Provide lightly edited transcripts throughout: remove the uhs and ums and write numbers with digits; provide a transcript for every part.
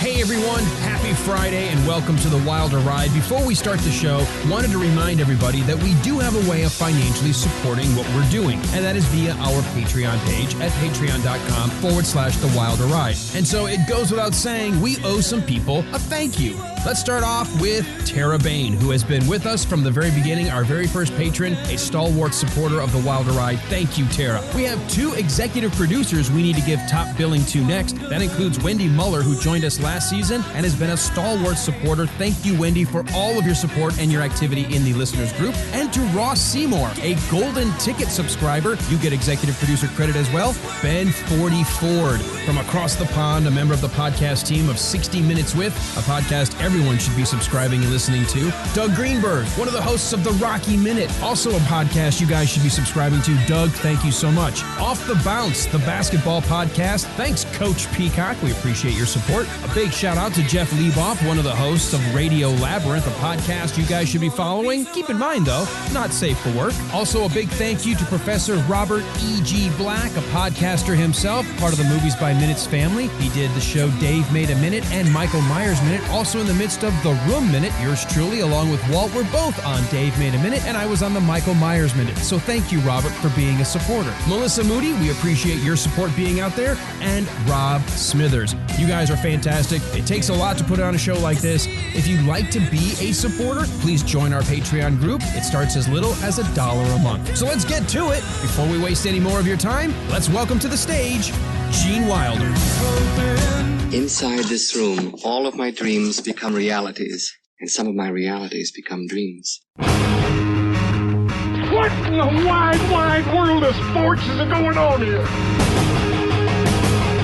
Hey everyone, happy Friday and welcome to the Wilder Ride. Before we start the show, wanted to remind everybody that we do have a way of financially supporting what we're doing, and that is via our Patreon page at patreon.com/The Wilder Ride. And so it goes without saying, we owe some people a thank you. Let's start off with Tara Bain, who has been with us from the very beginning, our very first patron, a stalwart supporter of the Wilder Ride. Thank you, Tara. We have two executive producers we need to give top billing to next. That includes Wendy Muller, who joined us last season and has been a stalwart supporter. Thank you, Wendy, for all of your support and your activity in the listeners group. And to Ross Seymour, a golden ticket subscriber. You get executive producer credit as well. Ben Forty Ford, from across the pond, a member of the podcast team of 60 Minutes With, a podcast everyone should be subscribing and listening to. Doug Greenberg, one of the hosts of The Rocky Minute, also a podcast you guys should be subscribing to. Doug, thank you so much. Off the Bounce, the basketball podcast. Thanks, Coach Peacock. We appreciate your support. A big shout out to Jeff Lieboff, one of the hosts of Radio Labyrinth, a podcast you guys should be following. Keep in mind, though, not safe for work. Also, a big thank you to Professor Robert E.G. Black, a podcaster himself, part of the Movies by Minutes family. He did the show Dave Made a Minute and Michael Myers Minute, also in the midst of The Room Minute. Yours truly, along with Walt, were both on Dave Made a Minute, and I was on the Michael Myers Minute. So thank you, Robert, for being a supporter. Melissa Moody, we appreciate your support being out there, and Rob Smithers. You guys are fantastic. It takes a lot to put on a show like this. If you'd like to be a supporter, please join our Patreon group. It starts as little as $1 a month. So let's get to it. Before we waste any more of your time, let's welcome to the stage, Gene Wilder. Inside this room, all of my dreams become realities, and some of my realities become dreams. What in the wide, wide world of sports is going on here?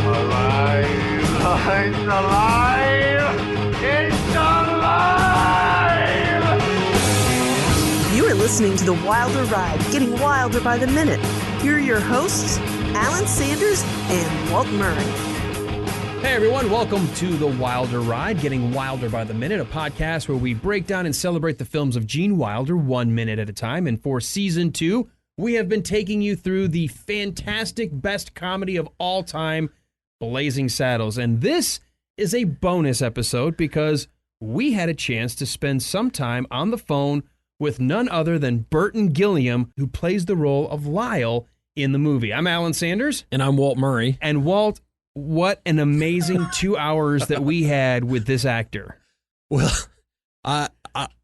Alive! It's alive! It's alive! You are listening to The Wilder Ride, getting wilder by the minute. Here are your hosts, Alan Sanders and Walt Murray. Hey everyone, welcome to The Wilder Ride, getting wilder by the minute, a podcast where we break down and celebrate the films of Gene Wilder 1 minute at a time. And for season 2, we have been taking you through the fantastic best comedy of all time, Blazing Saddles. And this is a bonus episode because we had a chance to spend some time on the phone with none other than Burton Gilliam, who plays the role of Lyle in the movie. I'm Alan Sanders. And I'm Walt Murray. And Walt, what an amazing 2 hours that we had with this actor. Well,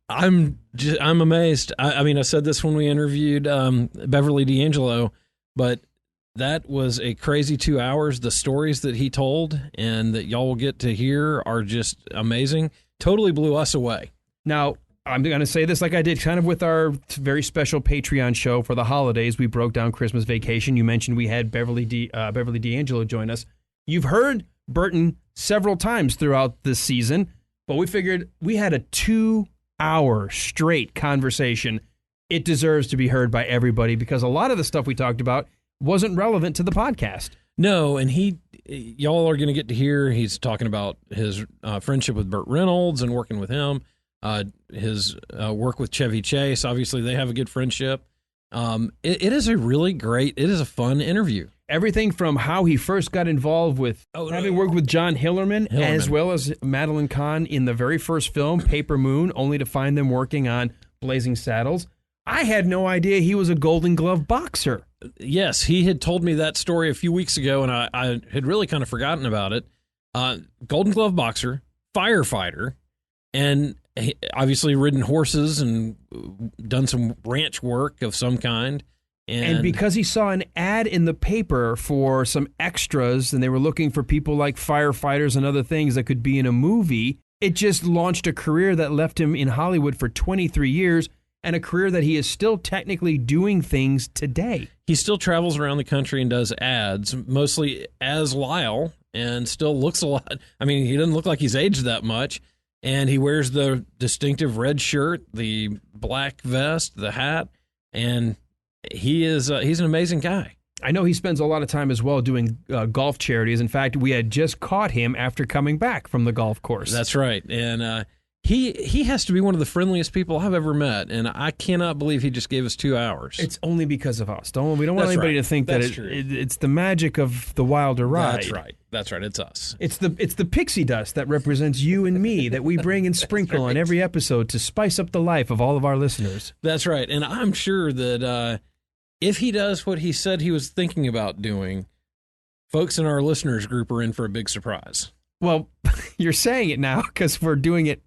I'm amazed. I mean, I said this when we interviewed Beverly D'Angelo, but that was a crazy 2 hours. The stories that he told and that y'all will get to hear are just amazing. Totally blew us away. Now, I'm going to say this like I did kind of with our very special Patreon show for the holidays. We broke down Christmas Vacation. You mentioned we had Beverly D'Angelo join us. You've heard Burton several times throughout this season, but we figured we had a 2 hour straight conversation. It deserves to be heard by everybody because a lot of the stuff we talked about wasn't relevant to the podcast. No, and y'all are going to get to hear, he's talking about his friendship with Burt Reynolds and working with him, his work with Chevy Chase. Obviously, they have a good friendship. It is a fun interview. Everything from how he first got involved with having worked with John Hillerman, as well as Madeline Kahn in the very first film, Paper Moon, only to find them working on Blazing Saddles. I had no idea he was a Golden Glove boxer. Yes, he had told me that story a few weeks ago, and I had really kind of forgotten about it. Golden Glove boxer, firefighter, and obviously ridden horses and done some ranch work of some kind. And because he saw an ad in the paper for some extras, and they were looking for people like firefighters and other things that could be in a movie, it just launched a career that left him in Hollywood for 23 years, and a career that he is still technically doing things today. He still travels around the country and does ads, mostly as Lyle, and still looks a lot. I mean, he doesn't look like he's aged that much, and he wears the distinctive red shirt, the black vest, the hat, and he's an amazing guy. I know he spends a lot of time as well doing golf charities. In fact, we had just caught him after coming back from the golf course. That's right. And He has to be one of the friendliest people I've ever met, and I cannot believe he just gave us 2 hours. It's only because of us. We don't want That's anybody right. to think That's that true. it's the magic of the Wilder ride. That's right. It's us. It's the pixie dust that represents you and me that we bring and sprinkle on every episode to spice up the life of all of our listeners. That's right. And I'm sure that if he does what he said he was thinking about doing, folks in our listeners group are in for a big surprise. Well, you're saying it now because we're doing it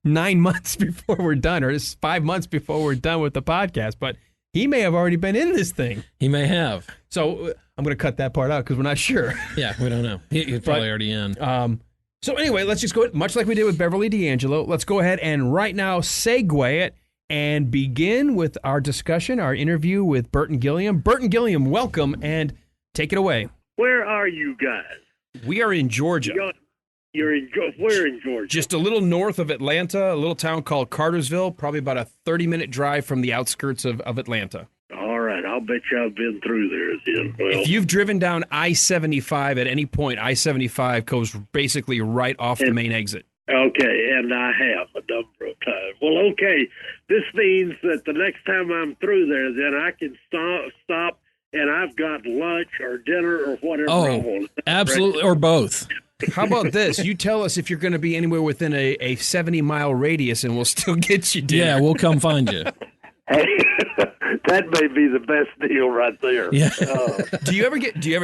9 months before we're done, or it's 5 months before we're done with the podcast, but he may have already been in this thing. He may have. So I'm going to cut that part out because we're not sure. Yeah, we don't know. He's probably already in. So anyway, let's just go, much like we did with Beverly D'Angelo, let's go ahead and right now segue it and begin with our discussion, our interview with Burton Gilliam. Burton Gilliam, welcome, and take it away. Where are you guys? We are in Georgia. You're in where in Georgia? Just a little north of Atlanta, a little town called Cartersville, probably about a 30-minute drive from the outskirts of Atlanta. All right, I'll bet you I've been through there then. Well, If you've driven down I-75 at any point, I-75 goes basically right off the main exit. okay, and I have a number of times. Well, okay, this means that the next time I'm through there, then I can stop and I've got lunch or dinner or whatever I want. Absolutely, or both. How about this? You tell us if you're going to be anywhere within a 70-mile radius, and we'll still get you dinner. Yeah, we'll come find you. Hey, that may be the best deal right there. Yeah. Do you ever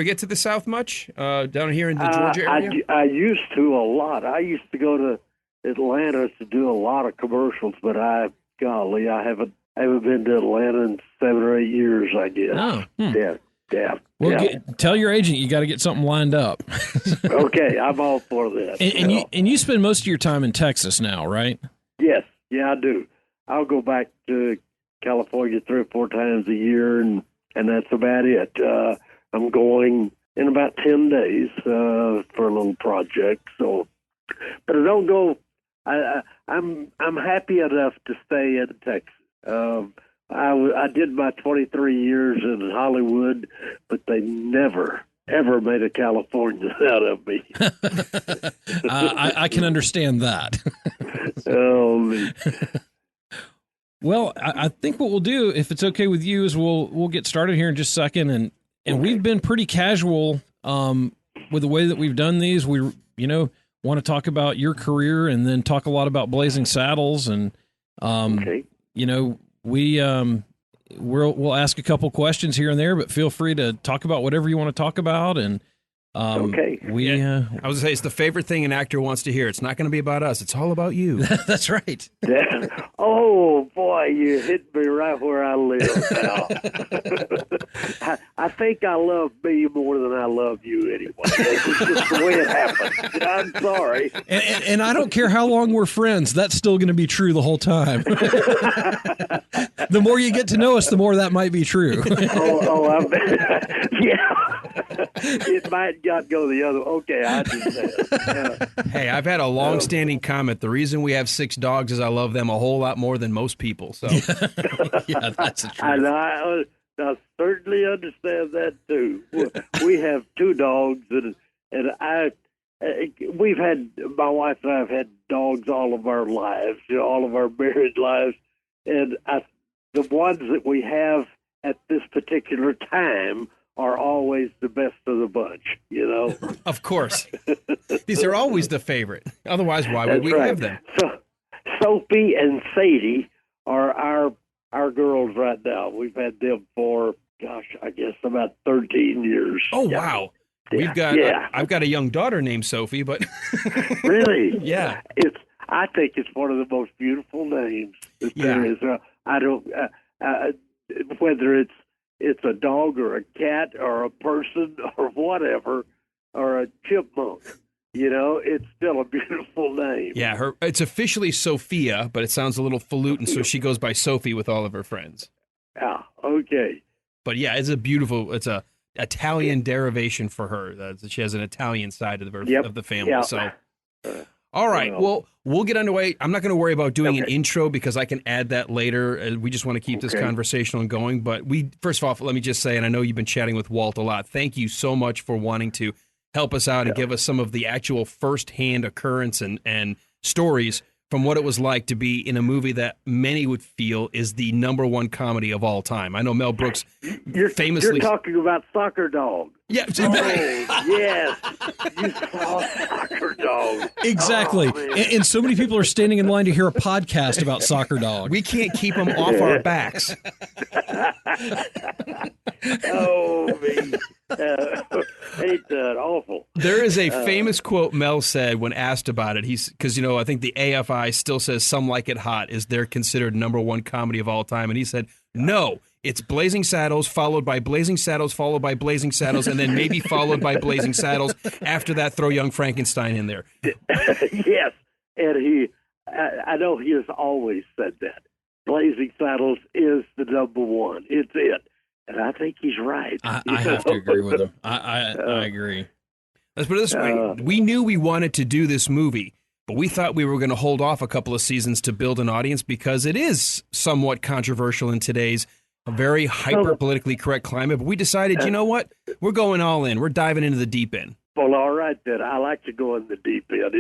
get to the South much down here in the Georgia area? I used to a lot. I used to go to Atlanta to do a lot of commercials, but I haven't been to Atlanta in 7 or 8 years, I guess. Oh, Yeah. Well, tell your agent you got to get something lined up. Okay, I'm all for that. And you spend most of your time in Texas now, right? Yes, yeah, I do. I'll go back to California 3 or 4 times a year, and that's about it. I'm going in about 10 days for a little project. So, but I don't go. I'm happy enough to stay in Texas. I did my 23 years in Hollywood, but they never, ever made a Californian out of me. I can understand that. Oh, Well, I think what we'll do, if it's okay with you, is we'll get started here in just a second, and we've been pretty casual with the way that we've done these. We want to talk about your career and then talk a lot about Blazing Saddles, and okay. We'll ask a couple questions here and there, but feel free to talk about whatever you want to talk about. And okay, I was going to say, it's the favorite thing an actor wants to hear. It's not going to be about us. It's all about you. That's right. Oh boy, you hit me right where I live now. I think I love me more than I love you anyway. It's just the way it happened. I'm sorry. And I don't care how long we're friends. That's still going to be true the whole time. The more you get to know us, the more that might be true. Yeah. It might not go the other. Okay, I understand. Hey, I've had a long-standing comment. The reason we have 6 dogs is I love them a whole lot more than most people. So, Yeah, that's the truth. And I certainly understand that too. We have 2 dogs, and we've had, my wife and I have had dogs all of our lives, all of our married lives, and the ones that we have at this particular time are always the best of the bunch, of course, these are always the favorite. Otherwise, why would That's we right. have them? So, Sophie and Sadie are our girls right now. We've had them for, I guess about 13 years. Oh, Yeah. wow. Yeah. I've got a young daughter named Sophie, but Really? Yeah. I think it's one of the most beautiful names that there is. I don't, whether it's a dog or a cat or a person or whatever, or a chipmunk, it's still a beautiful name. yeah, it's officially Sophia, but it sounds a little falutin', so she goes by Sophie with all of her friends. Yeah, okay. But yeah, it's a Italian derivation for her. She has an Italian side of the family. Yeah. So, all right. Well, we'll get underway. I'm not going to worry about doing an intro because I can add that later. We just want to keep this conversational and going. But first of all, let me just say, and I know you've been chatting with Walt a lot. Thank you so much for wanting to help us out and give us some of the actual firsthand occurrence and stories from what it was like to be in a movie that many would feel is the #1 comedy of all time. I know Mel Brooks famously... You're talking about Soccer Dog. Yeah. Oh, yes. You saw Soccer Dog. Exactly. Oh, and so many people are standing in line to hear a podcast about Soccer Dog. We can't keep them off our backs. Oh, me. Ain't that awful? There is a famous quote Mel said when asked about it. Because, I think the AFI still says Some Like It Hot is their considered #1 comedy of all time. And he said, no, it's Blazing Saddles, followed by Blazing Saddles, followed by Blazing Saddles, and then maybe followed by Blazing Saddles. After that, throw Young Frankenstein in there. Yes. And I know he has always said that. Blazing Saddles is the #1. It's it. And I think he's right. I have to agree with him. I agree. Let's put it this way. We knew we wanted to do this movie, but we thought we were going to hold off a couple of seasons to build an audience because it is somewhat controversial in today's very hyper-politically correct climate. But we decided, you know what? We're going all in. We're diving into the deep end. Well, all right, then. I like to go in the deep end.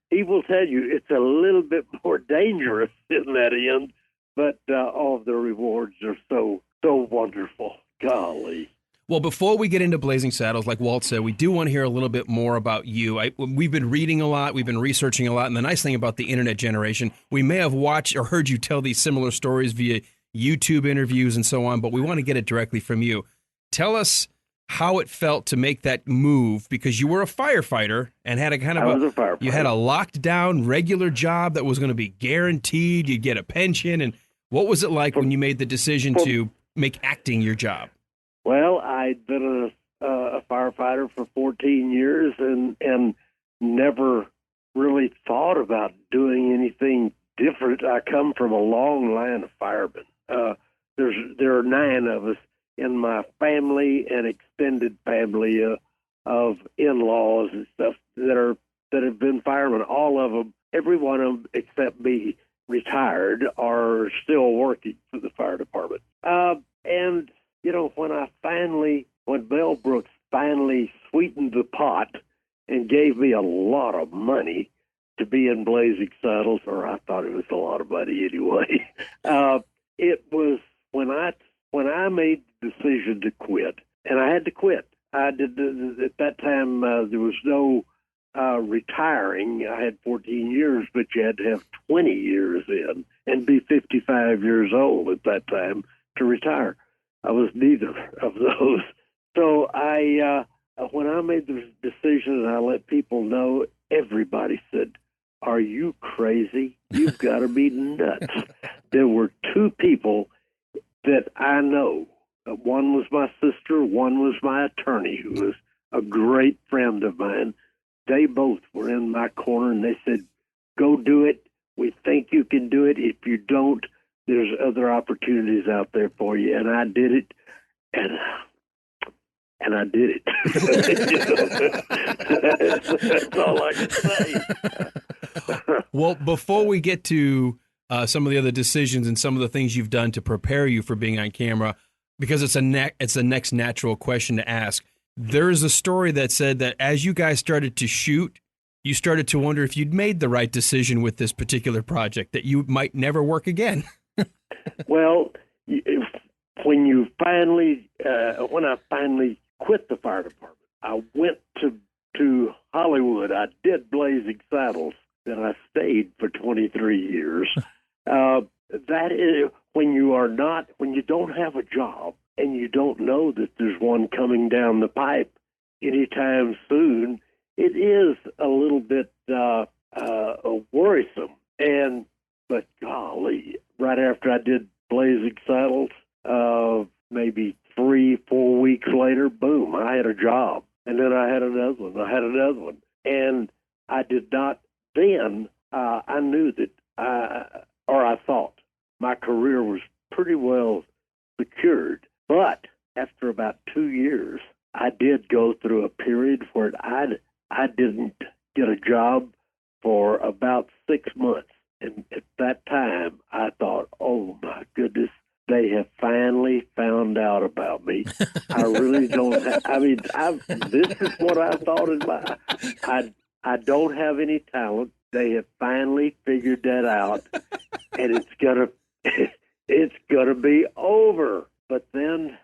He will tell you it's a little bit more dangerous in that end. But all of the rewards are so wonderful. Golly. Well, before we get into Blazing Saddles, like Walt said, we do want to hear a little bit more about you. We've been reading a lot. We've been researching a lot. And the nice thing about the internet generation, we may have watched or heard you tell these similar stories via YouTube interviews and so on, but we want to get it directly from you. Tell us how it felt to make that move, because you were a firefighter and had a kind of I was a firefighter. You had a locked down regular job that was going to be guaranteed. You'd get a pension. And what was it like when you made the decision to make acting your job? Well, I'd been a firefighter for 14 years and never really thought about doing anything different. I come from a long line of firemen. There are 9 of us in my family and extended family of in-laws and stuff that have been firemen. All of them, every one of them except me, retired, are still working for the fire department. And when Mel Brooks finally sweetened the pot and gave me a lot of money to be in Blazing Saddles, or I thought it was a lot of money anyway, it was when I made the decision to quit, and I had to quit. I did at that time. There was no retiring. I had 14 years, but you had to have 20 years in and be 55 years old at that time to retire. I was neither of those. So when I made the decision and I let people know, everybody said, "Are you crazy? You've got to be nuts." There were 2 people that I know. One was my sister, one was my attorney, who was a great friend of mine. They both were in my corner, and they said, "Go do it. We think you can do it. If you don't, there's other opportunities out there for you." And I did it, and I did it. That's all I can say. Well, before we get to some of the other decisions and some of the things you've done to prepare you for being on camera, because it's the next natural question to ask. There's a story that said that as you guys started to shoot, you started to wonder if you'd made the right decision with this particular project, that you might never work again. Well, when I finally quit the fire department, I went to Hollywood. I did Blazing Saddles, then I stayed for 23 years. That is when you don't have a job and you don't know that there's one coming down the pipe anytime soon. It is a little bit worrisome. But golly, right after I did Blazing Saddles, maybe 3-4 weeks later, boom, I had a job. And then I had another one. And I did not then, I knew that, I thought my career was pretty well secured. But after about 2 years, I did go through a period where I didn't get a job for about 6 months. And at that time, I thought, oh, my goodness, they have finally found out about me. I really don't this is what I thought in my... I don't have any talent. They have finally figured that out, and it's gonna be over. But then,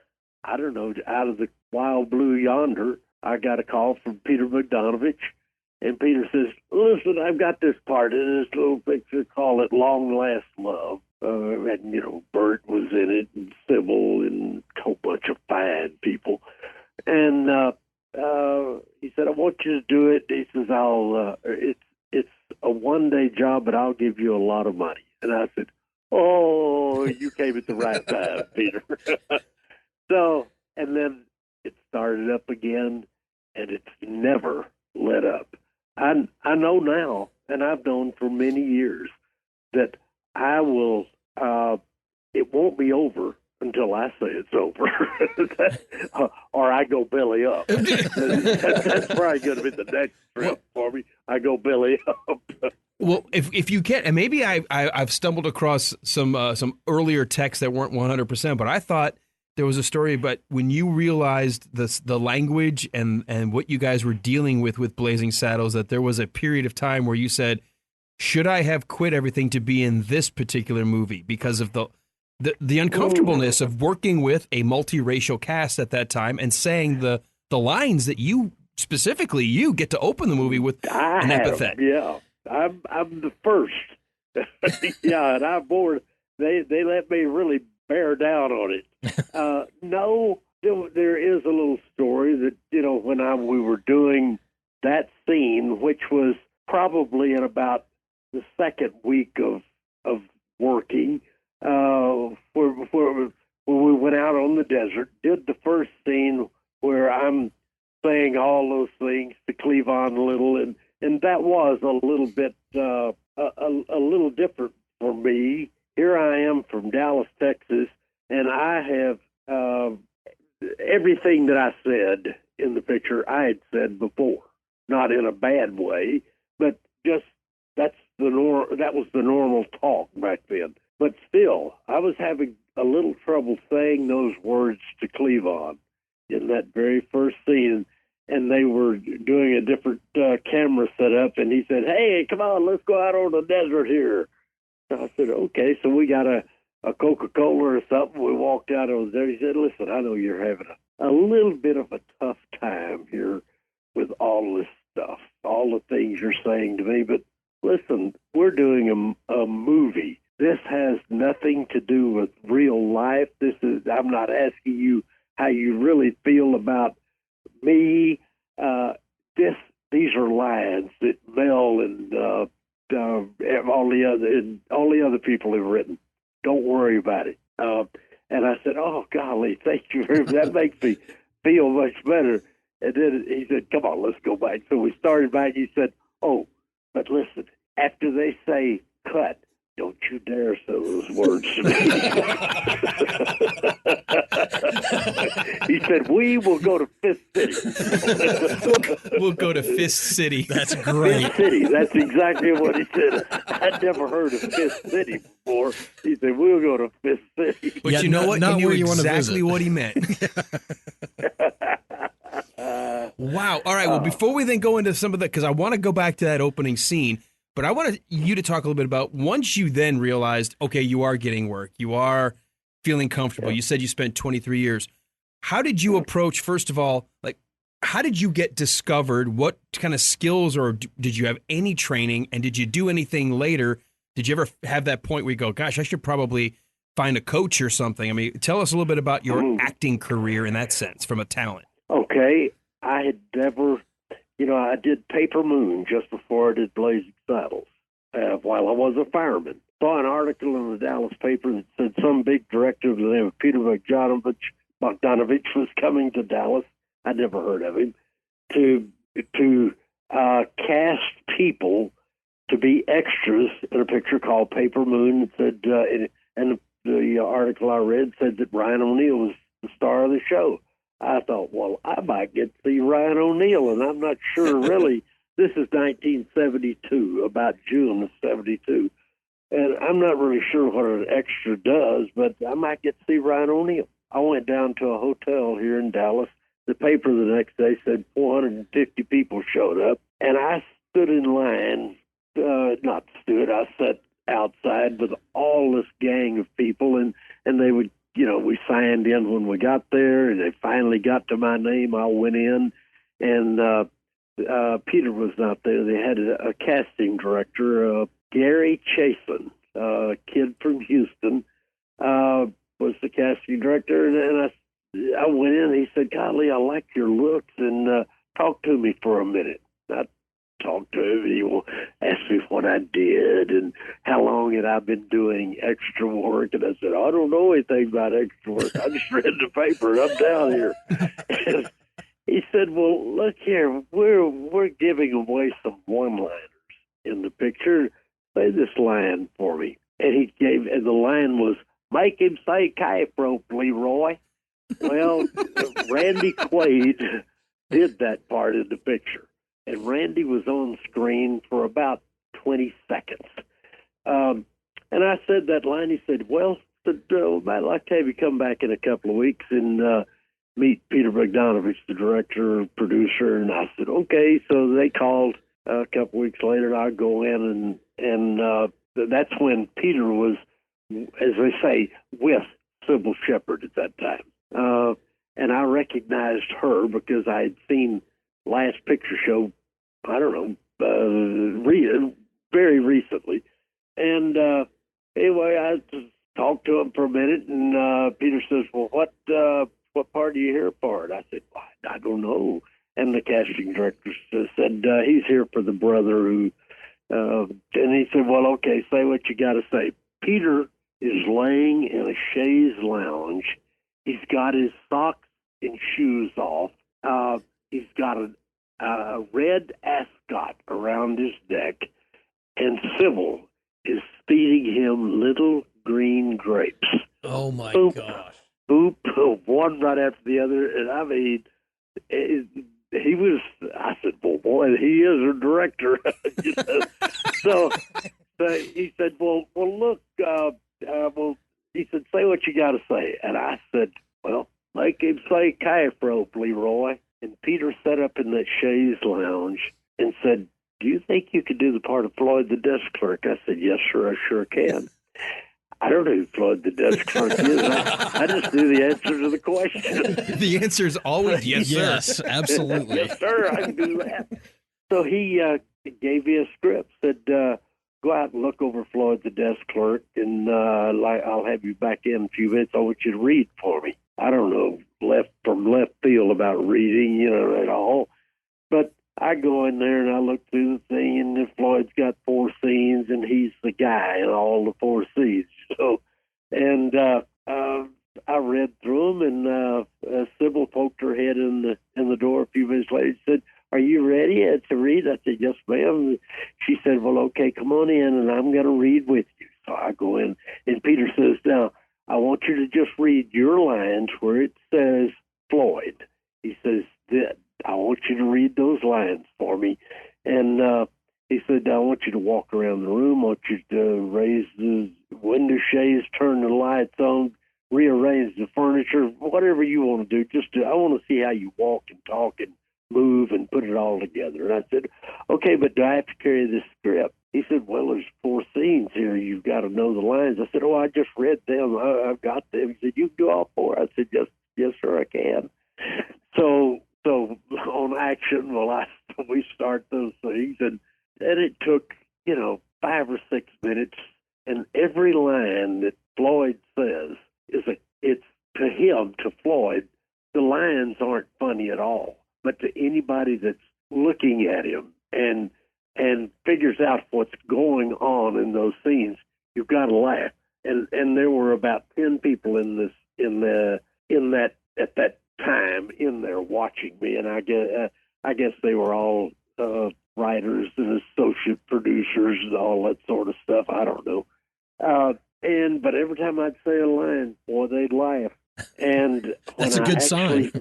I don't know, out of the wild blue yonder, I got a call from Peter Bogdanovich, and Peter says, "Listen, I've got this part in this little picture, call it Long Last Love." And, Burt was in it, and Sybil, and a whole bunch of fine people. And he said, "I want you to do it." He says, it's a one-day job, but I'll give you a lot of money. And I said, "Oh, you came at the right time, Peter." So, and then it started up again, and it's never let up. I know now, and I've known for many years, that I will, it won't be over until I say it's over, or I go belly up. That's probably going to be the next trip for me. I go belly up. Well, if you can, and maybe I've stumbled across some earlier texts that weren't 100%, but I thought there was a story about when you realized the language and what you guys were dealing with Blazing Saddles, that there was a period of time where you said, "Should I have quit everything to be in this particular movie?" Because of the uncomfortableness of working with a multiracial cast at that time and saying the lines that you specifically get to open the movie with an epithet. Yeah, I'm the first. Yeah, and I'm bored. They let me really bear down on it. No, there is a little story that when we were doing that scene, which was probably in about the second week of working. When we went out on the desert, did the first scene where I'm saying all those things to Cleavon Little, and that was a little bit a little different for me. Here I am from Dallas, Texas, and I have everything that I said in the picture I had said before, not in a bad way, but just that was the normal talk back then. But still, I was having a little trouble saying those words to Cleavon in that very first scene, and they were doing a different camera setup, and he said, "Hey, come on, let's go out on the desert here." So I said, "Okay." So we got a Coca-Cola or something. We walked out over there. He said, "Listen, I know you're having a little bit of a tough time here with all this stuff, all the things you're saying to me, but listen, we're doing a movie. This has nothing to do with real life. I'm not asking you how you really feel about me. These are lines that Mel and all the other people have written. Don't worry about it." And I said, "Oh, golly, thank you very much. That makes me feel much better." And then he said, "Come on, let's go back." So we started back. He said, "Oh, but listen, after they say cut, don't you dare say those words to me." He said, "We will go to Fist City." We'll go to Fist City. That's great. Fist City. That's exactly what he said. I'd never heard of Fist City before. He said, "We'll go to Fist City." But Yeah, you know what? not He knew where you wanna exactly visit. what he meant. Wow. All right. Well, before we then go into some of the, because I want to go back to that opening scene, but I want you to talk a little bit about once you then realized, okay, you are getting work, you are feeling comfortable. You said you spent 23 years. How did you approach, first of all, like, how did you get discovered? What kind of skills, or did you have any training? And did you do anything later? Did you ever have that point where you go, gosh, I should probably find a coach or something? I mean, tell us a little bit about your acting career in that sense, from a talent. Okay. I had never, I did Paper Moon just before I did Blazing Saddles while I was a fireman. Saw an article in the Dallas paper that said some big director of the name of Peter Bogdanovich was coming to Dallas. I'd never heard of him, to cast people to be extras in a picture called Paper Moon. It said, and the article I read said that Ryan O'Neal was the star of the show. I thought, well, I might get to see Ryan O'Neal, and I'm not sure really. This is 1972, about June of 72. And I'm not really sure what an extra does, but I might get to see Ryan O'Neal. I went down to a hotel here in Dallas. The paper the next day said 450 people showed up, and I stood in line not stood. I sat outside with all this gang of people, and they would, we signed in when we got there, and they finally got to my name. I went in, and Peter was not there. They had a casting director, Gary Chasen, a kid from Houston, was the casting director, and I went in, and he said, "Golly, I like your looks, and talk to me for a minute." I talked to him, and he asked me what I did and how long had I been doing extra work, and I said, "I don't know anything about extra work. I just read the paper, and I'm down here." And he said, "Well, look here, we're giving away some one-liners in the picture. Say this line for me." And and the line was, "Make him say kite rope, Leroy." Well, Randy Quaid did that part in the picture, and Randy was on screen for about 20 seconds. And I said that line. He said, "Well, I'd like to have you come back in a couple of weeks and meet Peter Bogdanovich, the director, producer." And I said, "Okay." So they called a couple weeks later, and I go in, and that's when Peter was, as they say, with Sybil Shepherd at that time. And I recognized her because I had seen Last Picture Show, I don't know, very recently. And anyway, I just talked to him for a minute, and Peter says, "Well, what part are you here for?" And I said, "Well, I don't know." And the casting director said, "He's here for the brother who," and he said, "Well, okay, say what you got to say." Peter is laying in a chaise lounge. He's got his socks and shoes off. He's got a red ascot around his neck, and Sybil is feeding him little green grapes. Oh, my boop, gosh. Boop, one right after the other. And I mean, he was, I said, "Well, boy, he is a director." So he said, well, look, he said, "Say what you got to say." And I said, "Well, make him say kite rope, Leroy." And Peter sat up in that chaise lounge and said, "Do you think you could do the part of Floyd the desk clerk?" I said, "Yes, sir, I sure can." I don't know who Floyd the desk clerk is. I just knew the answer to the question. The answer is always yes, sir. Yes, absolutely. Yes, sir, I can do that. So he gave me a script, said, "Go out and look over Floyd the desk clerk, and I'll have you back in a few minutes. I want you to read for me." I don't know left field about reading, at all. But I go in there and I look through the thing, and Floyd's got 4 scenes, and he's the guy in all the 4 scenes. So, and I read through them, and Sybil poked her head in the door a few minutes later and said, "Are you ready to read?" I said, "Yes, ma'am." She said, "Well, okay, come on in, and I'm going to read with you." So I go in, and Peter says, "Now, I want you to just read your lines where it says Floyd." He says, "I want you to read those lines for me." And he said, "I want you to walk around the room. I want you to raise the window shades, turn the lights on, rearrange the furniture, whatever you want to do. I want to see how you walk and talk and move and put it all together." And I said, "Okay, but do I have to carry this script?" He said, "Well, there's 4 scenes here. You've got to know the lines." I said, "Oh, I just read them. I've got them." He said, "You can do all 4. I said, yes, sir, I can." So on action, we start those things, and it took 5 or 6 minutes, and every line that Floyd says it's to him, to Floyd. The lines aren't funny at all, but to anybody that's looking at him and figures out what's going on in those scenes, you've got to laugh. And there were about 10 people at that time in there watching me, and I guess they were all writers and associate producers and all that sort of stuff. I don't know. But every time I'd say a line, boy, they'd laugh. And that's a good sign.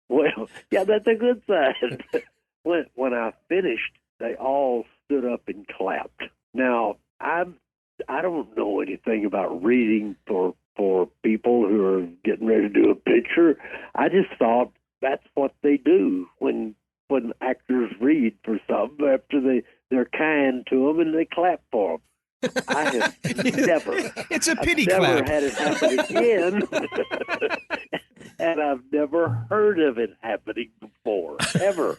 Well, yeah, that's a good sign. When I finished, they all stood up and clapped. Now, I don't know anything about reading for people who are getting ready to do a picture. I just thought that's what they do when actors read for something after they're kind to them and they clap for them. I have never. It's a pity I've never clap. had it happen again, and I've never heard of it happening before, ever.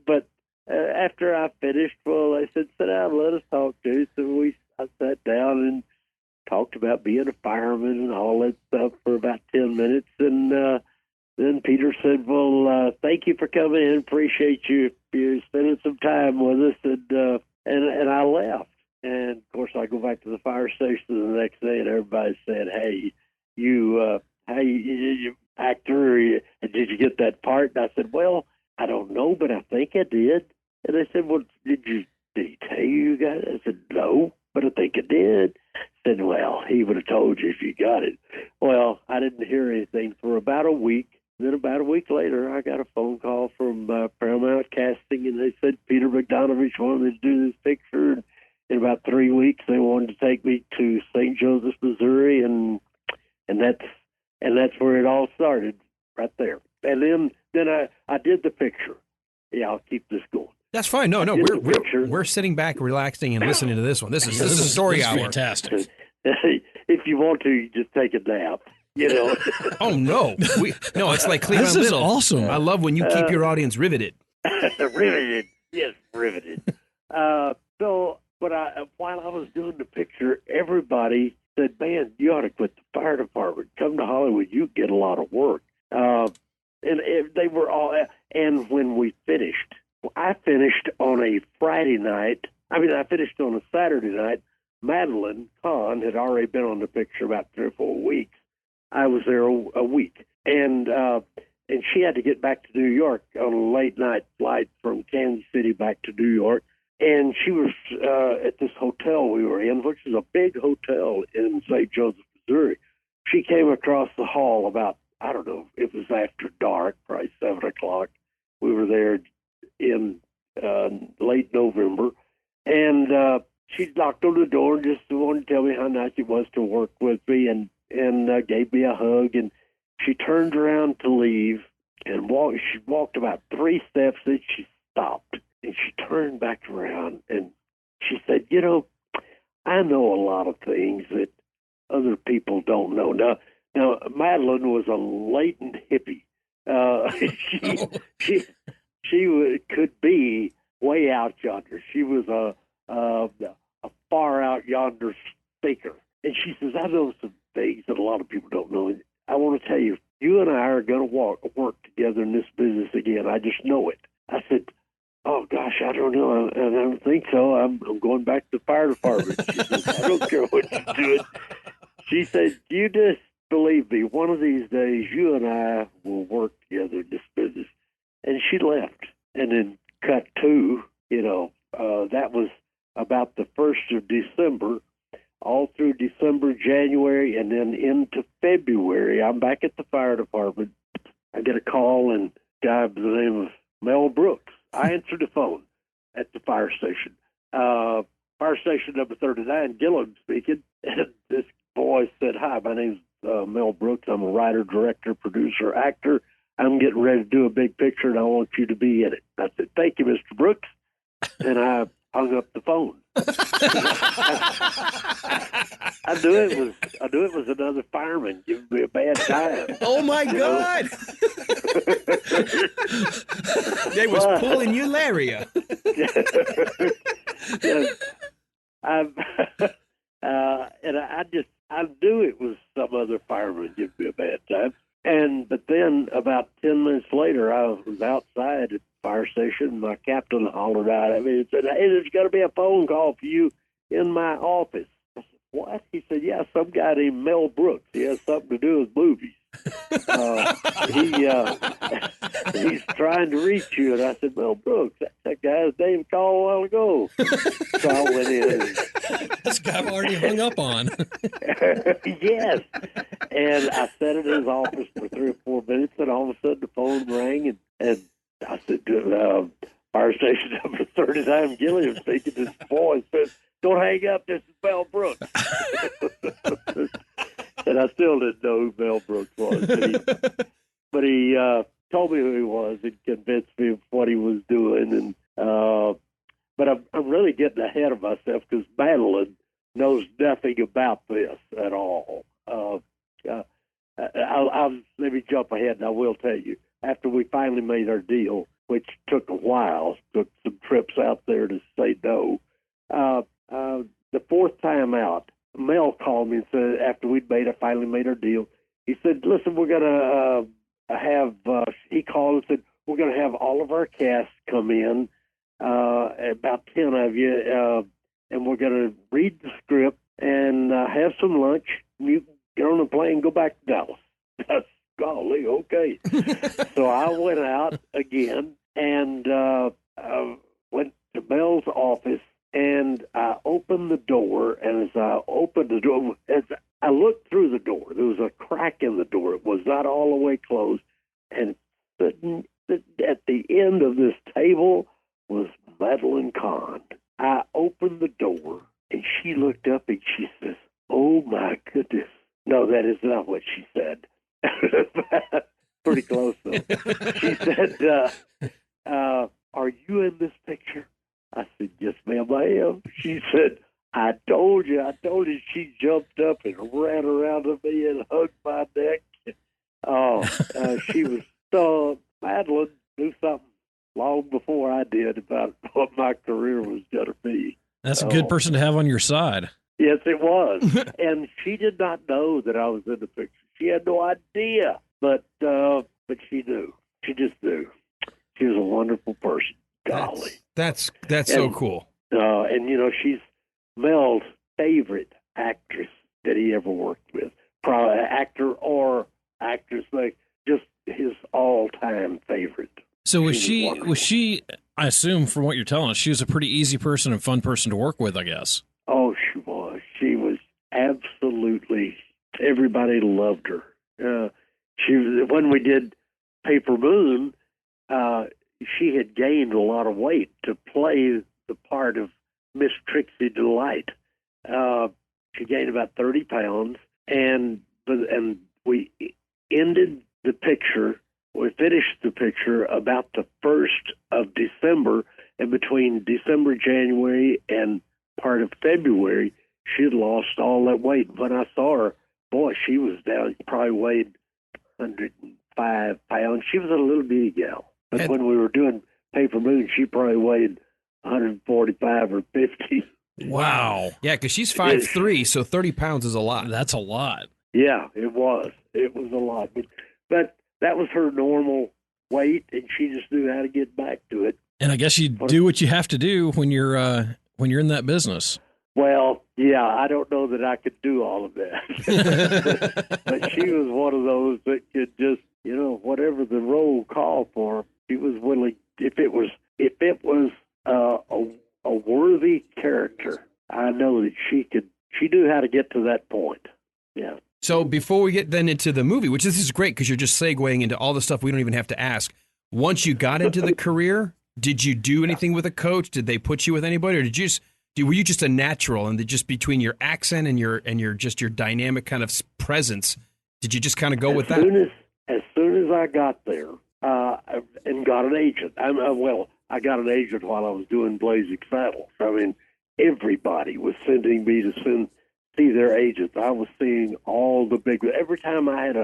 But after I finished, well, they said, "Sit down, let us talk to you." So I sat down and talked about being a fireman and all that stuff for about 10 minutes, and then Peter said, "Well, thank you for coming in. Appreciate you spending some time with us." And I left. And of course, I go back to the fire station the next day, and everybody said, "Hey, you actor, did you get that part?" And I said, "Well, I don't know, but I think I did." And they said, "Well, did he tell you got it?" I said, "No, but I think I did." I said, "Well, he would have told you if you got it." Well, I didn't hear anything for about a week. Then about a week later, I got a phone call from Paramount Casting, and they said Peter Bogdanovich wanted to do this picture. And in about 3 weeks, they wanted to take me to St. Joseph, Missouri, and that's where it all started, right there. And then I did the picture. Yeah, I'll keep this going. That's fine. No, we're sitting back, relaxing, and listening to this one. This is a story hour. Fantastic. If you want to, you just take a nap. You know. Oh no, it's like Cleveland. This is Little. awesome. I love when you keep your audience riveted. Riveted, yes, riveted. So, while I was doing the picture, everybody said, "Man, you ought to quit the fire department. Come to Hollywood. You get a lot of work." And they were all. And when we finished, I finished on a Friday night. I finished on a Saturday night. Madeline Kahn had already been on the picture about 3 or 4 weeks. I was there a week, and she had to get back to New York on a late night flight from Kansas City back to New York, and she was at this hotel we were in, which is a big hotel in St. Joseph, Missouri. She came across the hall about, I don't know, it was after dark, probably 7 o'clock. We were there in late November, and she knocked on the door and just wanted to tell me how nice it was to work with me, and gave me a hug, and she turned around to leave and she walked about 3 steps, and she stopped, and she turned back around, and she said, "I know a lot of things that other people don't know." Now Madeline was a latent hippie. She could be way out yonder. She was a far out yonder speaker. And she says, "I know some things that a lot of people don't know. And I want to tell you, you and I are going to work together in this business again. I just know it." I said, "Oh, gosh, I don't know. I don't think so. I'm going back to the fire department." She says, "I don't care what you're doing." She said, "You just believe me, one of these days you and I will work together in this business." And she left. And then cut to, that was about the 1st of December. All through December, January, and then into February, I'm back at the fire department. I get a call, and a guy by the name of Mel Brooks. I answered the phone at the fire station. Fire station number 39, Gilliam speaking. And this boy said, "Hi, my name's Mel Brooks. I'm a writer, director, producer, actor. I'm getting ready to do a big picture, and I want you to be in it." I said, "Thank you, Mr. Brooks." And I hung up the phone. I knew it was another fireman giving me a bad time. Oh my God! They was pulling you, Laria. And I knew it was some other fireman giving me a bad time. But then about 10 minutes later, I was outside at the fire station, and my captain hollered out at me and said, "Hey, there's got to be a phone call for you in my office." I said, "What?" He said, "Yeah, some guy named Mel Brooks. He has something to do with movies. He's trying to reach you." And I said, "Mel Brooks, that's that guy's name called a while ago." So I went in. This guy I've already hung up on. Yes. And I sat in his office for 3 or 4 minutes, and all of a sudden the phone rang, and I said, "Fire station number 39, Gilliam speaking." This boy says, "Don't hang up, this is Mel Brooks." And I still didn't know who Mel Brooks was. But he told me who he was and convinced me of what he was doing. And but I'm really getting ahead of myself because Madeline knows nothing about this at all. Let me jump ahead, and I will tell you. After we finally made our deal, which took a while, took some trips out there to say no, the fourth time out, Mel called me and said, after finally made our deal, he said, listen, we're going to have, he called and said, we're going to have all of our cast come in, about 10 of you, and we're going to read the script and have some lunch. You get on the plane and go back to Dallas. That's golly, okay. So I went out again and went to Mel's office, and I opened the door, and as I opened the door, as I looked through the door, there was a crack in the door. It was not all the way closed, and sitting at the end of this table was Madeline Kahn. I opened the door, and she looked up, and she says, oh, my goodness. No, that is not what she said. Pretty close, though. She said, are you in this picture? I said, yes, ma'am, I am. She said, I told you. She jumped up and ran around to me and hugged my neck. She was so, Madeline knew something long before I did about what my career was going to be. That's a good person to have on your side. Yes, it was. And she did not know that I was in the picture. She had no idea, but she knew. She just knew. She was a wonderful person. Golly. That's so cool. And, she's Mel's favorite actress that he ever worked with. Probably actor or actress, like just his all-time favorite. So was she, I assume from what you're telling us, she was a pretty easy person and fun person to work with, I guess. Oh, she was. She was absolutely, everybody loved her. When we did Paper Moon, she had gained a lot of weight to play the part of Miss Trixie Delight. She gained about 30 pounds, and we ended the picture. We finished the picture about the 1st of December, and between December, January, and part of February, she had lost all that weight. When I saw her, boy, she was down, probably weighed 105 pounds. She was a little bitty gal. But when we were doing Paper Moon, she probably weighed 145 or 50. Wow. Yeah, because she's 5'3", so 30 pounds is a lot. That's a lot. Yeah, it was. It was a lot. But that was her normal weight, and she just knew how to get back to it. And I guess you do what you have to do when you're in that business. Well, yeah, I don't know that I could do all of that. But she was one of those that could just, whatever the role called for, she was willing. If it was a worthy character, I know that she knew how to get to that point. Yeah. So before we get then into the movie, which this is great because you're just segueing into all the stuff we don't even have to ask. Once you got into the career, did you do anything with a coach? Did they put you with anybody, or were you just a natural? And just between your accent and your dynamic kind of presence, did you just kind of go with that? As soon as I got there and got an agent, I got an agent while I was doing Blazing Saddles. I mean, everybody was sending me to see their agents. I was seeing all the big. Every time I had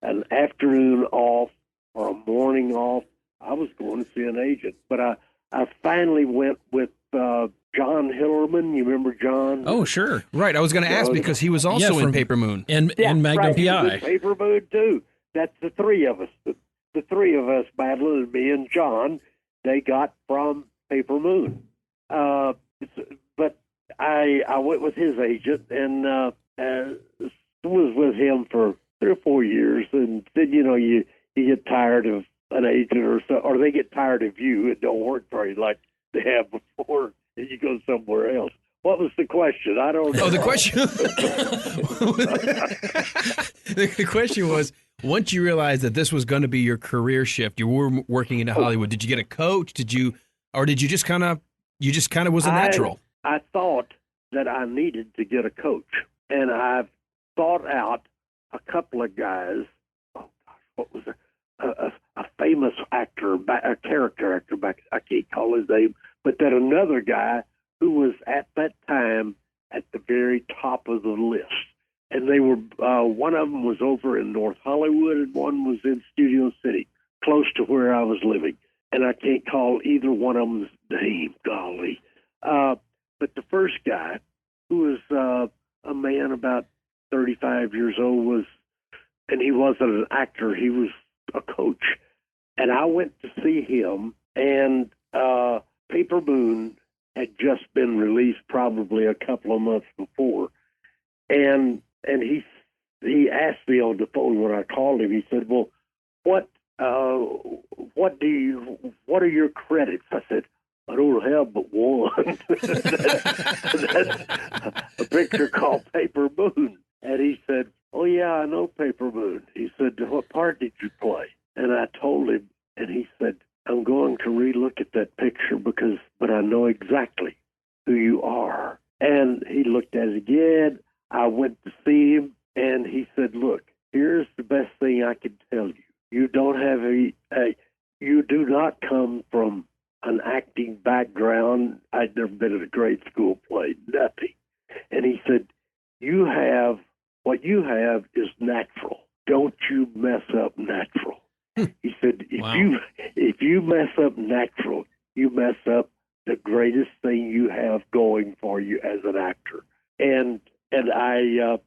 an afternoon off or a morning off, I was going to see an agent. But I finally went with John Hillerman. You remember John? Oh, sure. Right. I was going to ask because he was also in Paper Moon. And Magnum P.I. P.I. He was in Paper Moon, too. That's the three of us. The three of us, Madeline and me and John, they got from Paper Moon. But I went with his agent and was with him for 3 or 4 years. And then, you get tired of an agent or they get tired of you and don't work for you like they have before, and you go somewhere else. What was the question? I don't know. Oh, the question. The question was, once you realized that this was going to be your career shift, you were working into Hollywood. Did you get a coach? Did you just kind of was a natural? I thought that I needed to get a coach, and I've thought out a couple of guys. Oh gosh, what was it? a famous actor, a character actor back, I can't call his name, but that another guy who was at that time at the very top of the list. And they were, one of them was over in North Hollywood and one was in Studio City, close to where I was living. And I can't call either one of them's name, golly. But the first guy, who was a man about 35 years old, and he wasn't an actor, he was a coach. And I went to see him, and Paper Moon had just been released probably a couple of months before. And he asked me on the phone when I called him, he said, well, what are your credits? I said, I don't have but one. That's a picture called Paper Moon. And he said, oh, yeah, I know Paper Moon. He said, what part did you play? And I told him, and he said, I'm going to relook at that picture but I know exactly who you are. And he looked at it again. I went to see him, and he said, look, here's the best thing I can tell you. You don't have you do not come from an acting background. I'd never been at a grade school play, nothing. And he said, what you have is natural. Don't you mess up natural. He said, if you mess up natural, you mess up the greatest thing you have going for you as an actor. And I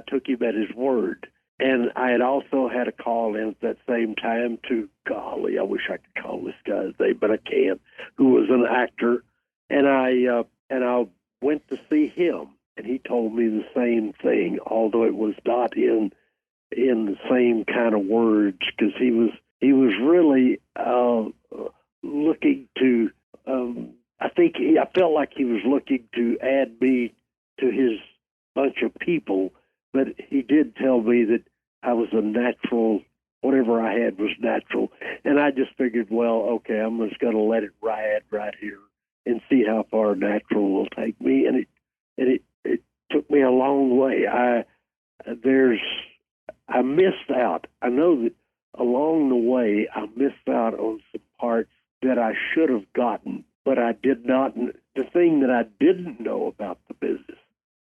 took him at his word. And I had also had a call in at that same time to, golly, I wish I could call this guy's name, but I can't, who was an actor. And I went to see him, and he told me the same thing, although it was not in the same kind of words, because he was really looking to. I felt like he was looking to add me to his bunch of people, but he did tell me that I was a natural. Whatever I had was natural, and I just figured, well, okay, I'm just going to let it ride right here and see how far natural will take me, and it took me a long way. I missed out. I know that along the way I missed out on some parts that I should have gotten, but I did not. The thing that I didn't know about the business,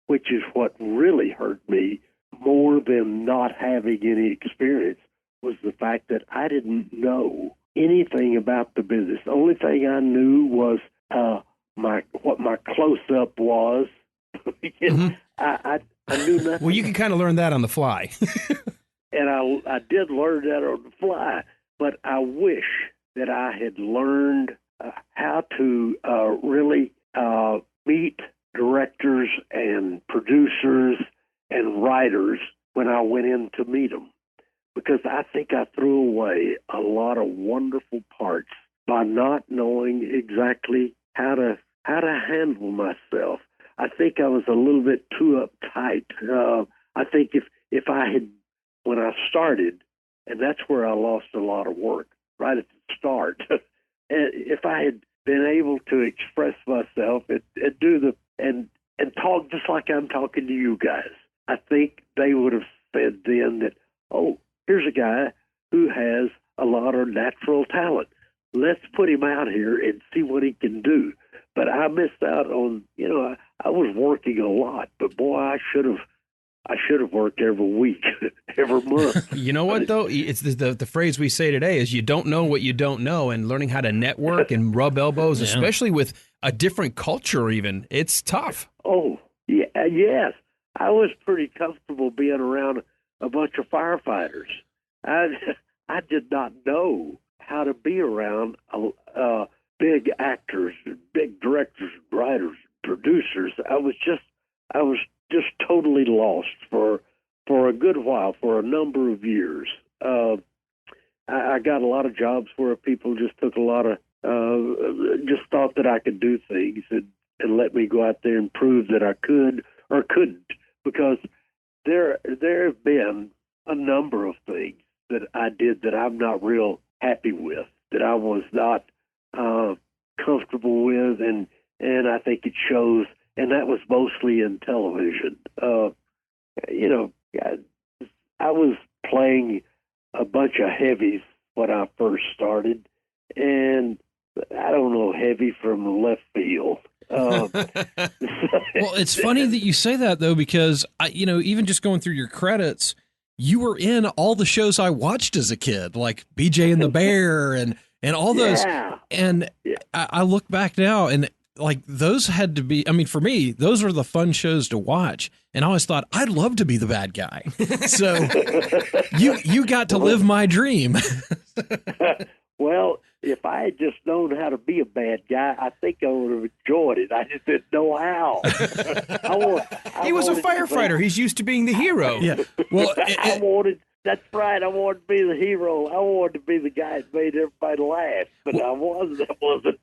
which is what really hurt me more than not having any experience, was the fact that I didn't know anything about the business. The only thing I knew was what my close-up was. Mm-hmm. I knew nothing. Well, you can kind of learn that on the fly. And I did learn that on the fly, but I wish that I had learned how to really meet directors and producers and writers when I went in to meet them, because I think I threw away a lot of wonderful parts by not knowing exactly how to handle myself. I think I was a little bit too uptight. I think if I had, when I started, and that's where I lost a lot of work, right at the start, if I had been able to express myself and talk just like I'm talking to you guys, I think they would have said then that, oh, here's a guy who has a lot of natural talent. Let's put him out here and see what he can do. But I missed out on, I was working a lot, but boy, I should have worked every week, every month. You know what, though? It's the phrase we say today is you don't know what you don't know, and learning how to network and rub elbows, especially with a different culture even, it's tough. Oh, yeah, yes. I was pretty comfortable being around a bunch of firefighters. I did not know how to be around big actors, big directors, writers, producers. I was just totally lost for a good while, for a number of years. I got a lot of jobs where people just took a lot of, just thought that I could do things and let me go out there and prove that I could or couldn't, because there have been a number of things that I did that I'm not real happy with, that I was not comfortable with, and I think it shows. And that was mostly in television. I was playing a bunch of heavies when I first started, and I don't know, heavy from left field. Well, it's funny that you say that, though, because even just going through your credits, you were in all the shows I watched as a kid, like BJ and the Bear and all those. Yeah. And I look back now, and like those had to be, I mean, for me, those were the fun shows to watch. And I always thought I'd love to be the bad guy. So you got to live my dream. Well, if I had just known how to be a bad guy, I think I would have enjoyed it. I just didn't know how. He was a firefighter. He's used to being the hero. Yeah. Well, that's right. I wanted to be the hero. I wanted to be the guy that made everybody laugh, but I wasn't. That wasn't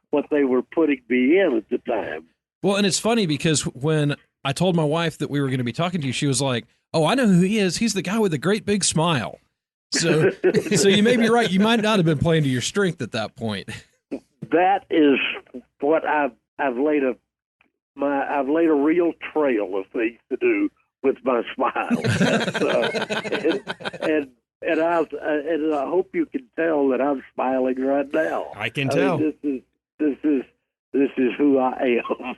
what they were putting me in at the time. Well, and it's funny because when I told my wife that we were going to be talking to you, she was like, "Oh, I know who he is. He's the guy with the great big smile." So you may be right. You might not have been playing to your strength at that point. That is what I've laid a real trail of things to do with my smile. And I hope you can tell that I'm smiling right now. I can tell. Mean, this is who I am.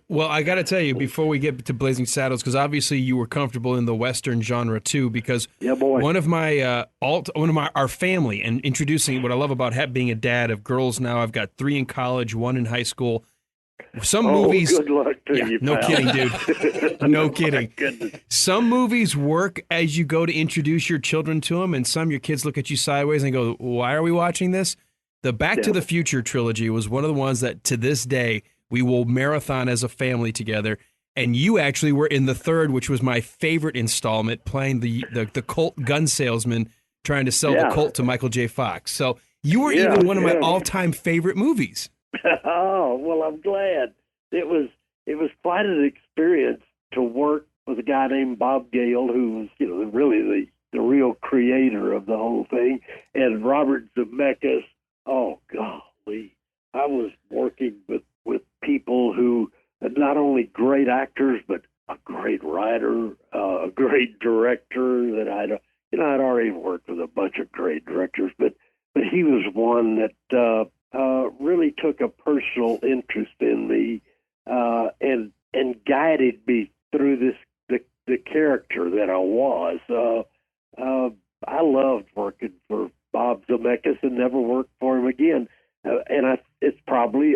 Well, I got to tell you, before we get to Blazing Saddles, because obviously you were comfortable in the Western genre too, because one of our family, and introducing what I love about being a dad of girls now, I've got 3 in college, 1 in high school. Some movies. Good luck to you, no pal. kidding, dude. No kidding. Some movies work as you go to introduce your children to them, and some your kids look at you sideways and go, "Why are we watching this?" The Back to the Future trilogy was one of the ones that, to this day, we will marathon as a family together. And you actually were in the 3rd, which was my favorite installment, playing the Colt gun salesman trying to sell the Colt to Michael J. Fox. So you were even one of my all-time favorite movies. Oh, well, I'm glad. It was quite an experience to work with a guy named Bob Gale, who was really the real creator of the whole thing, and Robert Zemeckis. Oh, golly. I was working with people who are not only great actors, but a great writer, a great director that I'd already worked with a bunch of great directors, but he was one that really took a personal interest in me and guided me through the character that I was. I loved working for Bob Zemeckis and never worked for him again. It's probably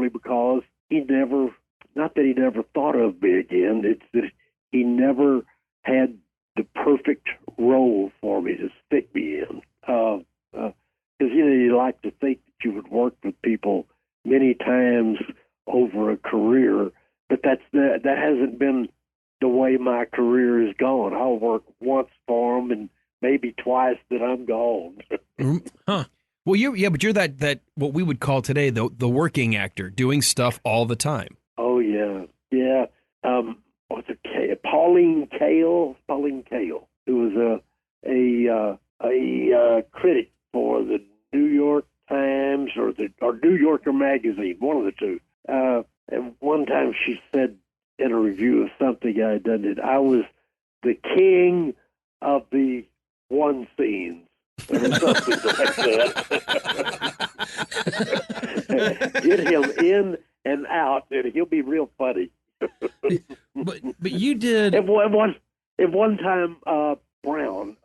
because he never, not that he never thought of me again, it's that he never had the perfect role for me to stick me in. Because, you like to think that you would work with people many times over a career, but that hasn't been the way my career has gone. I'll work once for them and maybe twice that I'm gone. Huh. Well, you're that what we would call today the working actor, doing stuff all the time. Oh yeah. What's it? Pauline Kael, who was a critic for the New York Times or New Yorker magazine, one of the two. And one time she said in a review of something I had done that I was the king of the one scenes, or something like that. Get him in and out, and he'll be real funny. But you did. At one time, Brown,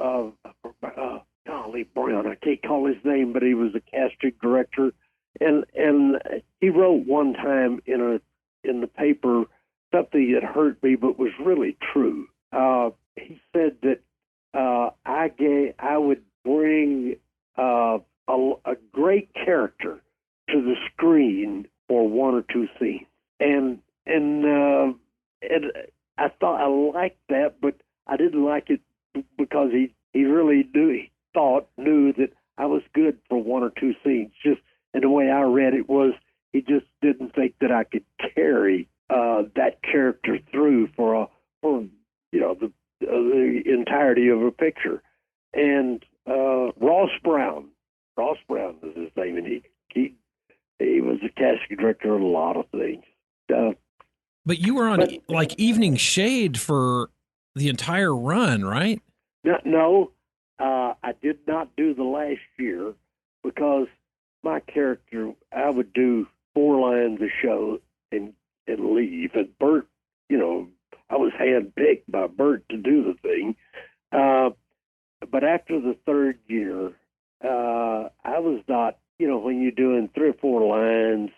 golly, Brown, I can't call his name, but he was a casting director, and he wrote one time in the paper something that hurt me, but was really true. He said that I would bring a great character to the screen for 1 or 2 scenes, and I thought I liked that, but I didn't like it because he really knew that I was good for 1 or 2 scenes. Just, and the way I read it was, he just didn't think that I could carry that character through for the entirety of a picture. And Ross Brown is his name, and he was a casting director of a lot of things. But you were on like Evening Shade for the entire run, right? No, I did not do the last year because my character, I would do 4 lines a show and leave. And Burt, I was handpicked by Burt to do the thing. But after the 3rd year, I was not, when you're doing 3 or 4 lines,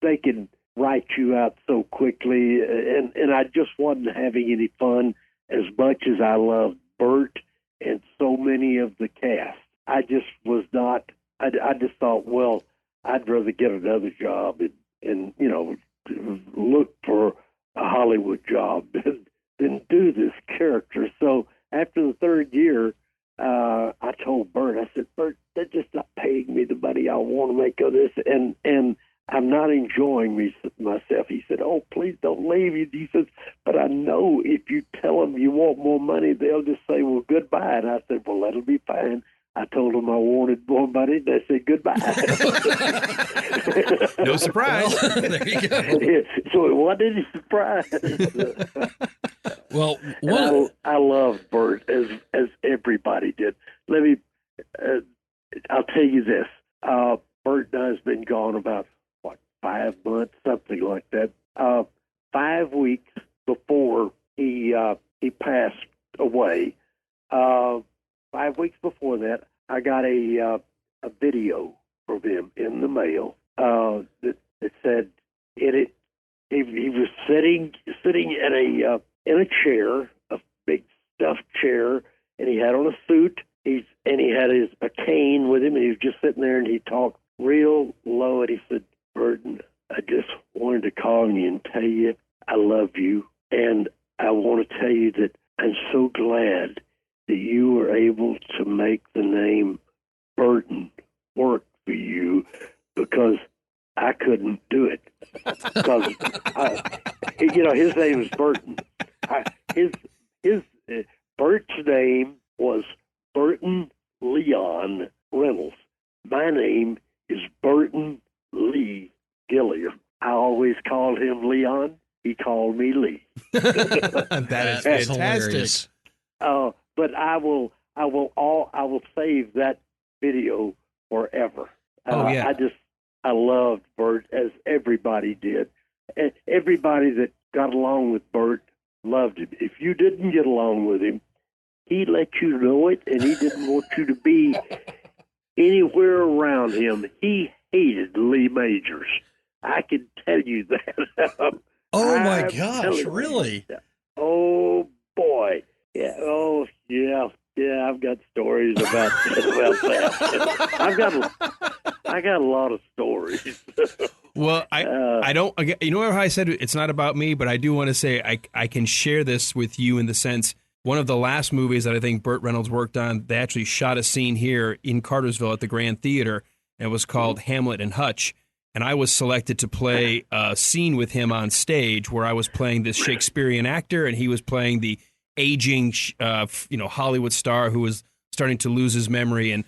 they can write you out so quickly. And I just wasn't having any fun as much as I loved Burt and so many of the cast. I just was not, I just thought, well, I'd rather get another job and look for a Hollywood job than do this character. So after the 3rd year, I told Burt, I said, Burt, they're just not paying me the money I want to make of this, and I'm not enjoying myself. He said, oh, please don't leave. He says, but I know if you tell them you want more money, they'll just say, well, goodbye. And I said, well, that'll be fine. I told them I wanted more money. They said goodbye. No surprise. Well, there you go. So it wasn't any surprise. Well, I loved Burt as everybody did. Let me. I'll tell you this. Burt and I has been gone about 5 months, something like that. 5 weeks before he passed away. 5 weeks before that, I got a video from him in the mail that said he was sitting in a chair, a big stuffed chair, and he had on a suit. And he had a cane with him, and he was just sitting there, and he talked real low, and he said, Burton, I just wanted to call you and tell you I love you, and I want to tell you that I'm so glad that you were able to make the name Burton work for you, because I couldn't do it. Because his name is Burton. His Burt's name was Burton Leon Reynolds. My name is Burton Lee Gilliam. I always called him Leon. He called me Lee. That is fantastic. But I will save that video forever. Yeah. I loved Burt as everybody did. And everybody that got along with Burt loved him. If you didn't get along with him, he let you know it, and he didn't want you to be anywhere around him. He hated Lee Majors. I can tell you that. oh my gosh, really? Oh boy. Yeah. Oh yeah. Yeah. I've got stories about that. I got a lot of stories. Well, I don't. You know how I said it's not about me, but I do want to say I can share this with you in the sense. One of the last movies that I think Burt Reynolds worked on, they actually shot a scene here in Cartersville at the Grand Theater, and it was called Hamlet and Hutch. And I was selected to play a scene with him on stage where I was playing this Shakespearean actor, and he was playing the aging, Hollywood star who was starting to lose his memory. And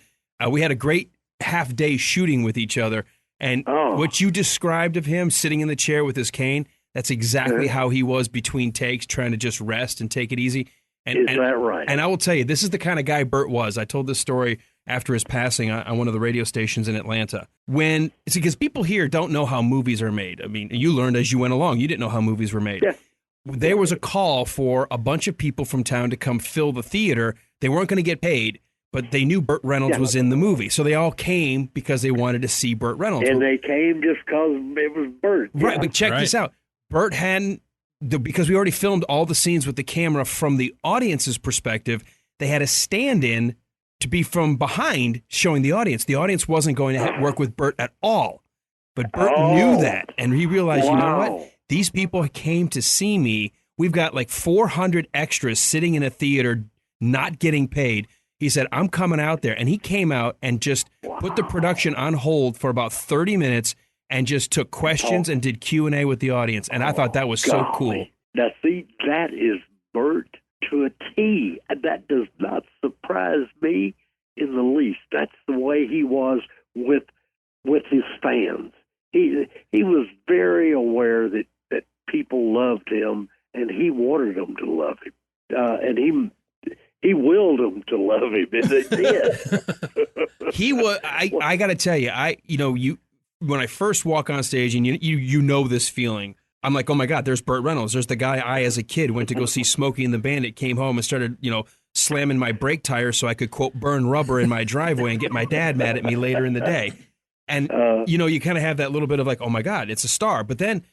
we had a great half-day shooting with each other. And what you described of him sitting in the chair with his cane, that's exactly how he was between takes, trying to just rest and take it easy. Is that right? And I will tell you, this is the kind of guy Burt was. I told this story after his passing on one of the radio stations in Atlanta. It's because people here don't know how movies are made. I mean, you learned as you went along. You didn't know how movies were made. Yeah. There was a call for a bunch of people from town to come fill the theater. They weren't going to get paid, but they knew Burt Reynolds was in the movie. So they all came because they wanted to see Burt Reynolds. And they came just because it was Burt. Right, but check this out. Burt hadn't... because we already filmed all the scenes with the camera from the audience's perspective, they had a stand-in to be from behind showing the audience. The audience wasn't going to work with Burt at all. But Burt knew that, and he realized, you know what? These people came to see me. We've got like 400 extras sitting in a theater not getting paid. He said, I'm coming out there. And he came out and just put the production on hold for about 30 minutes and just took questions and did Q&A with the audience. And I thought that was so cool. Now, see, that is Burt to a T. That does not surprise me in the least. That's the way he was with his fans. He was very aware that people loved him, and he wanted them to love him. And he willed them to love him, and they did. He was. I got to tell you, when I first walk on stage, and you know this feeling. I'm like, oh my God, there's Burt Reynolds. There's the guy I, as a kid, went to go see Smokey and the Bandit, came home and started, slamming my brake tires so I could, quote, burn rubber in my driveway and get my dad mad at me later in the day. And, you kind of have that little bit of like, oh my God, it's a star. But then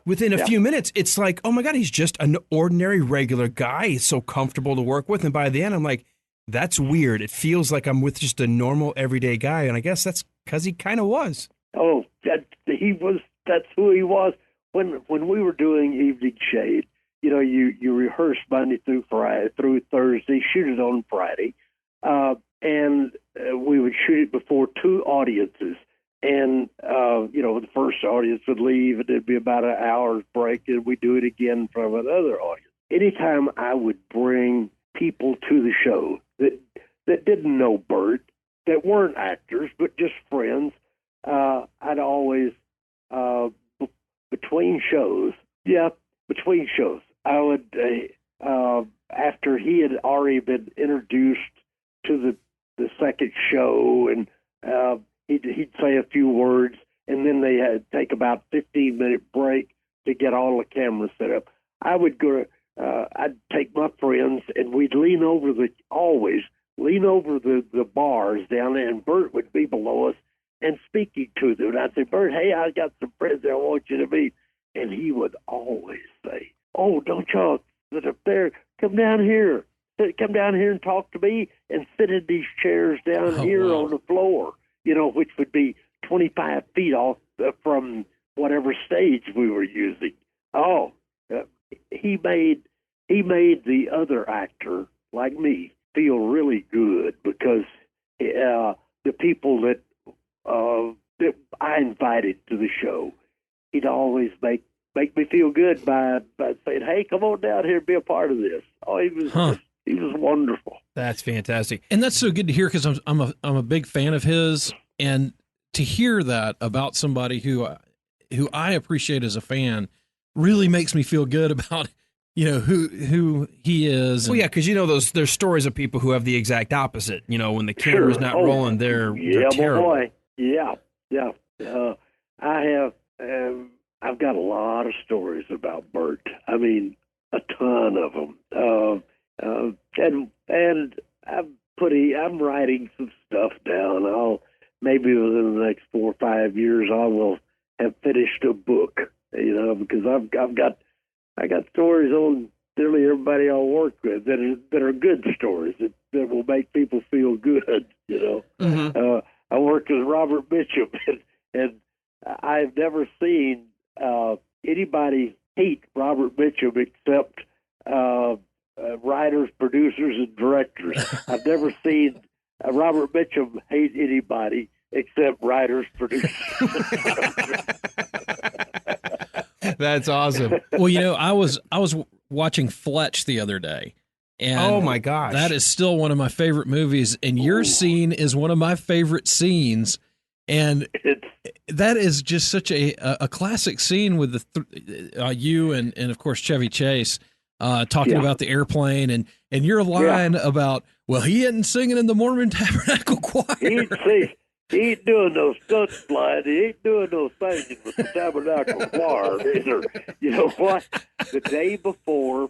within a few minutes, it's like, oh my God, he's just an ordinary, regular guy. He's so comfortable to work with. And by the end, I'm like, that's weird. It feels like I'm with just a normal, everyday guy. And I guess that's because he kind of was. Oh, that's who he was. When we were doing Evening Shade, you rehearse Monday through Thursday, shoot it on Friday, and we would shoot it before two audiences. And, the first audience would leave, and there'd be about an hour's break, and we'd do it again in front of another audience. Anytime I would bring people to the show that didn't know Burt, that weren't actors, but just friends, I'd always... Between shows, I would, after he had already been introduced to the second show, and he'd say a few words, and then they had to take about 15-minute break to get all the cameras set up. I would go, I'd take my friends, and we'd lean over the bars down there, and Burt would be below us, and speaking to them. And I'd say, Burt, hey, I got some friends that I want you to meet. And he would always say, oh, don't y'all sit up there. Come down here. Come down here and talk to me and sit in these chairs down here on the floor, which would be 25 feet off from whatever stage we were using. He made the other actor, like me, feel really good because the people that I invited to the show, he'd always make me feel good by saying, "Hey, come on down here and be a part of this." Oh, he was wonderful. That's fantastic, and that's so good to hear because I'm a big fan of his, and to hear that about somebody who I appreciate as a fan really makes me feel good about who he is. Well, yeah, because there's stories of people who have the exact opposite. When the camera's not rolling, they're terrible. Boy. Yeah. I've got a lot of stories about Burt. I mean, a ton of them. And I'm writing some stuff down. Maybe within the next 4 or 5 years, I will have finished a book. Because I got stories on nearly everybody I work with that are good stories that will make people feel good. Mm-hmm. I worked with Robert Mitchum, and I've never seen anybody hate Robert Mitchum except writers, producers, and directors. I've never seen Robert Mitchum hate anybody except writers, producers. That's awesome. Well, I was watching Fletch the other day. And oh my gosh, that is still one of my favorite movies. And your scene is one of my favorite scenes. And that is just such a classic scene with you and of course Chevy Chase talking about the airplane and your line about, well, he isn't singing in the Mormon Tabernacle Choir. He ain't doing no stunt flying. He ain't doing no singing with the Tabernacle Choir either. You know what? The day before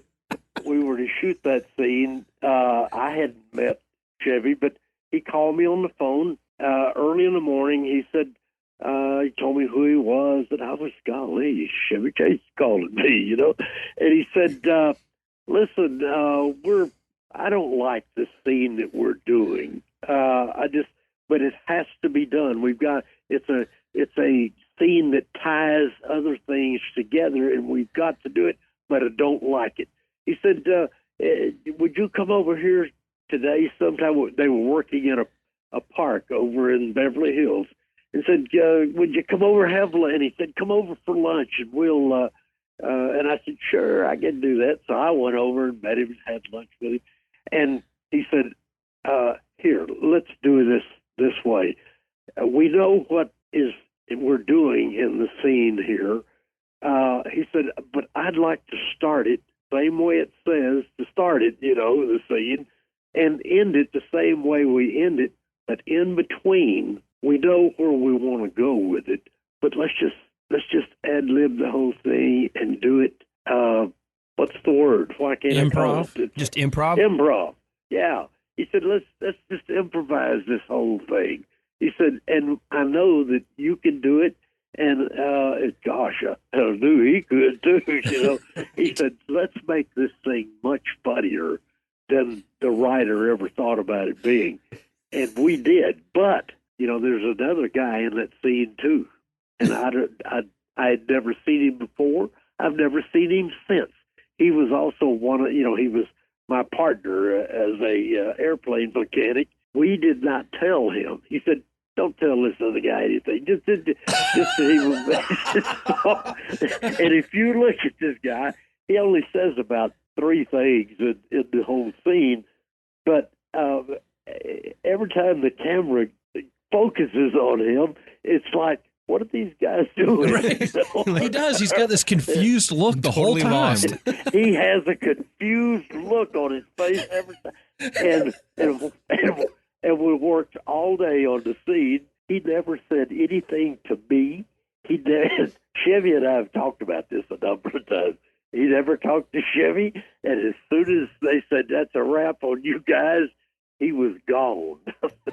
we were to shoot that scene, I hadn't met Chevy, but he called me on the phone early in the morning. He said, he told me who he was, and I was, golly, Chevy Chase calling me, And he said, listen, I don't like the scene that we're doing. But it has to be done. It's a scene that ties other things together, and we've got to do it, but I don't like it. He said, would you come over here today sometime? They were working in a park over in Beverly Hills, and said, would you come over and have lunch? And he said, come over for lunch, and we'll, and I said, sure, I can do that. So I went over and met him and had lunch with him. And he said, here, let's do this way. We know what we're doing in the scene here. He said, but I'd like to start it same way it says to start it, the scene. and end it the same way we end it, but in between, we know where we want to go with it, but let's just ad-lib the whole thing and do it, what's the word? Why can't I call it? Just improv? Improv, yeah. He said, let's just improvise this whole thing. He said, and I know that you can do it, and gosh, I knew he could too, you know. He said, let's make this thing much funnier than the writer ever thought about it being. And we did, but, you know, there's another guy in that scene too. And I had never seen him before. I've never seen him since. He was also he was my partner as a airplane mechanic. We did not tell him. He said, don't tell this other guy anything. Just that he was. And if you look at this guy, he only says about 3 things in the whole scene. But every time the camera focuses on him, it's like, what are these guys doing? Right. He does. He's got this confused look the whole time. Lost. He has a confused look on his face every time. And we worked all day on the scene. He never said anything to me. Chevy and I have talked about this a number of times. He never talked to Chevy, and as soon as they said, that's a wrap on you guys, he was gone.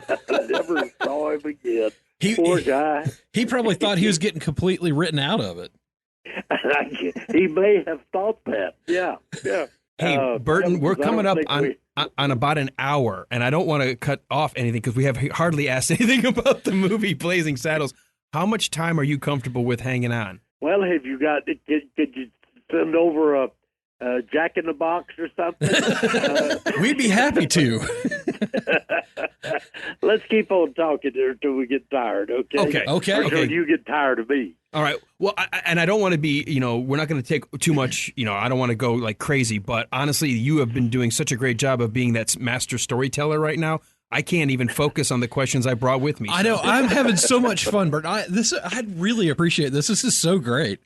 I never saw him again. Poor guy. He probably thought he was getting completely written out of it. He may have thought that. Yeah. Hey, Burton, we're coming up on about an hour, and I don't want to cut off anything because we have hardly asked anything about the movie Blazing Saddles. How much time are you comfortable with hanging on? Well, have you got? Could you send over a Jack in the Box or something? We'd be happy to. Let's keep on talking there until we get tired, okay? Okay. Or until you get tired of me. All right. Well, I don't want to be, we're not going to take too much, I don't want to go like crazy, but honestly, you have been doing such a great job of being that master storyteller right now. I can't even focus on the questions I brought with me. I know. I'm having so much fun, Bert. I really appreciate this. This is so great.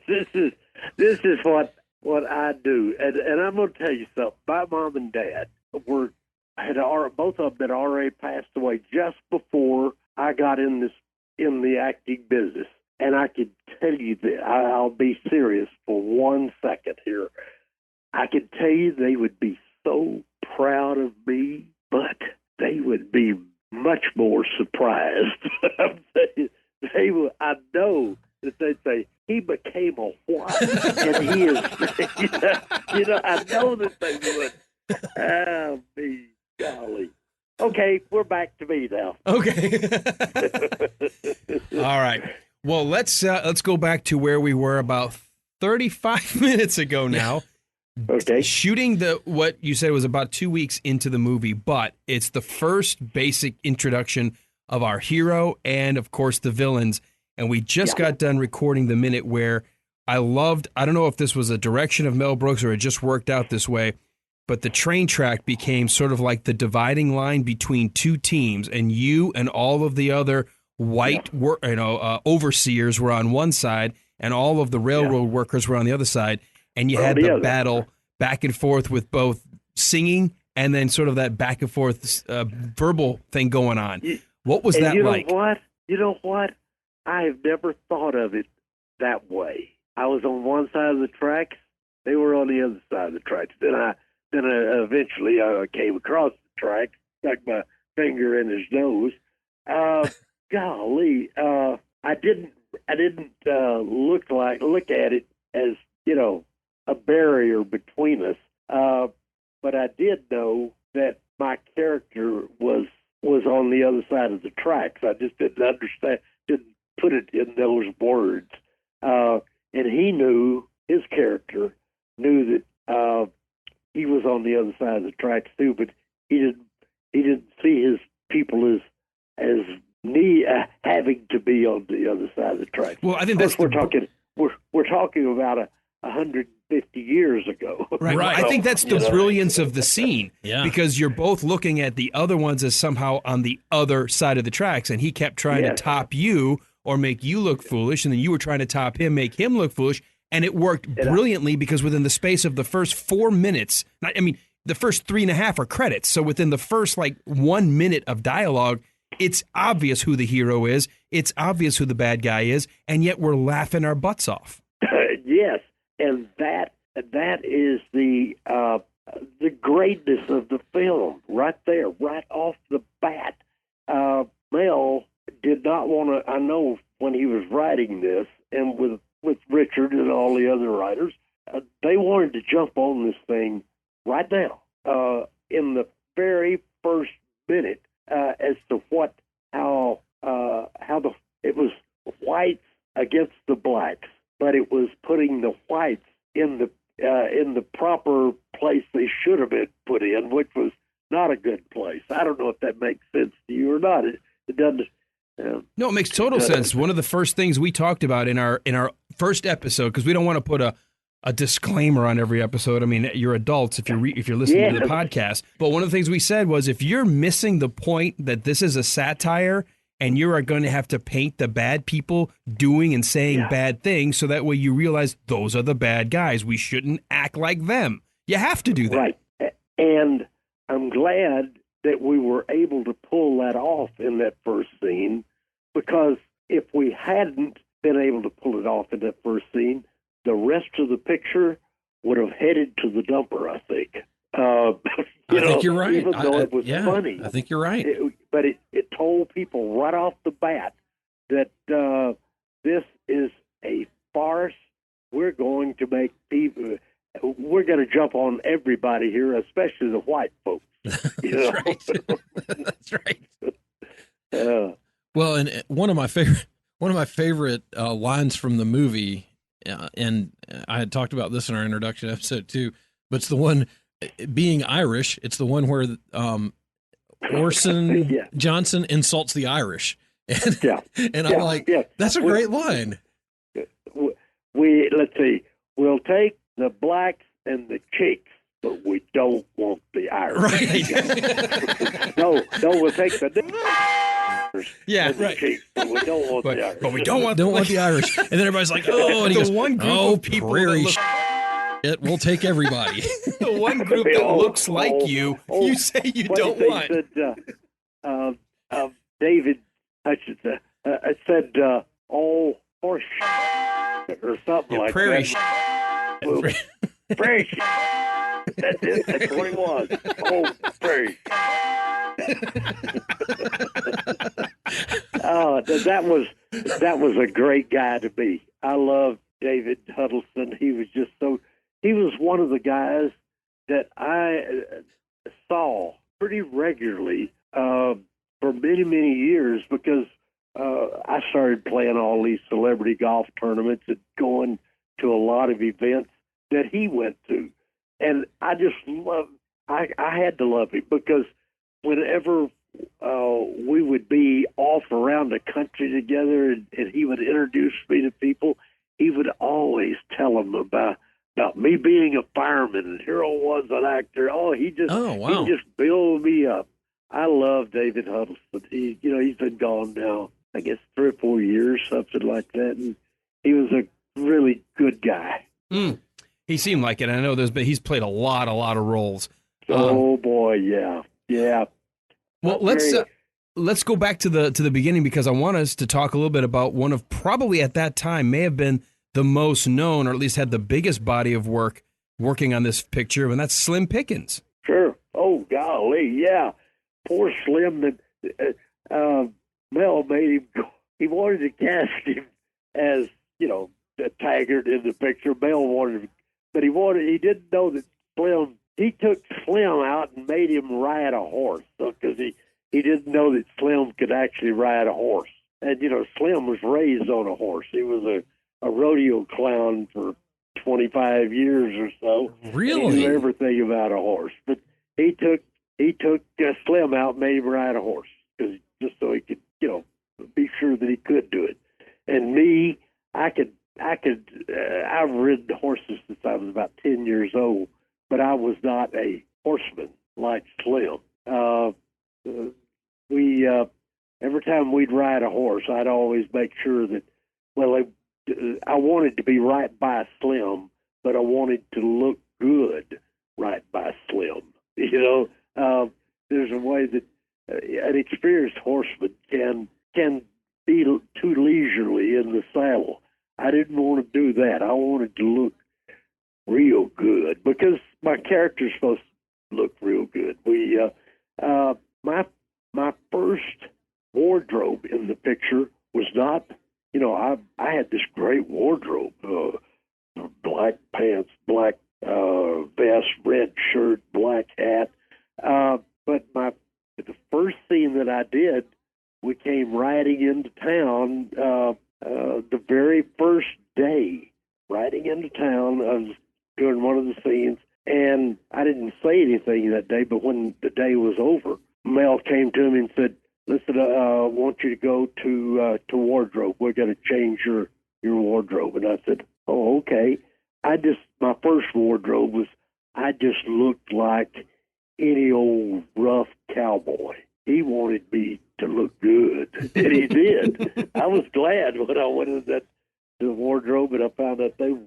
This is what I do, and I'm going to tell you something. My mom and dad both of them had already passed away just before I got in the acting business, and I can tell you that I'll be serious for 1 second here. I can tell you they would be so proud of me, but they would be much more surprised. I know that they'd say, he became a what? And he is, I know that they would. Oh, me, golly. Okay, we're back to me now. Okay. All right. Well, let's go back to where we were about 35 minutes ago now. Okay. Shooting what you said was about 2 weeks into the movie, but it's the first basic introduction of our hero and, of course, the villains. And we just got done recording the minute where I don't know if this was a direction of Mel Brooks or it just worked out this way, but the train track became sort of like the dividing line between two teams, and you and all of the other white overseers were on one side, and all of the railroad workers were on the other side, and you had the battle back and forth with both singing and then sort of that back and forth verbal thing going on. What was that like? You know what? I have never thought of it that way. I was on one side of the tracks; they were on the other side of the tracks. Then I eventually came across the track, stuck my finger in his nose. Golly, I didn't look at it as a barrier between us. But I did know that my character was on the other side of the tracks. I just didn't put it in those words. And his character knew that he was on the other side of the tracks too, but he didn't see his people as having to be on the other side of the tracks. Well, I think that's we're talking about 150 years ago. Right. Well, I think that's the brilliance of the scene. Yeah. Because you're both looking at the other ones as somehow on the other side of the tracks, and he kept trying to top you or make you look foolish, and then you were trying to top him, make him look foolish, and it worked brilliantly because within the space of the first 4 minutes, the first 3.5 are credits. So within the first 1 minute of dialogue, it's obvious who the hero is. It's obvious who the bad guy is. And yet we're laughing our butts off. Yes. And that is the greatness of the film right there, right off the bat. Mel did not want to, I know when he was writing this, and with Richard and all the other writers, they wanted to jump on this thing right now, in the very first minute, as to how it was whites against the blacks, but it was putting the whites in the proper place they should have been put in, which was not a good place. I don't know if that makes sense to you or not. It doesn't. No, it makes total sense. One of the first things we talked about in our first episode, because we don't want to put a disclaimer on every episode. I mean, you're adults if you're listening to the podcast. But one of the things we said was, if you're missing the point that this is a satire, and you are going to have to paint the bad people doing and saying bad things, so that way you realize those are the bad guys. We shouldn't act like them. You have to do that. Right. And I'm glad that we were able to pull that off in that first scene, because if we hadn't been able to pull it off in that first scene, the rest of the picture would have headed to the dumper, I think. I think you're right. Even though it was funny. I think you're right. But it told people right off the bat that this is a farce. We're going to make people, we're going to jump on everybody here, especially the white folks. That's right. That's right. Well, and one of my favorite lines from the movie, and I had talked about this in our introduction episode too, but it's the one, being Irish, it's the one where Orson Johnson insults the Irish. And I'm like, that's a great line. Let's see, we'll take the blacks and the chicks, but we don't want the Irish. Right. No, we'll take the right. But we don't want the Irish. But we don't want the Irish. And then everybody's like, oh, and he goes, one group of people prairie we'll take everybody. The one group that looks like you say you don't want. Said, David Hutchinson said, horse or something like prairie that. Prairie That's it. That's what he was. Oh, prairie. That was a great guy to be. I loved David Huddleston. He was one of the guys that I saw pretty regularly for many, many years, because I started playing all these celebrity golf tournaments and going to a lot of events that he went to. And I just I had to love him, because whenever we would be off around the country together and he would introduce me to people, he would always tell them about me being a fireman, and here I was, an actor. He just built me up. I love David Huddleston. He's been gone now, I guess 3 or 4 years, something like that. And he was a really good guy. He seemed like it. I know he's played a lot of roles. Oh boy, yeah. Well, let's go back to the beginning, because I want us to talk a little bit about one of, probably at that time, may have been the most known, or at least had the biggest body of work working on this picture, and that's Slim Pickens. Sure. Oh golly, yeah. Poor Slim. Mel made him go. He wanted to cast him as, Taggart in the picture. Mel wanted him, but he didn't know that Slim. He took Slim out and made him ride a horse, because he didn't know that Slim could actually ride a horse. And Slim was raised on a horse. He was a rodeo clown for 25 years or so. Really? He knew everything about a horse. But he took Slim out and made him ride a horse, just so he could be sure that he could do it. And me, I've ridden horses since I was about 10 years old, but I was not a horseman like Slim. Every time we'd ride a horse, I'd always make sure that, I wanted to be right by Slim, but I wanted to look good right by Slim. There's a way that an experienced horseman can be too leisurely in the saddle. I didn't want to do that. I wanted to look real good because my character's supposed to look real good. My first wardrobe in the picture was not, I had this great wardrobe, black pants, black vest, red shirt, black hat. But the first scene that I did, we came riding into town the very first day, riding into town. I was doing one of the scenes, and I didn't say anything that day, but when the day was over, Mel came to me and said, listen, I want you to go to wardrobe. We're going to change your wardrobe. And I said, oh, okay. My first wardrobe was, I just looked like any old rough cowboy. He wanted me to look good, and he did. I was glad when I went in the wardrobe and I found out the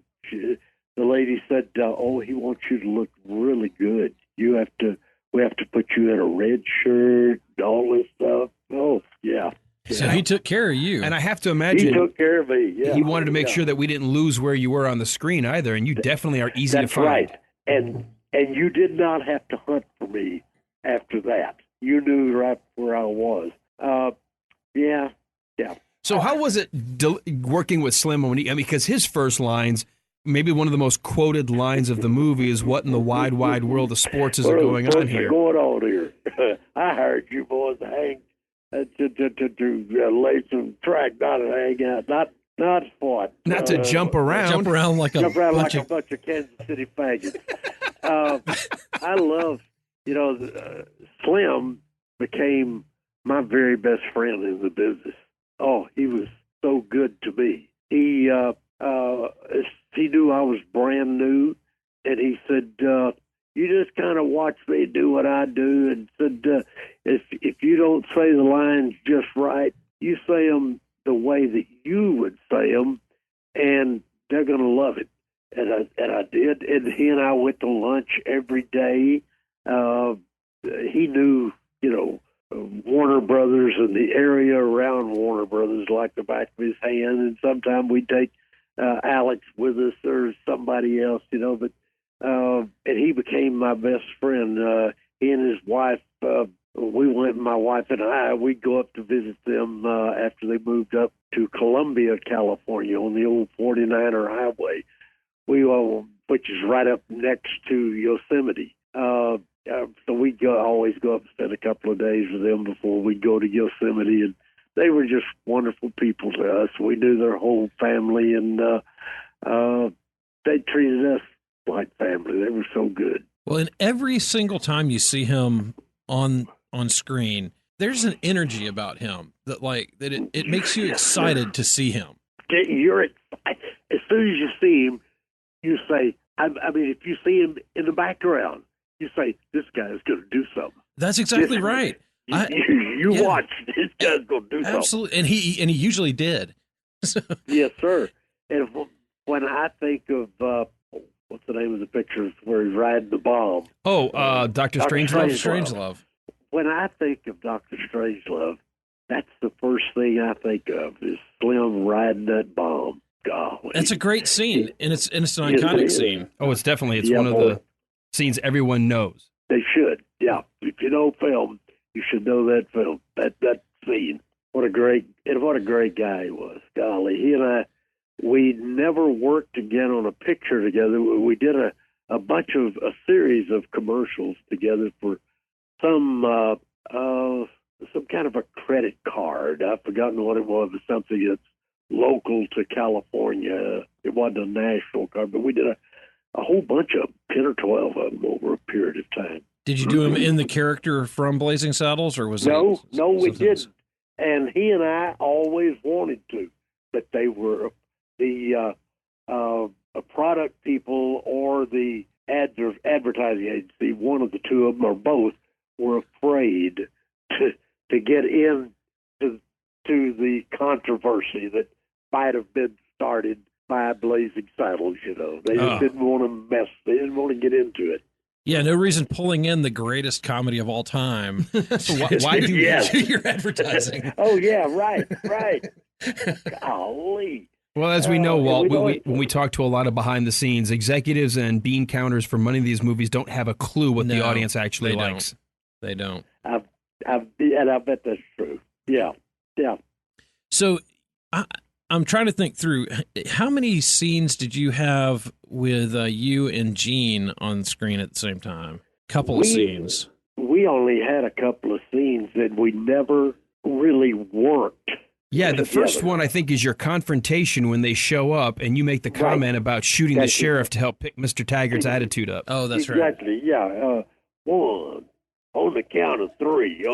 lady said, oh, he wants you to look really good. We have to put you in a red shirt, all this stuff. Oh, yeah. So he took care of you. And I have to imagine he took care of me. Yeah. He wanted to make sure that we didn't lose where you were on the screen either, and you definitely are easy to find. That's right. And you did not have to hunt for me after that. You knew right where I was. Yeah. So how was it working with Slim because his first lines, maybe one of the most quoted lines of the movie is, "What in the wide, wide world of sports is going on here?" Going on here? I hired you boys to hang to lay some track, not to hang out, not what, not to jump around, like a bunch of Kansas City faggots. I love, Slim became my very best friend in the business. Oh, he was so good to me. He knew I was brand new, and he said, you just kind of watch me do what I do, and said, if you don't say the lines just right, you say them the way that you would say them, and they're going to love it. And I did, and he and I went to lunch every day. He knew, Warner Brothers and the area around Warner Brothers like the back of his hand, and sometimes we'd take Alex with us or somebody else, but and he became my best friend. He and his wife, my wife and I, we'd go up to visit them after they moved up to Columbia, California on the old 49er highway, which is right up next to Yosemite. So we'd always go up and spend a couple of days with them before we'd go to Yosemite, and they were just wonderful people to us. We knew their whole family, and they treated us like family. They were so good. Well, and every single time you see him on screen, there's an energy about him that it makes you excited to see him. You're excited. As soon as you see him, you say, if you see him in the background, you say, this guy's going to do something. That's exactly right. You watch, this guy's going to do something. Absolutely, and he usually did. Yes, sir. And when I think of what's the name of the picture where he's riding the bomb? Oh, Dr. Strangelove. When I think of Dr. Strangelove, that's the first thing I think of is Slim riding that bomb. Golly. It's a great scene, and it's an iconic scene. Oh, it's one of the scenes everyone knows. They should, yeah. If you know film, you should know that film, that scene. What a great guy he was. Golly, he and I, we never worked again on a picture together. We did a series of commercials together for some kind of a credit card. I've forgotten what it was. It was something that's local to California. It wasn't a national card, but we did a whole bunch of 10 or 12 of them over a period of time. Did you do him in the character from Blazing Saddles, or was no, we didn't. And he and I always wanted to, but they were the product people or the advertising agency. One of the two of them, or both, were afraid to get into the controversy that might have been started by Blazing Saddles. They just didn't want to mess. They didn't want to get into it. Yeah, no reason pulling in the greatest comedy of all time. So why do Yes. your advertising? Oh, yeah, right. Golly. Well, as we know, Walt, we when we talk to a lot of behind the scenes executives and bean counters for many of these movies don't have a clue what the No, audience actually they likes. They don't. I bet that's true. Yeah. So I'm trying to think through, how many scenes did you have with you and Gene on screen at the same time? Couple of scenes. We only had a couple of scenes that we never really worked. Yeah, the first together. one, I think, is your confrontation when they show up and you make the comment about shooting the sheriff to help pick Mr. Taggart's attitude up. Oh, that's right. Exactly, yeah. One, on the count of three.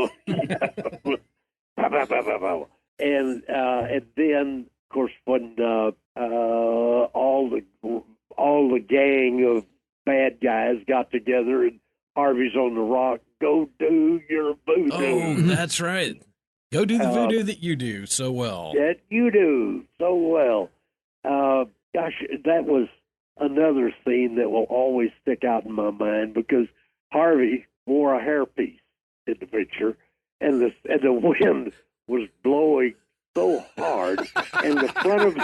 And then, of course, when all the gang of bad guys got together and Harvey's on the rock, go do your voodoo. Oh, that's right. Go do the voodoo that you do so well. That you do so well. Gosh, that was another scene that will always stick out in my mind because Harvey wore a hairpiece in the picture, and the wind was blowing so hard, and the front of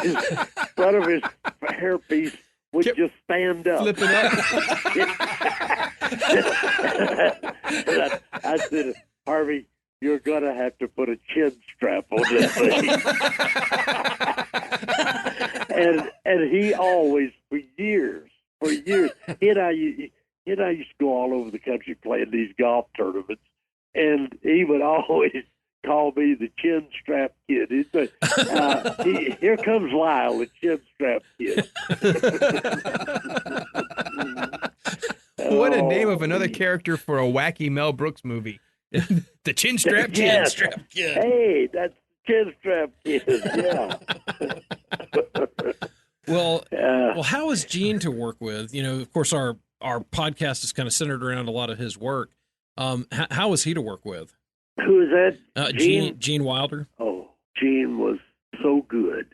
his hairpiece would just stand up, flipping up. I said, Harvey, you're gonna have to put a chin strap on this thing. and he always, for years, he and I used to go all over the country playing these golf tournaments, and he would always call me the chin strap kid. He'd say, here comes Lyle, the chin strap kid. What a name of another character for a wacky Mel Brooks movie. The chin strap kid. Yes. Strap kid. Hey, that's chin strap kid, yeah. Well, how is Gene to work with? You know, of course, our podcast is kind of centered around a lot of his work. How was he to work with? Who is that? Gene Wilder. Oh, Gene was so good.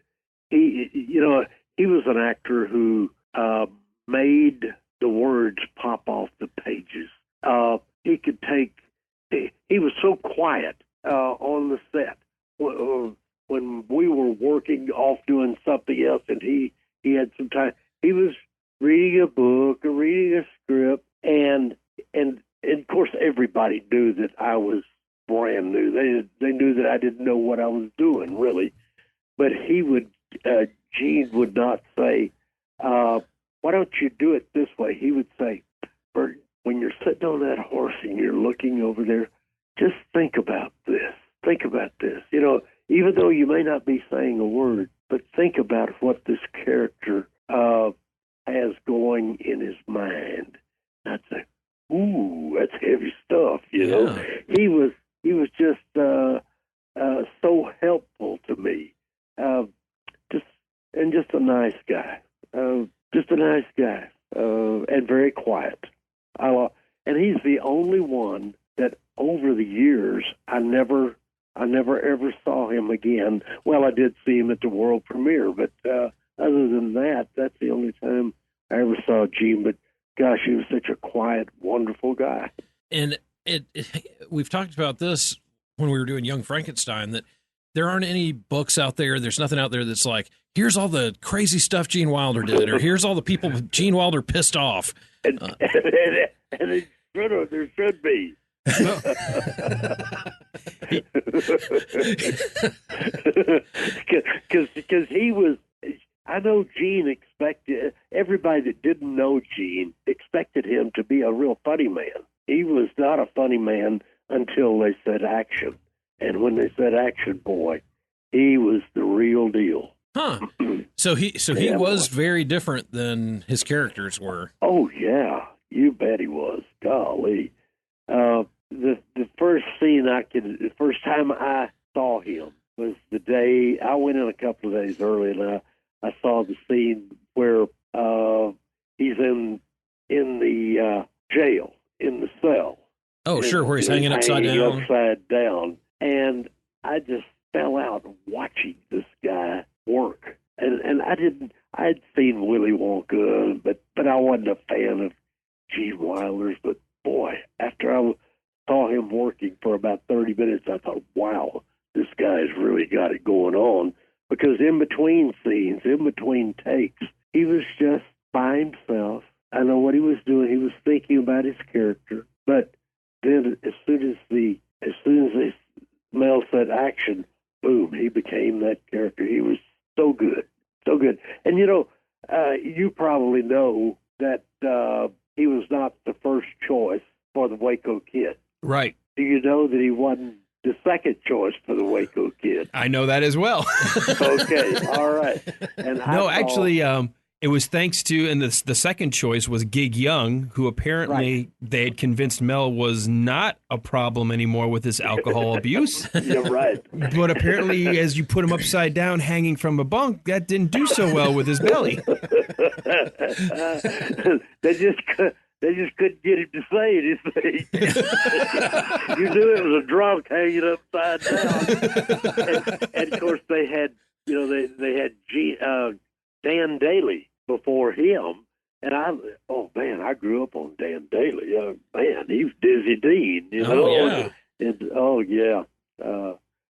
He was an actor who made the words pop off the pages. He could take. He was so quiet on the set when we were working off doing something else, and he had some time. He was reading a book or reading a script, and of course everybody knew that I was brand new. They knew that I didn't know what I was doing really, but Gene would not say, "Why don't you do it this way?" He would say, "Bert, when you're sitting on that horse and you're looking over there, just think about this. Think about this. You know, even though you may not be saying a word, but think about what this character has going in his mind." I'd say, "Ooh, that's heavy stuff." You know, he was just so helpful to me. Just a nice guy. Just a nice guy, and very quiet. And he's the only one that over the years I never ever saw him again. Well, I did see him at the world premiere, but other than that, that's the only time I ever saw Gene. But gosh, he was such a quiet, wonderful guy. And we've talked about this when we were doing Young Frankenstein, that there aren't any books out there. There's nothing out there that's like, here's all the crazy stuff Gene Wilder did, or here's all the people Gene Wilder pissed off. And there should be. Because he was, I know Gene expected, everybody that didn't know Gene expected him to be a real funny man. He was not a funny man until they said action. And when they said action, boy, he was the real deal. Huh. So he was very different than his characters were. Oh, yeah. You bet he was. Golly. The first scene the first time I saw him was the day, I went in a couple of days early, and I saw the scene where he's in the jail, in the cell. Oh, sure, where he's hanging upside down. Upside down. And I just fell out watching this guy work. And I'd seen Willy Wonka, but I wasn't a fan of Gene Wilder's. was in between scenes, in between takes. He was just by himself. I know what he was doing. He was thinking about his character. But then as soon as Mel said action, boom, he became that character. He was so good, so good. And you probably know that he was not the first choice for the Waco Kid. Right. Do you know that he wasn't the second choice for the Waco Kid? I know that as well. Okay, all right. And actually, it was thanks to, and the second choice was Gig Young, who apparently they had convinced Mel was not a problem anymore with his alcohol abuse. Yeah, right. But apparently, as you put him upside down hanging from a bunk, that didn't do so well with his belly. They just couldn't get him to say anything. You knew it was a drunk hanging upside down. And of course, they had Dan Daly before him, and I grew up on Dan Daly. Man, he was Dizzy Dean, Yeah. And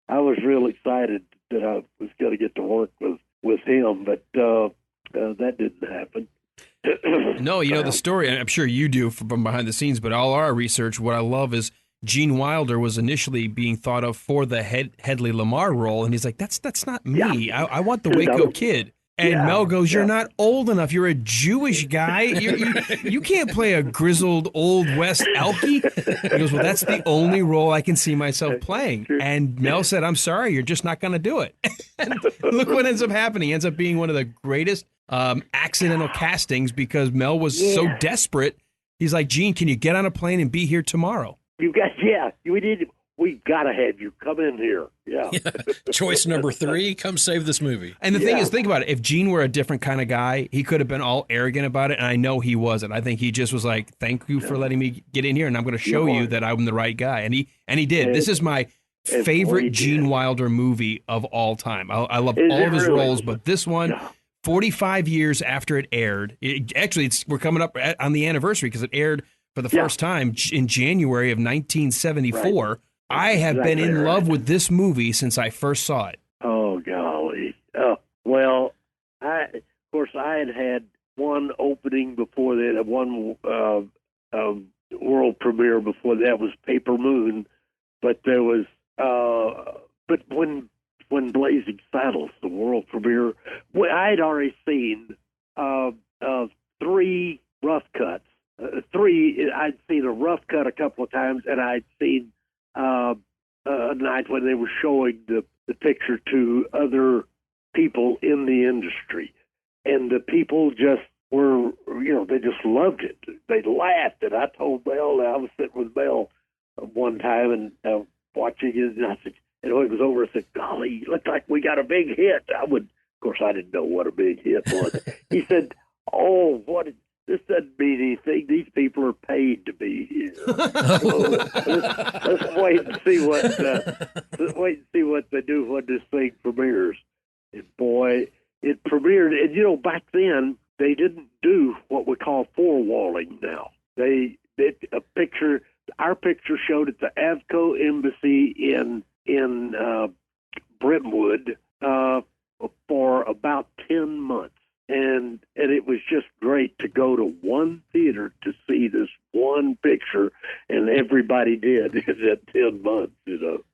I was real excited that I was going to get to work with him, but that didn't happen. No, the story, and I'm sure you do from behind the scenes, but all our research, what I love is Gene Wilder was initially being thought of for the Hedley Lamar role, and he's like, that's not me. Yeah. I want the Waco Kid. And Mel goes, you're not old enough. You're a Jewish guy. You can't play a grizzled Old West Elkie. He goes, well, that's the only role I can see myself playing. And Mel said, I'm sorry, you're just not going to do it. And look what ends up happening. He ends up being one of the greatest accidental castings because Mel was so desperate. He's like, Gene, can you get on a plane and be here tomorrow? We've got to have you come in here. Yeah. Choice number 3, come save this movie. And the thing is, think about it. If Gene were a different kind of guy, he could have been all arrogant about it, and I know he wasn't. I think he just was like, thank you for letting me get in here, and I'm going to show you that I'm the right guy. And he did. This is my favorite Gene Wilder movie of all time. I love all of his roles, but this one, 45 years after it aired, we're coming up on the anniversary because it aired for the first time in January of 1974. Right. I have been in love with this movie since I first saw it. Oh, golly. Well, I had one opening before that, one world premiere before that was Paper Moon, but there was, but when Blazing Saddles, the world premiere, I had already seen 3 rough cuts. I'd seen a rough cut a couple of times, and I'd seen a night when they were showing the picture to other people in the industry. And the people just were, they just loved it. They laughed. And I told Mel, I was sitting with Mel one time and watching it, and I said, and when it was over, I said, golly, it looked like we got a big hit. Of course, I didn't know what a big hit was. He said, this doesn't mean anything. These people are paid to be here. So let's wait and see what they do when this thing premieres. And boy, it premiered. And back then they didn't do what we call forewalling. Now they did a picture. Our picture showed at the Avco embassy in Brentwood for about 10 months. And it was just great to go to one theater to see this one picture, and everybody did in that 10 months,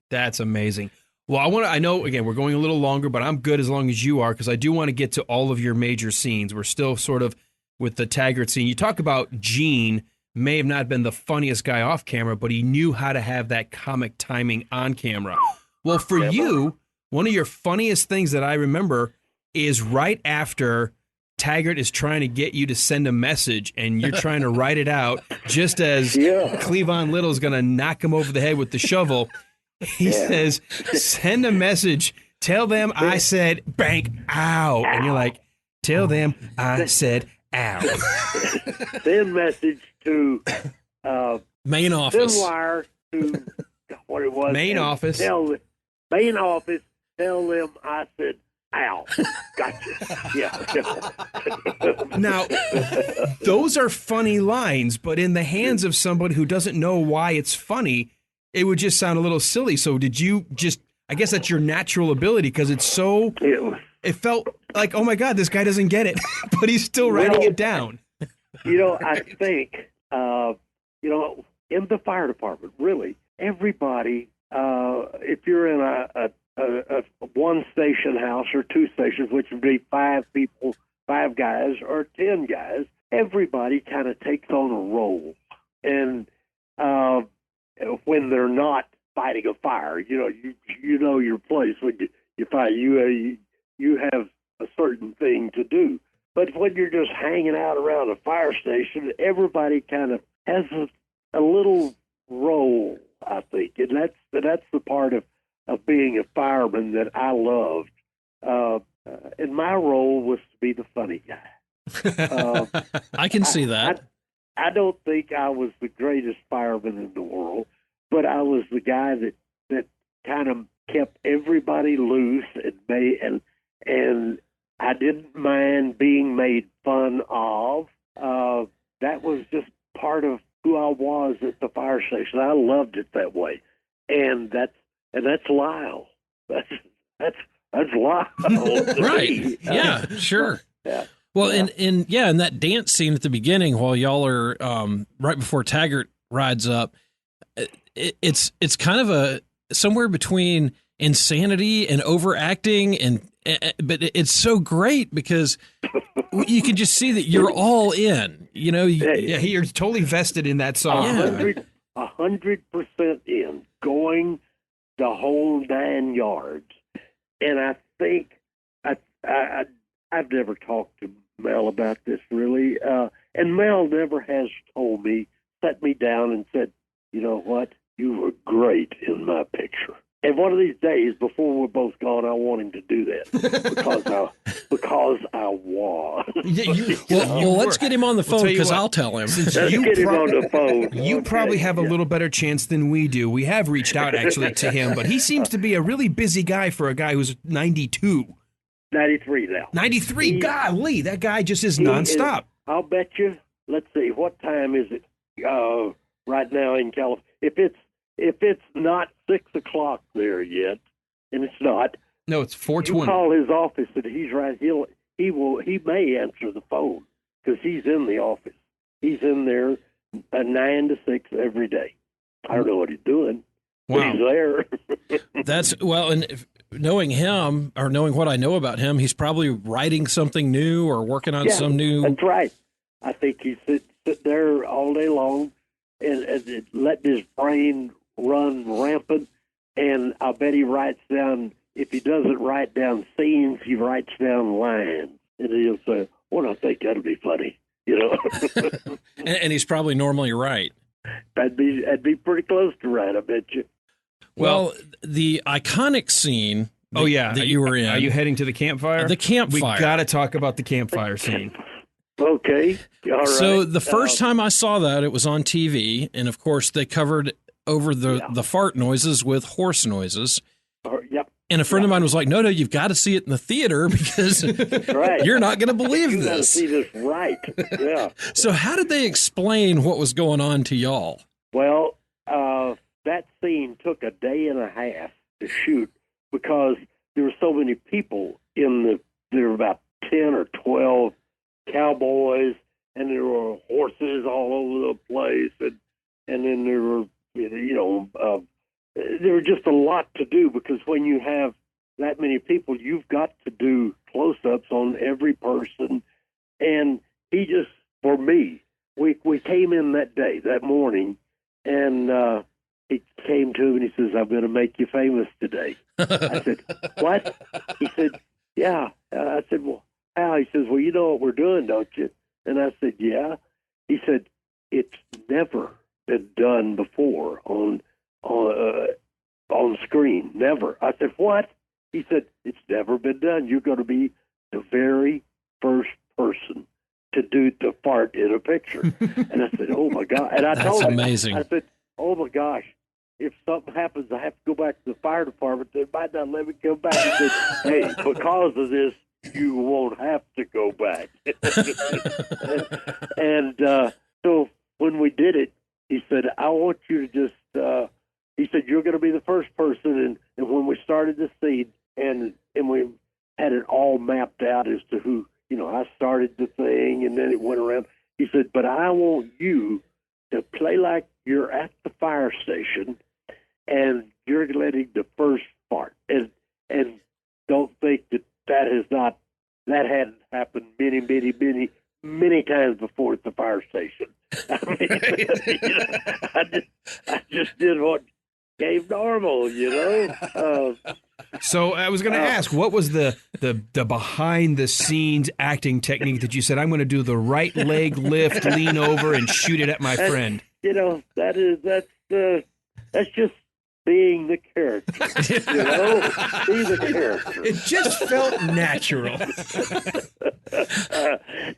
That's amazing. Well, I know, again, we're going a little longer, but I'm good as long as you are, because I do want to get to all of your major scenes. We're still sort of with the Taggart scene. You talk about Gene may have not been the funniest guy off camera, but he knew how to have that comic timing on camera. Well, for you, one of your funniest things that I remember is right after Taggart is trying to get you to send a message, and you're trying to write it out just as Cleavon Little's going to knock him over the head with the shovel. He says, send a message. Tell them I said bank ow. And you're like, tell them I said ow. Send message to main office. Send wire to what it was. Main office. Main office. Tell them I said ow. Gotcha. Yeah. Now, those are funny lines, but in the hands of somebody who doesn't know why it's funny, it would just sound a little silly. So did you just, I guess that's your natural ability because it's so it felt like, oh my God, this guy doesn't get it, but he's still writing it down. I think, in the fire department, really, everybody, if you're in a one station house or two stations, which would be 5 people, 5 guys or 10 guys, everybody kind of takes on a role. And when they're not fighting a fire, you know your place. When you fight, you have a certain thing to do. But when you're just hanging out around a fire station, everybody kind of has a little role, I think, and that's the part of being a fireman that I loved. And my role was to be the funny guy. I can see that. I don't think I was the greatest fireman in the world, but I was the guy that kind of kept everybody loose and I didn't mind being made fun of. That was just part of who I was at the fire station. I loved it that way, and that's Lyle. That's Lyle, right? Yeah, sure. Yeah. Well, and in that dance scene at the beginning, while y'all are right before Taggart rides up, it's kind of a somewhere between insanity and overacting, but it's so great because you can just see that you're all in. You're totally vested in that song. 100% in, going the whole 9 yards. And I think I've never talked to Mel about this really, and Mel never has told me, sat me down and said, you know what, you were great in my picture. And one of these days, before we're both gone, I want him to do that because I was. Well, let's get him on the phone because I'll tell him. Let's get him on the phone. You probably have a little better chance than we do. We have reached out actually to him, but he seems to be a really busy guy for a guy who's 92. 93 now. 93? Golly, that guy just is nonstop. I'll bet you. Let's see, what time is it right now in California? If it's not 6 o'clock there yet, and it's not. No, it's 4:20. You call his office and he's right. He may answer the phone because he's in the office. He's in there 9 to 6 every day. I don't know what he's doing. Wow. But he's there. And knowing him or knowing what I know about him, he's probably writing something new or working on some new. That's right. I think he sit there all day long and letting his brain run rampant. And I bet he writes down, if he doesn't write down scenes, he writes down lines. And he'll say, well, I think that'll be funny, and he's probably normally right. That'd be pretty close to right, I bet you. Well, the iconic scene that you were in. Are you heading to the campfire? The campfire. We got to talk about the campfire scene. Okay. All right. So the first time I saw that, it was on TV, and of course they covered over the fart noises with horse noises. Yep. And a friend of mine was like, no, you've got to see it in the theater because you're not going to believe you this. Got to see this right. Yeah. So how did they explain what was going on to y'all? Well, that scene took a day and a half to shoot because there were so many people there were about 10 or 12 cowboys, and there were horses all over the place, and then there were, there was just a lot to do because when you have that many people, you've got to do close-ups on every person. And he just, for me, we came in that morning, and he came to him and he says, I'm going to make you famous today. I said, what? He said, yeah. I said, well, how? He says, well, you know what we're doing, don't you? And I said, yeah. He said, it's never been done before on screen. Never. I said, what? He said, it's never been done. You're going to be the very first person to do the fart in a picture. And I said, oh my God. And I told him, amazing. I said, oh my gosh, if something happens, I have to go back to the fire department. They might not let me come back. He said, hey, because of this, you won't have to go back. And so when we did it, he said, I want you to just, he said, you're going to be the first person. And when we started the scene and we had it all mapped out as to who, I started the thing and then it went around. He said, but I want you to play like you're at the fire station and you're letting the first part. And don't think that hadn't happened many times before at the fire station. I mean, I just did what came normal, So I was going to ask, what was the behind the scenes acting technique that you said, I'm going to do the right leg lift, lean over, and shoot it at my friend? That's just being the character. Be the character. It just felt natural.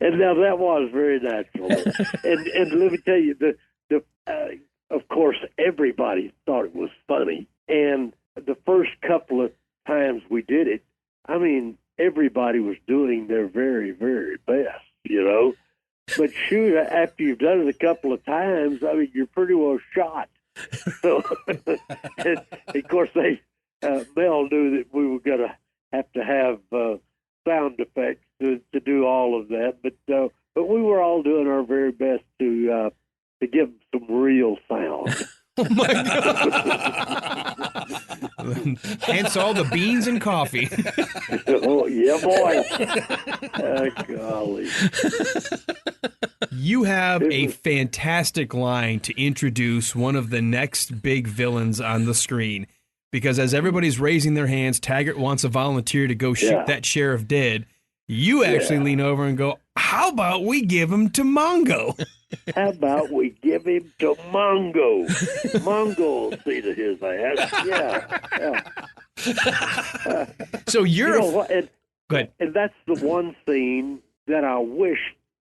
And now that was very natural. And let me tell you, of course, everybody thought it was funny. And the first couple of times we did it, I mean, everybody was doing their very, very best, But shoot, after you've done it a couple of times, I mean, you're pretty well shot. So, and of course, Mel knew that we were going to have sound effects to do all of that, but we were all doing our very best to give some real sound. Oh my God! Hence all the beans and coffee. Oh yeah, boy! Golly. You have a fantastic line to introduce one of the next big villains on the screen, because as everybody's raising their hands, Taggart wants a volunteer to go shoot that sheriff dead. You actually lean over and go, how about we give him to Mongo? How about we give him to Mongo? Mongo will see to his ass. Yeah. So you're go ahead. And that's the one scene that I wish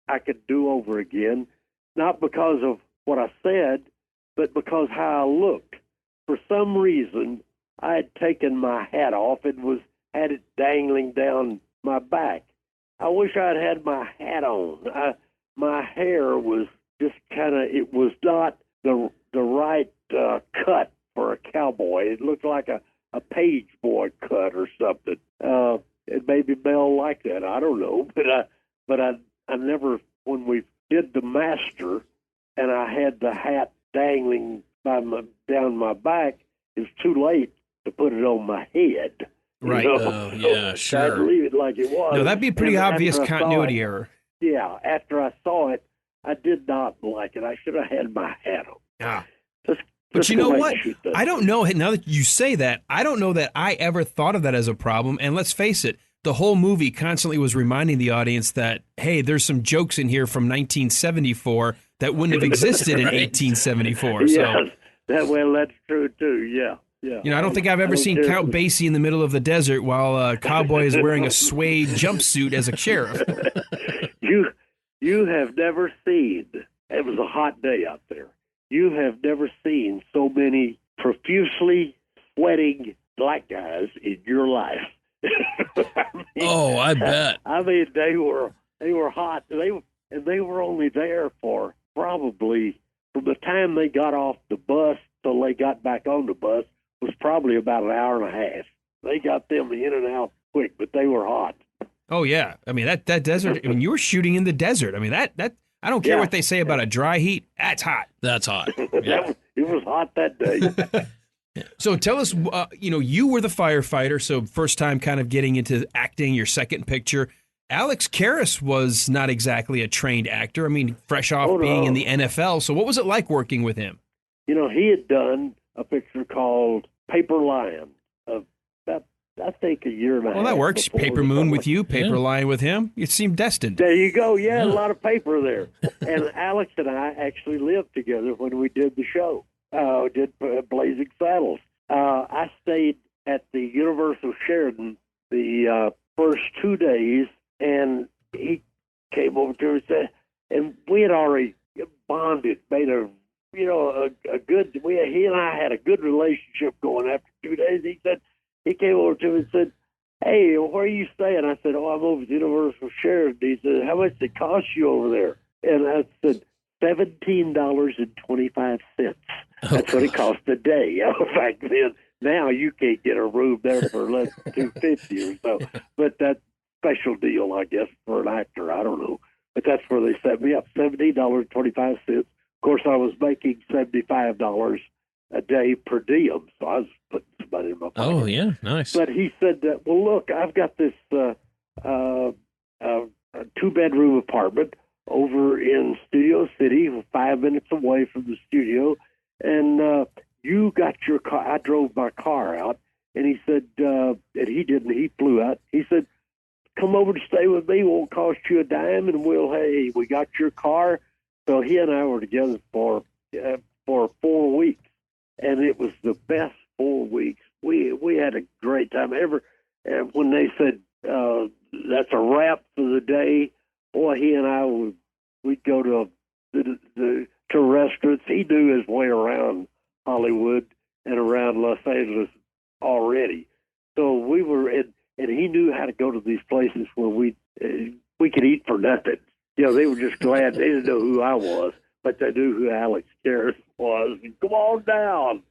I could do over again, not because of what I said, but because how I looked. For some reason, I had taken my hat off and had it dangling down my back. I wish I'd had my hat on. My hair was just it was not the right cut for a cowboy. It looked like a page boy cut or something. It maybe Mel liked that. I don't know, but I never, when we did the master and I had the hat dangling down my back, it was too late to put it on my head. Right. Oh, yeah, sure. I'd leave it like it was. No, that'd be a pretty obvious continuity error. Yeah, after I saw it, I did not like it. I should have had my hat on. Yeah. But you know what? I don't know. Now that you say that, I don't know that I ever thought of that as a problem. And let's face it, the whole movie constantly was reminding the audience that, hey, there's some jokes in here from 1974 that wouldn't have existed in 1874. Yes, that's true too. Yeah. Yeah. I don't think I've ever seen Count Basie in the middle of the desert while a cowboy is wearing a suede jumpsuit as a sheriff. You have never seen, it was a hot day out there, you have never seen so many profusely sweating black guys in your life. I bet. I mean, they were hot. They were only there for probably, from the time they got off the bus till they got back on the bus, was probably about an hour and a half. They got them in and out quick, but they were hot. Oh yeah, I mean that desert. I mean, you were shooting in the desert. I mean that I don't care what they say about a dry heat. That's hot. That's hot. Yeah. It was hot that day. So tell us, you were the firefighter, so first time kind of getting into acting, your second picture. Alex Karras was not exactly a trained actor. I mean, fresh off being in the NFL. So what was it like working with him? He had done a picture called Paper Lion, I think a year and a half. Well, that works. Paper Moon with you, Paper Lion with him. It seemed destined. There you go. Yeah, a lot of paper there. And Alex and I actually lived together when we did the show, did Blazing Saddles. I stayed at the Universal Sheridan the first 2 days, and he came over to me and said, and we had already bonded, made a good, he and I had a good relationship going after 2 days. He came over to me and said, hey, where are you staying? I said, I'm over at Universal Sheridan. He said, how much did it cost you over there? And I said, $17.25. That's what it cost a day back then. now you can't get a room there for less than $250 or so. But that's special deal, I guess, for an actor. I don't know. But that's where they set me up, $17.25. Of course, I was making $75 a day per diem, so I was putting some money in my pocket. Oh, yeah, nice. But he said, well, look, I've got this a two-bedroom apartment over in Studio City, 5 minutes away from the studio, and you got your car. I drove my car out, and he said, and he didn't. He flew out. He said, come over to stay with me. Won't cost you a dime, and we got your car. So he and I were together for 4 weeks, and it was the best 4 weeks. We had a great time. And when they said that's a wrap for the day, boy, he and I we'd go to restaurants. He knew his way around Hollywood and around Los Angeles already. So we were in, and he knew how to go to these places where we could eat for nothing. They were just glad. They didn't know who I was, but they knew who Alex Karras was. Come on down.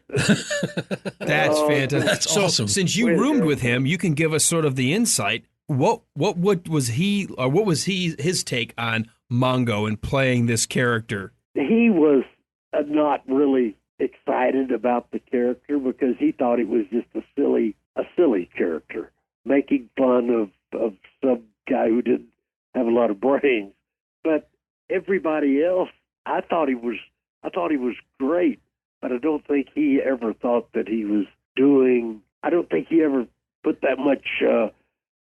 That's fantastic. That's awesome. Since you roomed with him, you can give us sort of the insight. What was his take on Mongo and playing this character? He was not really excited about the character because he thought it was just a silly character, making fun of some guy who didn't have a lot of brains. But everybody else, I thought he was great, but I don't think he ever thought that he was doing. I don't think he ever put that much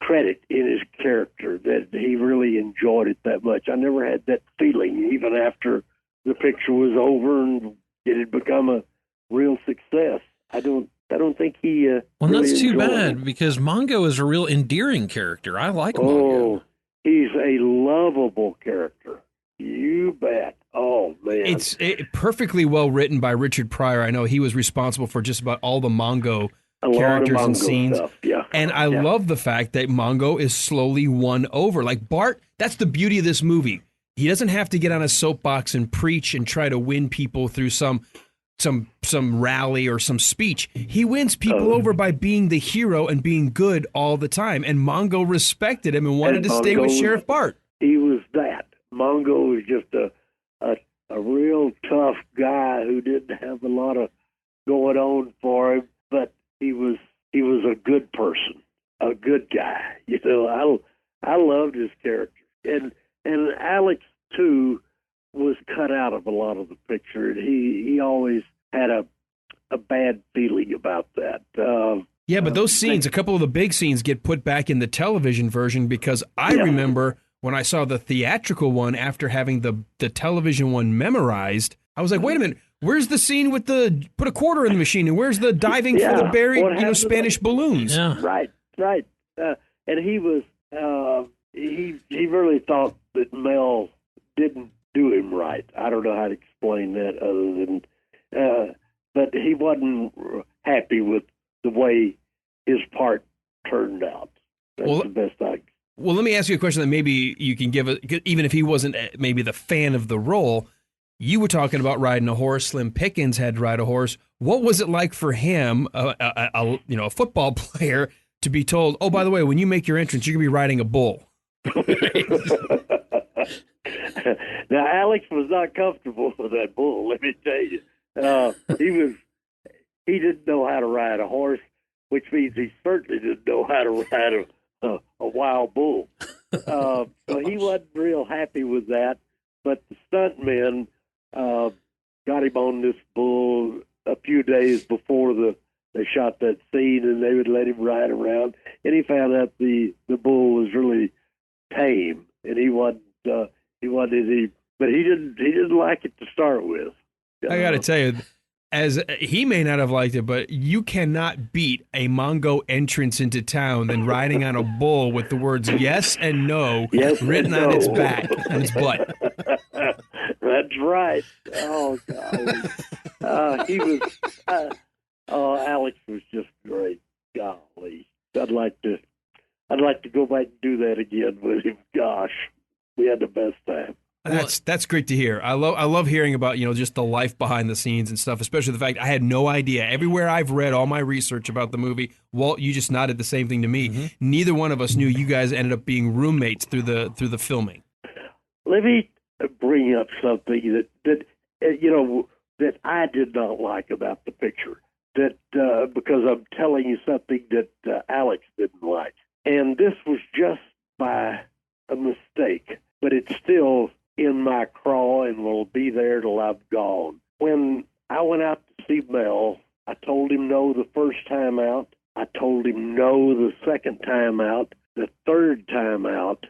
credit in his character, that he really enjoyed it that much. I never had that feeling, even after the picture was over and it had become a real success. I don't think he. Well, really that's too enjoyed bad it. Because Mongo is a real endearing character. I like Mongo. Oh, he's a lovable character. You bet. Oh man, It's perfectly well written by Richard Pryor. I know he was responsible for just about all the Mongo characters and scenes. Stuff. Yeah. And I love the fact that Mongo is slowly won over. Like Bart, that's the beauty of this movie. He doesn't have to get on a soapbox and preach and try to win people through some rally or some speech. He wins people over by being the hero and being good all the time. And Mongo respected him and wanted to stay with Sheriff Bart. He was that. Mongo was just a real tough guy who didn't have a lot of going on for him, but he was a good person, a good guy. I loved his character, and Alex too was cut out of a lot of the picture, and he always had a bad feeling about that. Yeah, but those scenes, a couple of the big scenes get put back in the television version because I remember when I saw the theatrical one after having the television one memorized, I was like, wait a minute, where's the scene with the put a quarter in the machine and where's the diving for the buried Spanish balloons? Yeah. Right. And he was he really thought that Mel didn't do him right. I don't know how to explain that other than but he wasn't happy with the way his part turned out. That's the best I. Well, let me ask you a question that maybe you can give, even if he wasn't maybe the fan of the role. You were talking about riding a horse. Slim Pickens had to ride a horse. What was it like for him, a football player, to be told, oh, by the way, when you make your entrance, you're going to be riding a bull? Now, Alex was not comfortable with that bull, let me tell you. He didn't know how to ride a horse, which means he certainly didn't know how to ride a wild bull. So he wasn't real happy with that. But the stuntmen got him on this bull a few days before they shot that scene, and they would let him ride around. And he found out the bull was really tame, and he wanted any, but he didn't like it to start with. I got to tell you, as he may not have liked it, but you cannot beat a Mongo entrance into town than riding on a bull with the words "yes" and "no" written on its back, on its butt. That's right. Oh God, he was. Alex was just great. Golly, I'd like to go back and do that again with him. Gosh, we had the best time. That's great to hear. I love hearing about, just the life behind the scenes and stuff, especially the fact I had no idea. Everywhere I've read all my research about the movie, Walt, you just nodded the same thing to me. Mm-hmm. Neither one of us knew you guys ended up being roommates through the filming. Let me bring up something that I did not like about the picture. Because I'm telling you something that Alex didn't like. And this was just by a mistake, but it's still in my craw and will be there till I'm gone. When I went out to see Mel, I told him no the first time out. I told him no the second time out. The third time out,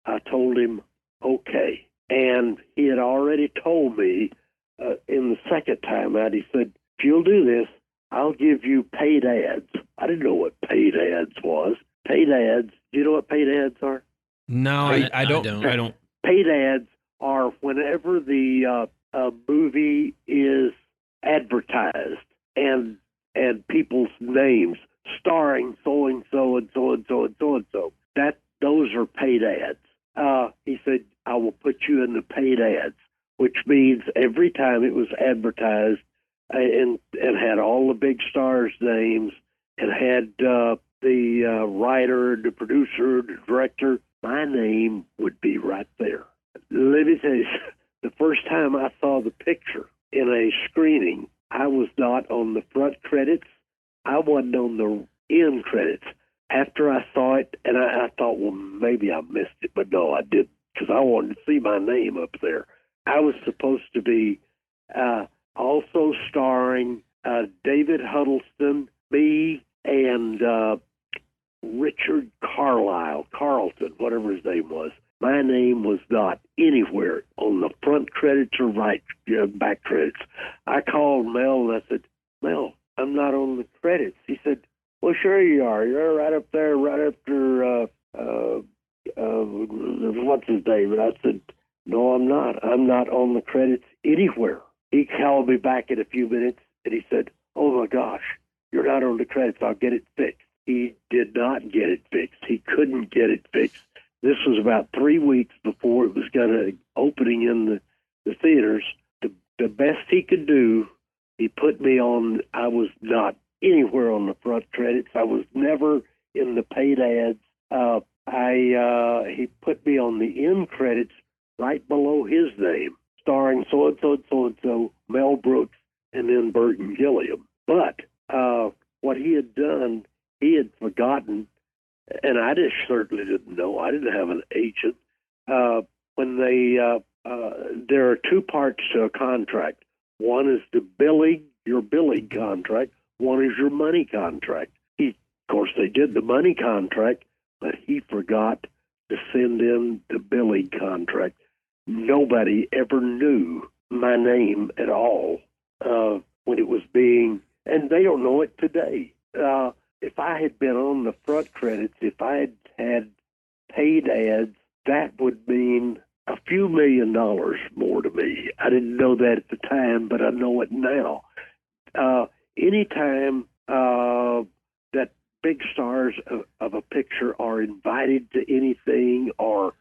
I told him okay. And he had already told me in the second time out, he said, if you'll do this, I'll give you paid ads. I didn't know what paid ads was. Paid ads. Do you know what paid ads are? No, I don't. Paid ads are whenever the movie is advertised and people's names starring so and so and so and so and so and so. Those are paid ads. He said, I will put you in the paid ads, which means every time it was advertised, and had all the big stars' names, and had the writer, the producer, the director, my name would be right there. Let me tell you, the first time I saw the picture in a screening, I was not on the front credits. I wasn't on the end credits. After I saw it, and I thought, well, maybe I missed it, but no, I didn't, because I wanted to see my name up there. I was supposed to be also starring David Huddleston, me, and Richard Carlton, whatever his name was. My name was not anywhere on the front credits or back credits. I called Mel and I said, Mel, I'm not on the credits. He said, well, sure you are. You're right up there, right after, what's his name? And I said, no, I'm not. I'm not on the credits anywhere. He called me back in a few minutes, and he said, oh, my gosh, you're not on the credits. I'll get it fixed. He did not get it fixed. He couldn't get it fixed. This was about 3 weeks before it was going to opening in the theaters. The best he could do, he put me on. I was not anywhere on the front credits. I was never in the paid ads. He put me on the end credits right below his name, starring so-and-so and so-and-so, Mel Brooks, and then Burton Gilliam. But what he had done, he had forgotten, and I just certainly didn't know. I didn't have an agent. When there are two parts to a contract. One is your billing contract. One is your money contract. Of course, they did the money contract, but he forgot to send in the billing contract. Nobody ever knew my name at all when it was being, and they don't know it today. If I had been on the front credits, if I had had paid ads, that would mean a few $1 million more to me. I didn't know that at the time, but I know it now. Anytime that big stars of a picture are invited to anything or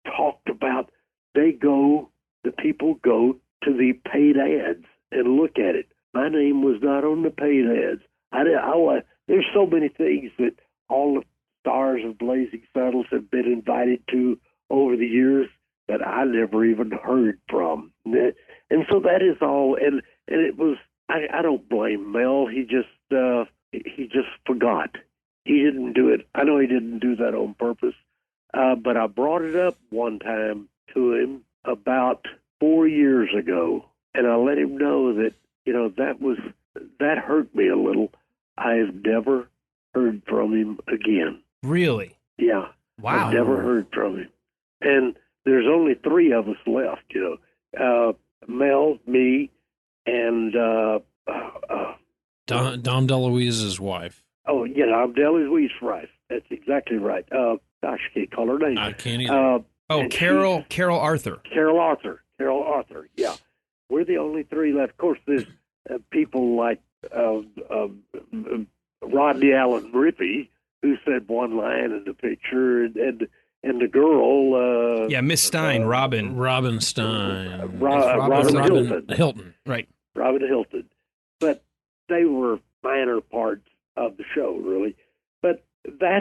talked about, the people go to the paid ads and look at it. My name was not on the paid ads. There's so many things that all the stars of Blazing Saddles have been invited to over the years that I never even heard from. And so that is all. And it was, I don't blame Mel. He just forgot. He didn't do it. I know he didn't do that on purpose. But I brought it up one time to him about 4 years ago, and I let him know that, that hurt me a little. I have never heard from him again. Really? Yeah. Wow. I've never heard from him. And there's only three of us left, Mel, me, and Dom DeLuise's wife. Oh, yeah, I'm DeLuise's wife. That's exactly right. Gosh, I can't call her name. I can't either. Carol Arthur. Carol Arthur, yeah. We're the only three left. Of course, there's people like Rodney Allen Rippey, who said one line in the picture, and and the girl. Miss Stein, Robin. Robin Stein. Robin Hilton. Right. Robin Hilton. But they were minor parts of the show, really. But that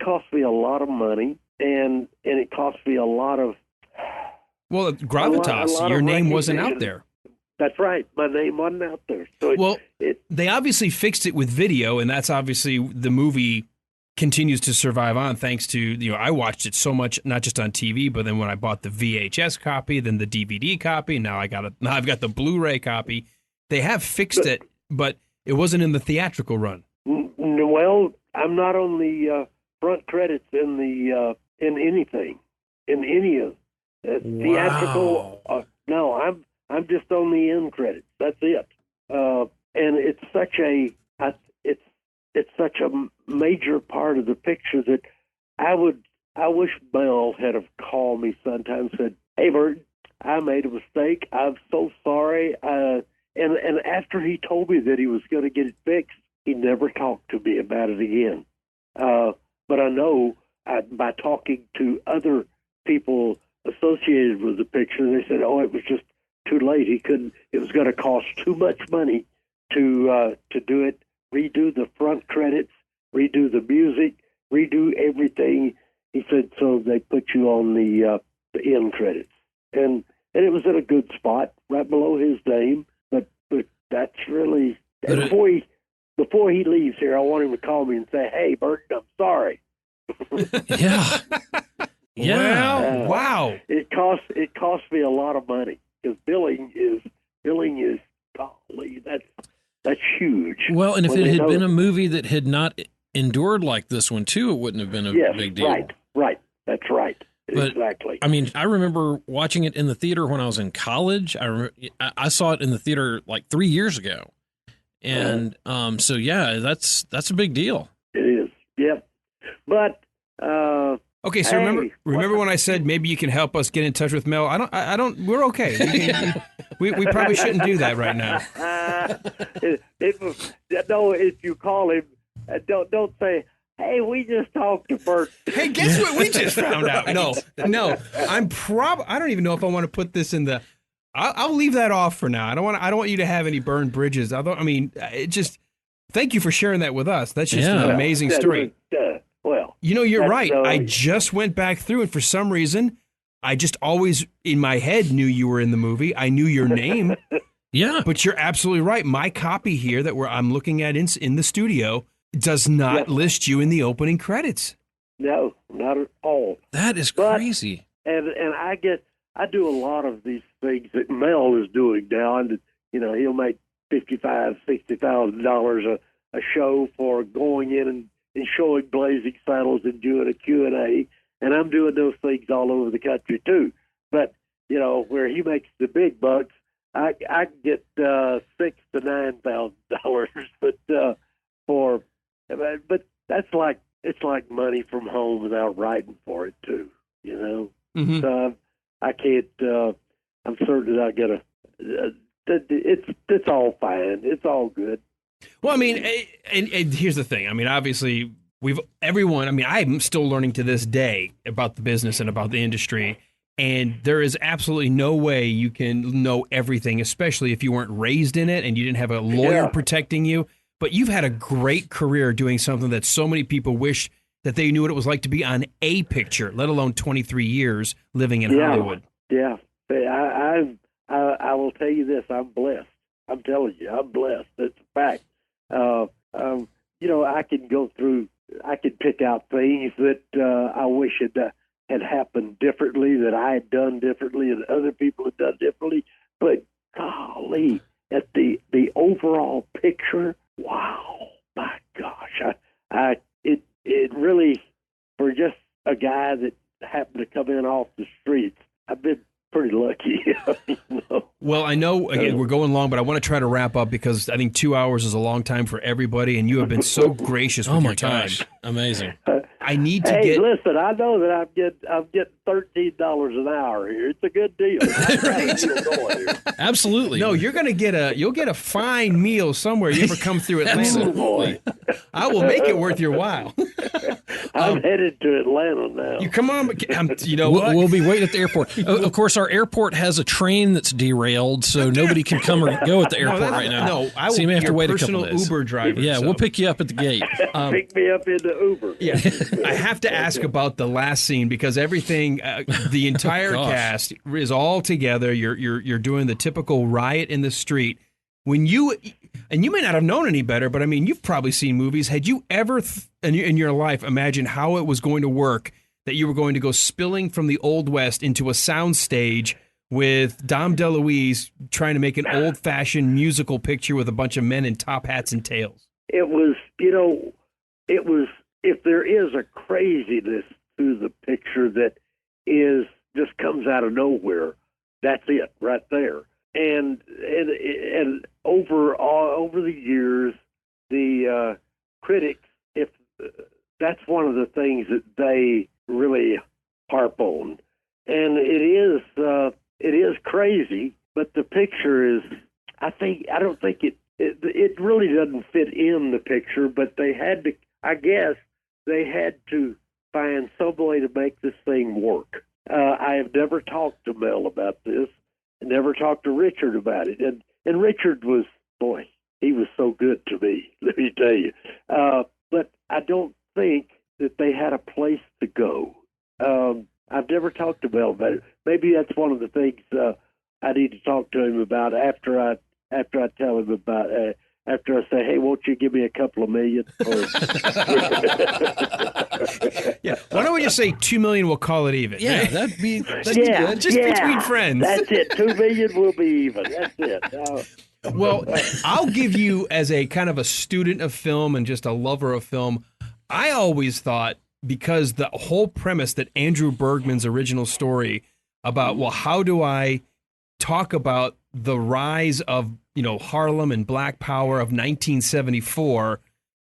cost me a lot of money, and it cost me a lot of... Well, gravitas, your name wasn't out there. That's right. My name wasn't out there. So they obviously fixed it with video, and that's obviously the movie continues to survive on thanks to, I watched it so much, not just on TV, but then when I bought the VHS copy, then the DVD copy, now I've got the Blu-ray copy. They have fixed it, but it wasn't in the theatrical run. Well, I'm not on the front credits in anything, in any of theatrical. No, I'm just on the end credits. That's it. And it's such a major part of the picture that I wish Mel had have called me sometime and said, "Hey, Bert, I made a mistake. I'm so sorry." And after he told me that he was going to get it fixed, he never talked to me about it again. But I know by talking to other people associated with the picture, they said, "Oh, it was just too late. He couldn't. It was going to cost too much money to do it. Redo the front credits, redo the music, redo everything." He said, "So they put you on the end credits, and it was in a good spot, right below his name." But that's really before he leaves here, I want him to call me and say, "Hey, Burton, I'm sorry." Yeah. Yeah. Well, wow. It cost me a lot of money because billing is golly, that's huge. Well, and if it had been a movie that had not endured like this one too, it wouldn't have been a big deal. Right. That's right. But, exactly. I mean, I remember watching it in the theater when I was in college. I saw it in the theater like 3 years ago, and so yeah, that's a big deal. It is. Yeah, but. Okay, so remember when I said maybe you can help us get in touch with Mel? I don't. We're okay. We probably shouldn't do that right now. If you call him, don't say, "Hey, we just talked to Burt." Hey, guess what we just found out? No. I don't even know if I want to put this in the. I'll leave that off for now. I don't want you to have any burned bridges. Thank you for sharing that with us. That's just an amazing story. Well, you're right. I just went back through, and for some reason, I just always in my head knew you were in the movie. I knew your name. Yeah, but you're absolutely right. My copy here that I'm looking at in the studio does not list you in the opening credits. No, not at all. That is crazy. And I do a lot of these things that Mel is doing now, and he'll make $55,000-$60,000 a show for going in and showing Blazing Saddles and doing a Q&A, and I'm doing those things all over the country too. But where he makes the big bucks, I get $6,000 to $9,000. But that's like it's like money from home without writing for it too. Mm-hmm. So I can't. I'm certainly not gonna. It's all fine. It's all good. Well, I mean, and here's the thing. I mean, obviously, I'm still learning to this day about the business and about the industry, and there is absolutely no way you can know everything, especially if you weren't raised in it and you didn't have a lawyer protecting you. But you've had a great career doing something that so many people wish that they knew what it was like to be on a picture, let alone 23 years living in Hollywood. Yeah. I will tell you this. I'm blessed. I'm telling you, I'm blessed. It's a fact. I can go through, I can pick out things that I wish had happened differently, that I had done differently, and other people had done differently. But golly, at the overall picture, wow, my gosh, it really, for just a guy that happened to come in off the streets, I've been pretty lucky. You know? Well, I know again, we're going long, but I want to try to wrap up because I think 2 hours is a long time for everybody, and you have been so gracious with your time. Gosh, amazing. I need to Hey, get. listen, I know that I'm getting $13 an hour here. It's a good deal. Absolutely. No, you'll get a fine meal somewhere you ever come through Atlanta. Oh, boy. I will make it worth your while. I'm headed to Atlanta now. You come on, you know what? We'll be waiting at the airport. Of course, our airport has a train that's derailed, so nobody can come or go at the airport right now. No, I will so you may have be to your wait a personal couple days. Uber driver. Yeah, so. we'll pick you up at the gate. Pick me up into Uber. Yeah, I have to ask about the last scene because everything, the entire cast is all together. You're doing the typical riot in the street. And you may not have known any better, but I mean, you've probably seen movies. Had you ever in your life imagined how it was going to work, that you were going to go spilling from the Old West into a soundstage with Dom DeLuise trying to make an old-fashioned musical picture with a bunch of men in top hats and tails? It was, if there is a craziness to the picture that just comes out of nowhere, that's it right there. And over the years, the critics, if that's one of the things that they really harp on, and it is crazy, but the picture is, I don't think it really doesn't fit in the picture, but they had to find some way to make this thing work. I have never talked to Mel about this. I never talked to Richard about it. And Richard was, boy, he was so good to me, let me tell you. But I don't think that they had a place to go. I've never talked to Mel about it. Maybe that's one of the things I need to talk to him about after I tell him about after I say, hey, won't you give me a couple of million? Yeah. Why don't we just say 2 million? We'll call it even. Yeah, right? that'd be good. Just between friends. That's it. 2 million will be even. That's it. Well, I'll give you, as a kind of a student of film and just a lover of film, I always thought, because the whole premise that Andrew Bergman's original story about, well, how do I talk about the rise of, Harlem and Black Power of 1974,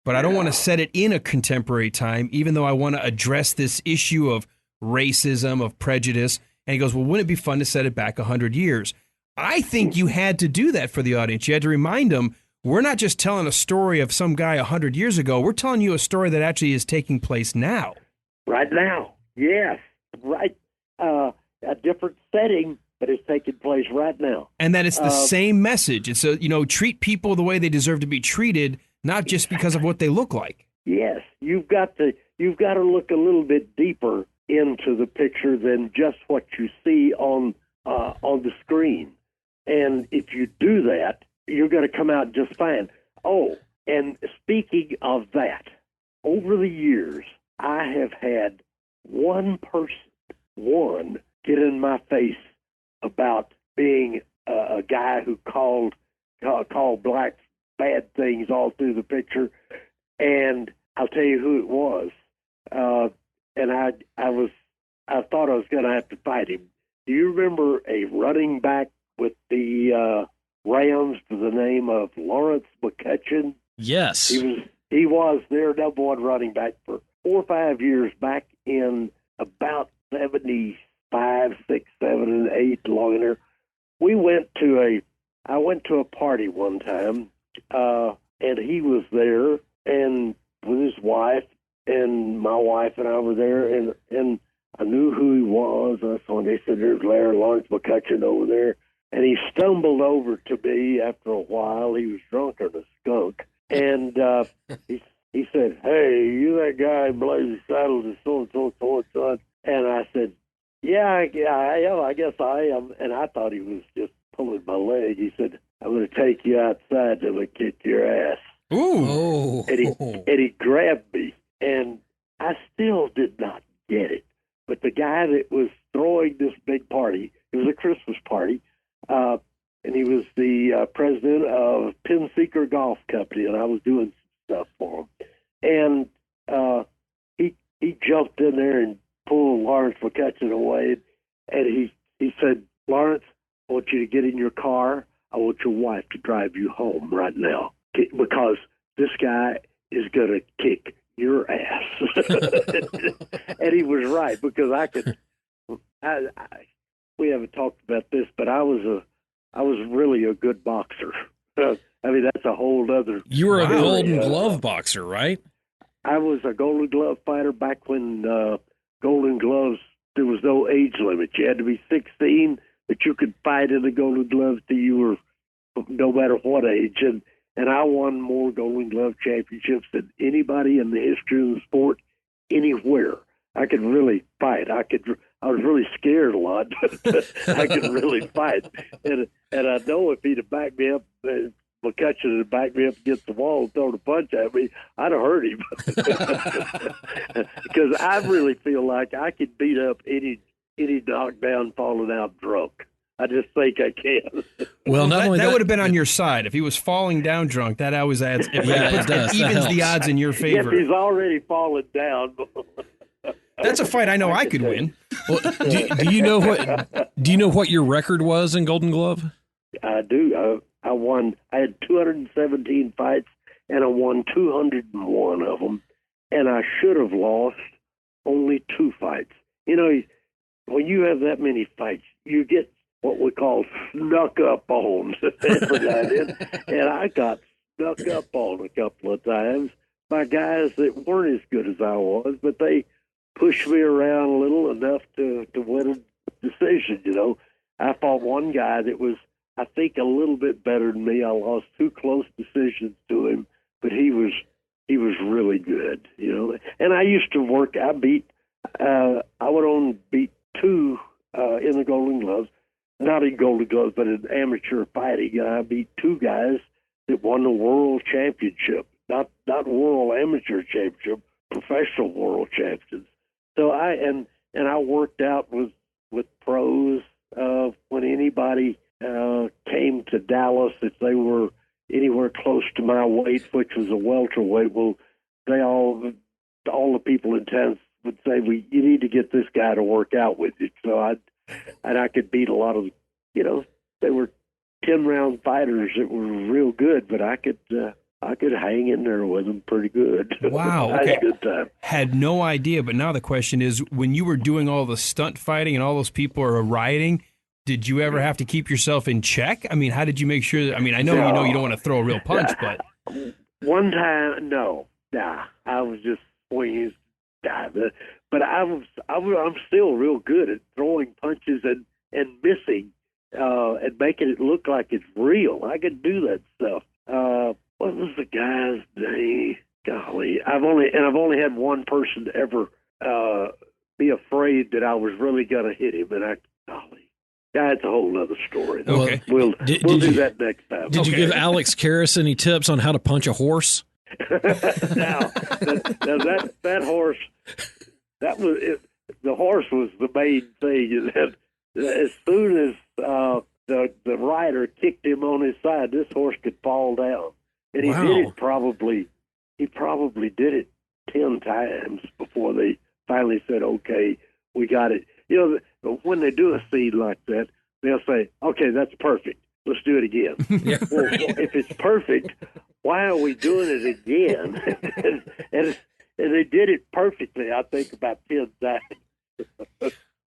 but I don't want to set it in a contemporary time, even though I want to address this issue of racism, of prejudice. And he goes, well, wouldn't it be fun to set it back 100 years? I think you had to do that for the audience. You had to remind them, we're not just telling a story of some guy 100 years ago. We're telling you a story that actually is taking place now. Right now. Yes. Right. A different setting, but it's taking place right now. And that it's the same message. It's treat people the way they deserve to be treated, not just because of what they look like. Yes. You've got to look a little bit deeper into the picture than just what you see on the screen. And if you do that, you're going to come out just fine. Oh, and speaking of that, over the years, I have had one person get in my face about being a guy who called blacks bad things all through the picture, and I'll tell you who it was. And I thought I was going to have to fight him. Do you remember a running back with the Rams by the name of Lawrence McCutcheon? Yes. He was their number one running back for 4 or 5 years back in about 75, 6, 7, and 8, along in there. I went to a party one time, and he was there, and with his wife, and my wife and I were there, and I knew who he was. So they said, there's Lawrence McCutcheon over there. And he stumbled over to me after a while. He was drunker than a skunk. And he said, hey, you that guy in Blazing Saddles and so. And I said, yeah, I am. I guess I am. And I thought he was just pulling my leg. He said, I'm going to take you outside till I kick your ass. Ooh. And he grabbed me. And I still did not get it. But the guy that was throwing this big party, it was a Christmas party, and he was the president of Pinseeker Golf Company, and I was doing some stuff for him. And he jumped in there and pulled Lawrence McCutcheon away, and he said, get in your car, I want your wife to drive you home right now, because this guy is going to kick your ass. And he was right, because we haven't talked about this, but I was really a good boxer. I mean, that's a whole other. You were a Golden Glove boxer, right? I was a Golden Glove fighter back when Golden Gloves, there was no age limit. You had to be 16, but you could fight in the Golden Gloves till you were no matter what age. And I won more Golden Glove championships than anybody in the history of the sport anywhere. I could really fight. I was really scared a lot, but I could really fight. And I know if he'd have backed me up, McCutcheon had backed me up against the wall and thrown a punch at me, I'd have hurt him. Because I really feel like I could beat up any knockdown, falling out drunk. I just think I can. Well, that would have been on your side. If he was falling down drunk, that always adds. It evens the odds in your favor. If he's already fallen down. That's a fight I know I could win. Well, do you know what your record was in Golden Glove? I do. I won. I had 217 fights, and I won 201 of them. And I should have lost only 2 fights. You know, when you have that many fights, you get what we call snuck up on. And I got snuck up on a couple of times by guys that weren't as good as I was, but they pushed me around a little enough to win a decision. You know, I fought one guy that was, I think, a little bit better than me. I lost 2 close decisions to him, but he was really good. You know, and I used to work. I went on and beat 2 in the Golden Gloves. Not in Golden Gloves, but in amateur fighting. I beat 2 guys that won the world championship, not world amateur championship, professional world champions. So I worked out with pros when anybody came to Dallas, if they were anywhere close to my weight, which was a welterweight. Well, all the people in town would say, "Well, you need to get this guy to work out with you." So I could beat a lot of, you know, they were 10-round fighters that were real good, but I could hang in there with them pretty good. Wow. I Okay. had a good time. Had no idea, but now the question is, when you were doing all the stunt fighting and all those people are rioting, did you ever have to keep yourself in check? I mean, how did you make sure I know you don't want to throw a real punch, but one time, no. Nah, I was just swinging. But I'm still real good at throwing punches and missing and making it look like it's real. I can do that stuff. What was the guy's name? Golly, I've only had one person ever be afraid that I was really going to hit him, and that's a whole other story. Okay, we'll do that next time. Did you give Alex Karras any tips on how to punch a horse? Now that horse, that was it. The horse was the main thing. And as soon as the rider kicked him on his side, this horse could fall down, and he did it probably. He probably did it 10 times before they finally said, "Okay, we got it." You know, when they do a scene like that, they'll say, "Okay, that's perfect. Let's do it again." Yeah, well, if it's perfect, why are we doing it again? and they did it perfectly, I think, about 10 times.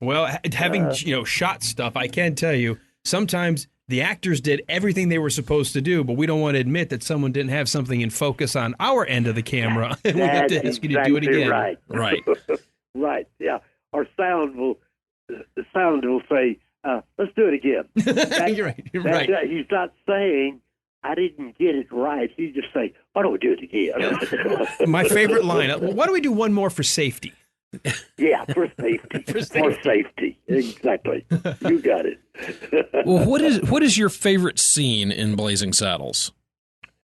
Well, having shot stuff, I can tell you, sometimes the actors did everything they were supposed to do, but we don't want to admit that someone didn't have something in focus on our end of the camera, and we have to ask you to do it again. Right. Right. Yeah. Our sound will say, "Let's do it again." You're right. He's not saying, "I didn't get it right." He just say, "Why don't we do it again?" My favorite line. Why don't we do one more for safety? Yeah, for safety. For safety. Exactly. You got it. Well, what is your favorite scene in Blazing Saddles?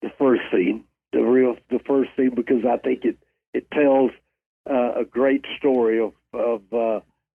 The first scene, the first scene, because I think it tells a great story of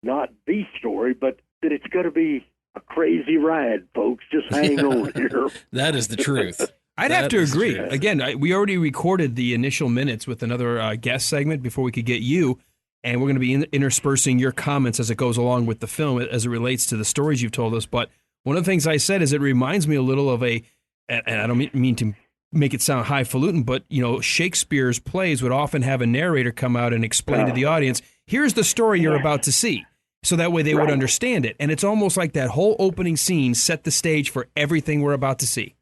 not the story, but that it's going to be a crazy ride, folks. Just hang on here. That is the truth. I'd have to agree. Again, we already recorded the initial minutes with another guest segment before we could get you, and we're going to be interspersing your comments as it goes along with the film as it relates to the stories you've told us. But one of the things I said is it reminds me a little of and I don't mean to make it sound highfalutin, but, Shakespeare's plays would often have a narrator come out and explain to the audience, here's the story you're about to see. So that way they would understand it. And it's almost like that whole opening scene set the stage for everything we're about to see.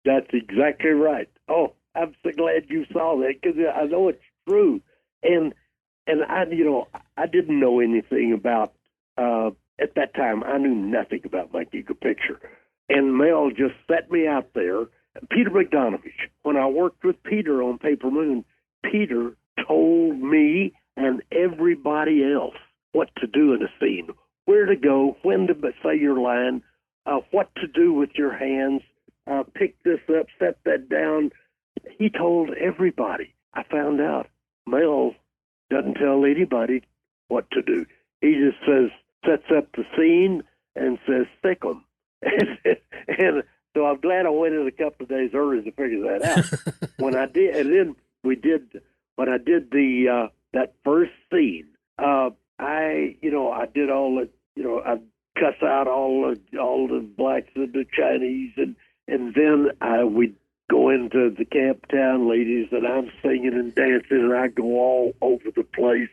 That's exactly right. Oh, I'm so glad you saw that, because I know it's true. And I didn't know anything about, at that time, I knew nothing about my Giga Picture. And Mel just set me out there. Peter McDonovich, when I worked with Peter on Paper Moon, Peter told me and everybody else what to do in a scene, where to go, when to say your line, what to do with your hands, pick this up, set that down. He told everybody. I found out Mel doesn't tell anybody what to do. He just sets up the scene and says, stick 'em. And so I'm glad I went in a couple of days early to figure that out. When I did, and then when I did that first scene, I did all the, I cuss out all the blacks and the Chinese, and then we'd go into the Camp Town ladies, and I'm singing and dancing, and I go all over the place,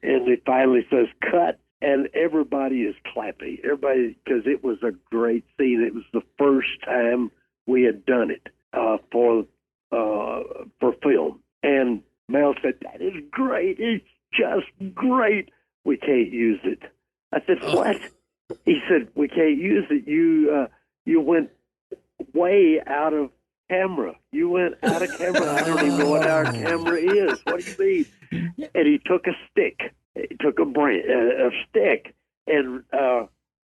and it finally says cut, and everybody is clapping. Everybody, because it was a great scene. It was the first time we had done it for film, and Mel said, "That is great. It's just great. We can't use it." I said, "What?" He said, "We can't use it. You went way out of camera. You went out of camera. I don't even know what our camera is. What do you mean?" And he took a stick. He took a stick and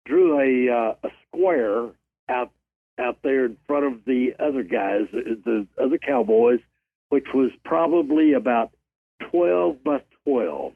drew a square out there in front of the other guys, the other cowboys, which was probably about 12 by 12.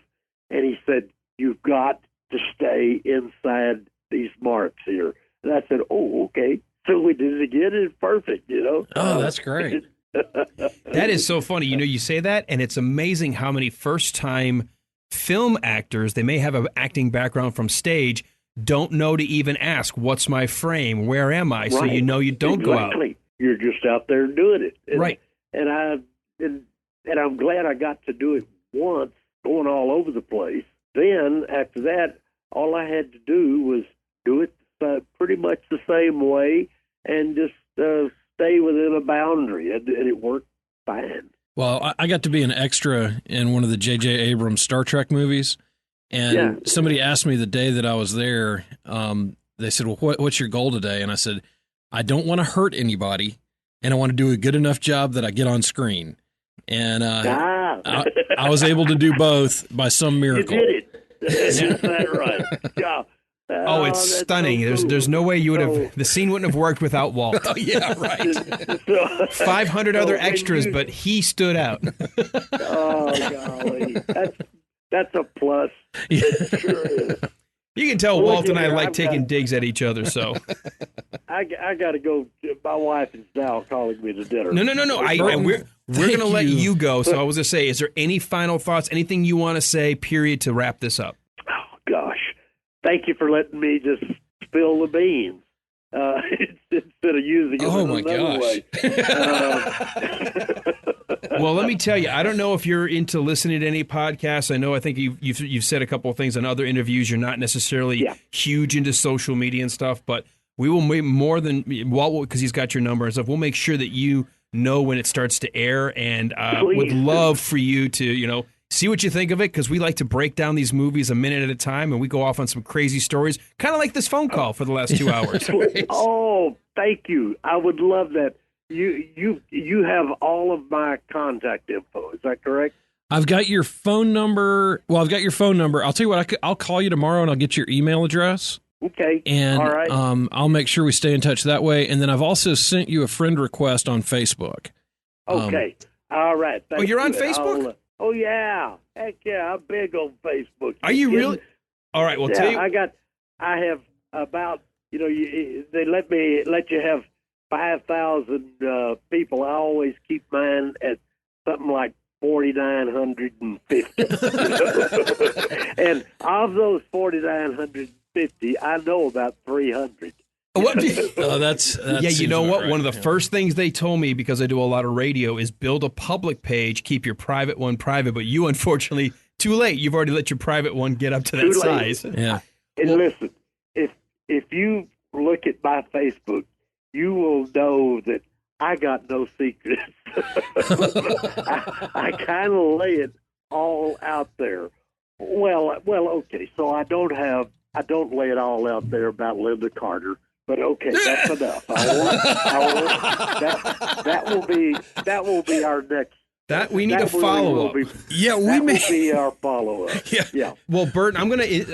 And he said, "You've got to stay inside these marks here." And I said, "Oh, okay." So we did it again, and it's perfect, Oh, that's great. That is so funny. You say that, and it's amazing how many first-time film actors, they may have an acting background from stage, don't know to even ask, what's my frame? Where am I? Right. So you don't go out. You're just out there doing it. And, right. And I'm glad I got to do it once, going all over the place. Then, after that, all I had to do was do it pretty much the same way and just stay within a boundary, and it worked fine. Well, I got to be an extra in one of the J.J. Abrams Star Trek movies, and somebody asked me the day that I was there, they said, "Well, what's your goal today?" And I said, "I don't want to hurt anybody, and I want to do a good enough job that I get on screen." And I was able to do both by some miracle. You did it. Is that right? Yeah. Oh, it's stunning. So cool. There's no way you would have, the scene wouldn't have worked without Walt. Oh, yeah, right. 500 other extras, but he stood out. Oh, golly. That's a plus. Yeah. It sure is. You can tell Walt and I like taking digs at each other, so. I got to go. My wife is now calling me to dinner. No. We're going to let you go. So I was going to say, is there any final thoughts, anything you want to say, period, to wrap this up? Oh, gosh. Thank you for letting me just spill the beans instead of using it another way. Well, let me tell you, I don't know if you're into listening to any podcasts. I think you've said a couple of things in other interviews. You're not necessarily huge into social media and stuff, but we will make more than Walt, because he's got your number and stuff. We'll make sure that you know when it starts to air, and would love for you to, see what you think of it, because we like to break down these movies a minute at a time, and we go off on some crazy stories, kind of like this phone call for the last 2 hours. Oh, thank you. I would love that. You have all of my contact info. Is that correct? I've got your phone number. Well, I've got your phone number. I'll tell you what, I'll call you tomorrow, and I'll get your email address. Okay. And all right. I'll make sure we stay in touch that way. And then I've also sent you a friend request on Facebook. Okay. All right. You're on Facebook? Oh, yeah. Heck yeah. I'm big on Facebook. Are you really? All right. Well, tell you. I have about, they let you have 5,000 people. I always keep mine at something like 4,950. And of those 4,950, I know about 300. That's yeah, you know what? right. One of the first things they told me, because I do a lot of radio, is build a public page, keep your private one private. But you, unfortunately, too late. You've already let your private one get up to that size. Yeah. And listen, if you look at my Facebook, you will know that I got no secrets. I kind of lay it all out there. Well, okay. So I don't lay it all out there about Linda Carter. But okay, that's enough. That will be our next. That we need a follow up. Yeah, that will be our follow up. Yeah. Well, Burton,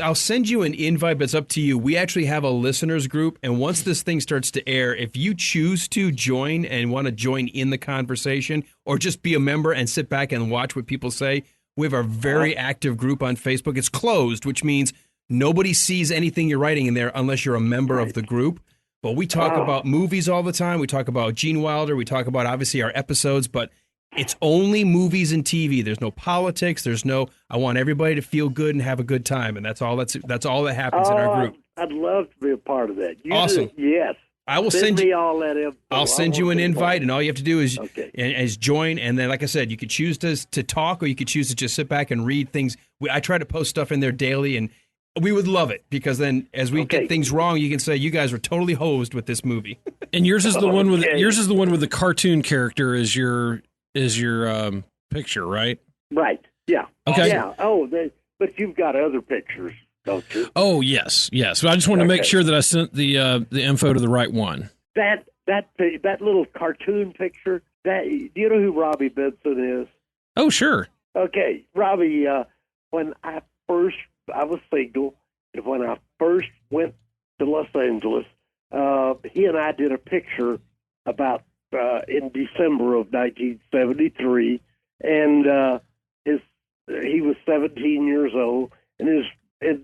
I'll send you an invite, but it's up to you. We actually have a listeners group, and once this thing starts to air, if you choose to join and want to join in the conversation, or just be a member and sit back and watch what people say, we have a very active group on Facebook. It's closed, which means nobody sees anything you're writing in there unless you're a member of the group. But we talk about movies all the time. We talk about Gene Wilder. We talk about, obviously, our episodes, but it's only movies and TV. There's no politics. There's no, I want everybody to feel good and have a good time. And that's all that happens in our group. I'd love to be a part of that. Awesome. Yes. I will send me all that info. I'll send you an invite, and all you have to do is join. And then, like I said, you could choose to talk, or you could choose to just sit back and read things. I try to post stuff in there daily, and we would love it, because then as we get things wrong, you can say you guys were totally hosed with this movie. And yours is the one with the cartoon character as your picture, right? Right. Yeah. Okay. Yeah. But you've got other pictures, don't you? Oh, yes. But I just wanted to make sure that I sent the info to the right one. That little cartoon picture. Do you know who Robbie Benson is? Oh, sure. Okay, Robbie. When I was single, and when I first went to Los Angeles, he and I did a picture about in December of 1973, and he was 17 years old, and his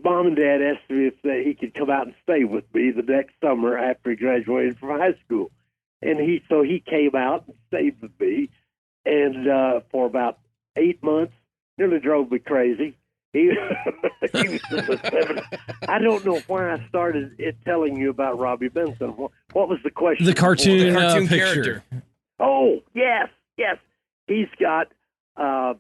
mom and dad asked me if he could come out and stay with me the next summer after he graduated from high school, and so he came out and stayed with me, and for about 8 months, nearly drove me crazy. He was in the 70s. I don't know why I started telling you about Robbie Benson. What was the question? The cartoon character. Oh, yes. He's got a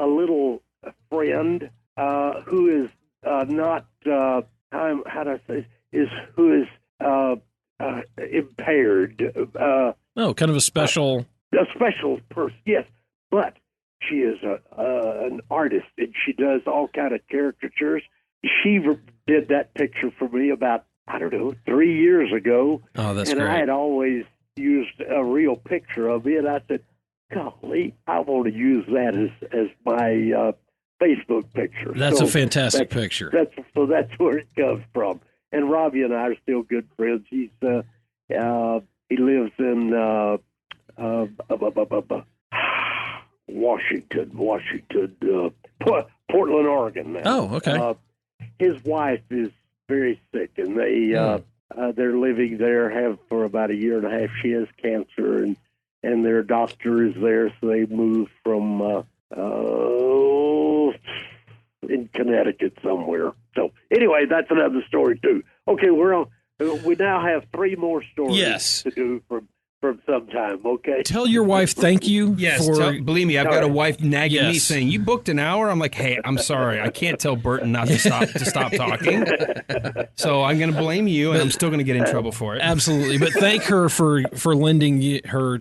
little friend who is not how do I say who is impaired. Kind of a special person. Yes, but she is an artist, and she does all kind of caricatures. She did that picture for me about, 3 years ago. Oh, that's great. And I had always used a real picture of it. I said, golly, I want to use that as my Facebook picture. That's a fantastic picture. That's where it comes from. And Robbie and I are still good friends. He lives in Washington, Portland, Oregon now. Oh, okay. His wife is very sick, and they're living there, have for about a year and a half. She has cancer, and their doctor is there, so they moved from in Connecticut somewhere. So anyway, that's another story too. Okay, we now have 3 more stories to do from some time, okay? Tell your wife thank you. Yes, believe me, I've got a wife nagging me saying, you booked an hour? I'm like, hey, I'm sorry. I can't tell Burton not to stop talking. So I'm going to blame you, and I'm still going to get in trouble for it. Absolutely. But thank her for lending you to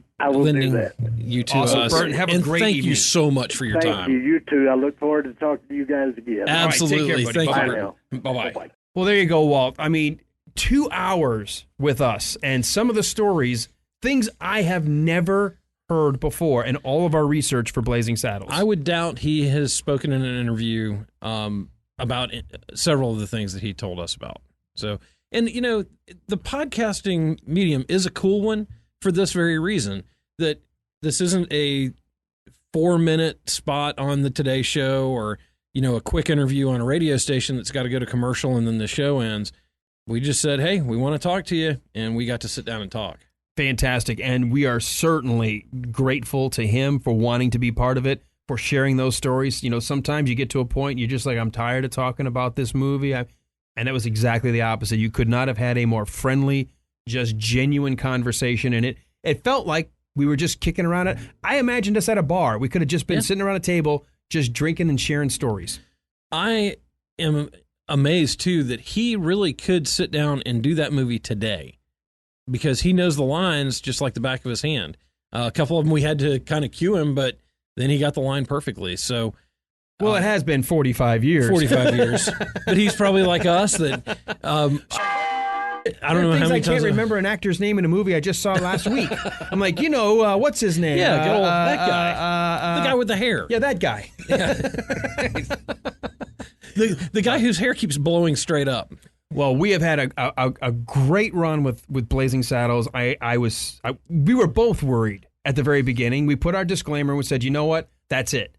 awesome. us. Burton, have a great thank evening. you so much for your time. Thank you. You too. I look forward to talking to you guys again. Absolutely. Right, take care, thank you. Bye-bye. Well, there you go, Walt. I mean, 2 hours with us, and some of the stories, things I have never heard before in all of our research for Blazing Saddles. I would doubt he has spoken in an interview about several of the things that he told us about. So, and the podcasting medium is a cool one for this very reason, that this isn't a 4-minute spot on the Today Show or, a quick interview on a radio station that's got to go to commercial and then the show ends. We just said, hey, we want to talk to you, and we got to sit down and talk. Fantastic. And we are certainly grateful to him for wanting to be part of it, for sharing those stories. Sometimes you get to a point, you're just like, I'm tired of talking about this movie. And it was exactly the opposite. You could not have had a more friendly, just genuine conversation. And it felt like we were just kicking around it. I imagined us at a bar. We could have just been sitting around a table, just drinking and sharing stories. I am amazed, too, that he really could sit down and do that movie today because he knows the lines just like the back of his hand. A couple of them we had to kind of cue him, but then he got the line perfectly. So, well, it has been 45 years. 45 years. But he's probably like us that I don't know how many times. I can't remember an actor's name in a movie I just saw last week. I'm like, what's his name? Yeah, that guy. The guy with the hair. Yeah, that guy. Yeah. The guy whose hair keeps blowing straight up. Well, we have had a great run with Blazing Saddles. We were both worried at the very beginning. We put our disclaimer and we said, you know what? That's it.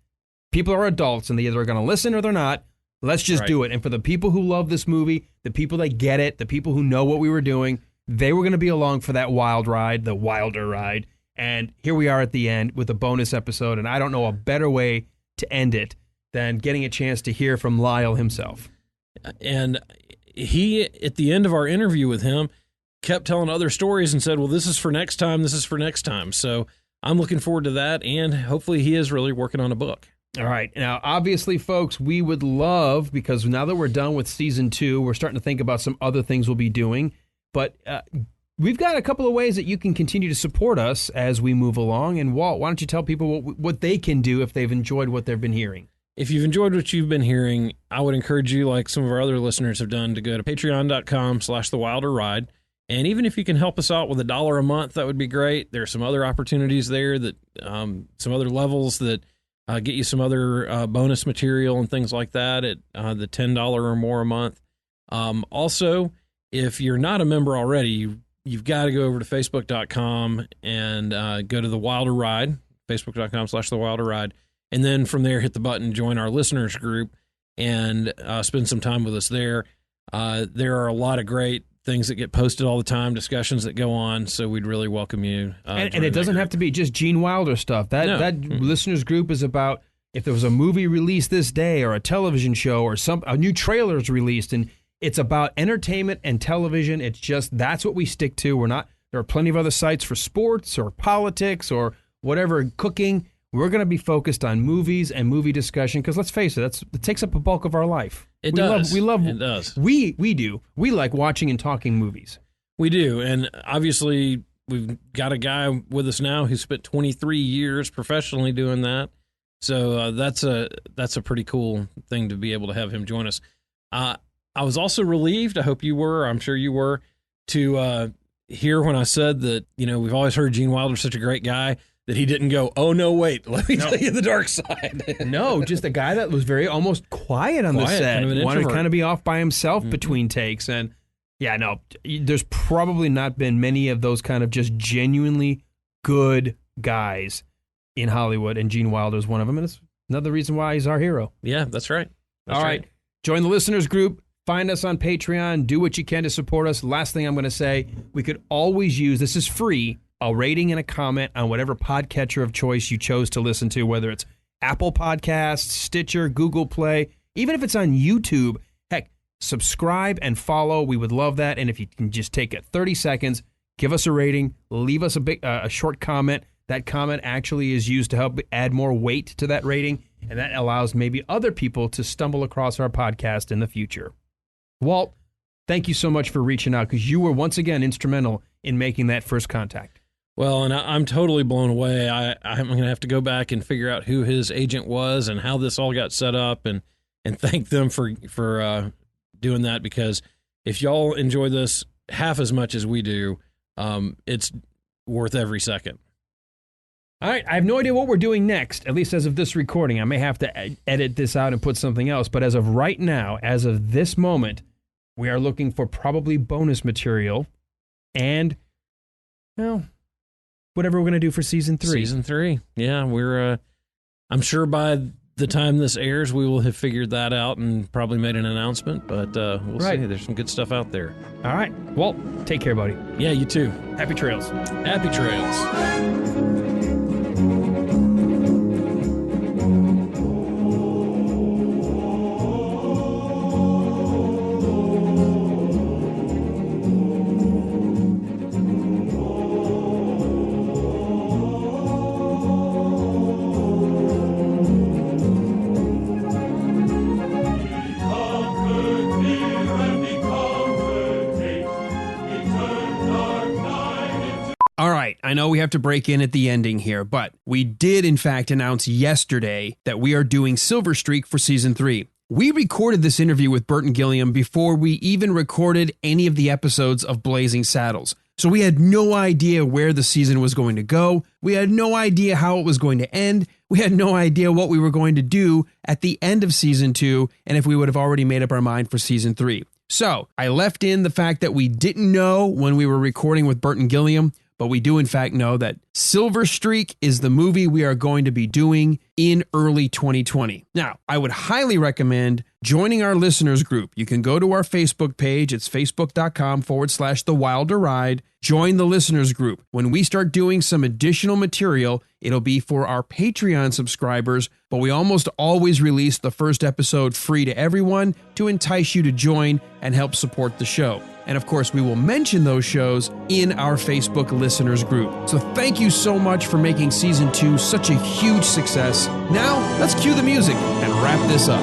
People are adults and they either are going to listen or they're not. Let's just do it. And for the people who love this movie, the people that get it, the people who know what we were doing, they were going to be along for that wild ride, the wilder ride. And here we are at the end with a bonus episode. And I don't know a better way to end it than getting a chance to hear from Lyle himself. And he, at the end of our interview with him, kept telling other stories and said, well, this is for next time. This is for next time. So I'm looking forward to that. And hopefully he is really working on a book. All right. Now, obviously, folks, we would love, because now that we're done with season 2, we're starting to think about some other things we'll be doing. But we've got a couple of ways that you can continue to support us as we move along. And Walt, why don't you tell people what they can do if they've enjoyed what they've been hearing? If you've enjoyed what you've been hearing, I would encourage you, like some of our other listeners have done, to go to patreon.com/thewilderride. And even if you can help us out with $1 a month, that would be great. There are some other opportunities there, that some other levels that get you some other bonus material and things like that at the $10 or more a month. Also, if you're not a member already, you've got to go over to facebook.com and go to The Wilder Ride, facebook.com/The Wilder Ride. And then from there, hit the button, join our listeners group, and spend some time with us there. There are a lot of great things that get posted all the time, discussions that go on, so we'd really welcome you. And it doesn't have to be just Gene Wilder stuff. That listeners group is about if there was a movie released this day or a television show or a new trailer is released, and it's about entertainment and television. It's just, that's what we stick to. There are plenty of other sites for sports or politics or whatever, cooking. We're going to be focused on movies and movie discussion because let's face it, it takes up a bulk of our life. It does. We love. It does. We do. We like watching and talking movies. We do, and obviously we've got a guy with us now who spent 23 years professionally doing that. So that's a pretty cool thing to be able to have him join us. I was also relieved. I hope you were. I'm sure you were, to hear when I said that. We've always heard Gene Wilder's such a great guy. That he didn't go, oh, no, wait, let me tell you the dark side. No, just a guy that was very almost quiet on the set. Wanted to kind of be off by himself between takes. And yeah, no, there's probably not been many of those kind of just genuinely good guys in Hollywood. And Gene Wilder's one of them. And it's another reason why he's our hero. Yeah, that's right. All right. Join the listeners group. Find us on Patreon. Do what you can to support us. Last thing I'm going to say, we could always use, this is free, a rating and a comment on whatever podcatcher of choice you chose to listen to, whether it's Apple Podcasts, Stitcher, Google Play, even if it's on YouTube. Heck, subscribe and follow. We would love that. And if you can just take 30 seconds, give us a rating, leave us a short comment. That comment actually is used to help add more weight to that rating, and that allows maybe other people to stumble across our podcast in the future. Walt, thank you so much for reaching out because you were once again instrumental in making that first contact. Well, and I'm totally blown away. I'm going to have to go back and figure out who his agent was and how this all got set up, and thank them for doing that, because if y'all enjoy this half as much as we do, it's worth every second. All right, I have no idea what we're doing next, at least as of this recording. I may have to edit this out and put something else, but as of right now, as of this moment, we are looking for probably bonus material and, well, whatever we're going to do for season 3. Season 3. Yeah, we're I'm sure by the time this airs, we will have figured that out and probably made an announcement, but we'll see. There's some good stuff out there. All right. Walt, take care, buddy. Yeah, you too. Happy trails. Happy trails. I know we have to break in at the ending here, but we did in fact announce yesterday that we are doing Silver Streak for season 3. We recorded this interview with Burton Gilliam before we even recorded any of the episodes of Blazing Saddles. So we had no idea where the season was going to go. We had no idea how it was going to end. We had no idea what we were going to do at the end of season 2 and if we would have already made up our mind for season 3. So I left in the fact that we didn't know when we were recording with Burton Gilliam, but we do in fact know that Silver Streak is the movie we are going to be doing in early 2020. Now, I would highly recommend joining our listeners group. You can go to our Facebook page. It's facebook.com/The Wilder Ride. Join the listeners group. When we start doing some additional material, it'll be for our Patreon subscribers, but we almost always release the first episode free to everyone to entice you to join and help support the show. And of course, we will mention those shows in our Facebook listeners group. So thank you so much for making season 2 such a huge success. Now, let's cue the music and wrap this up.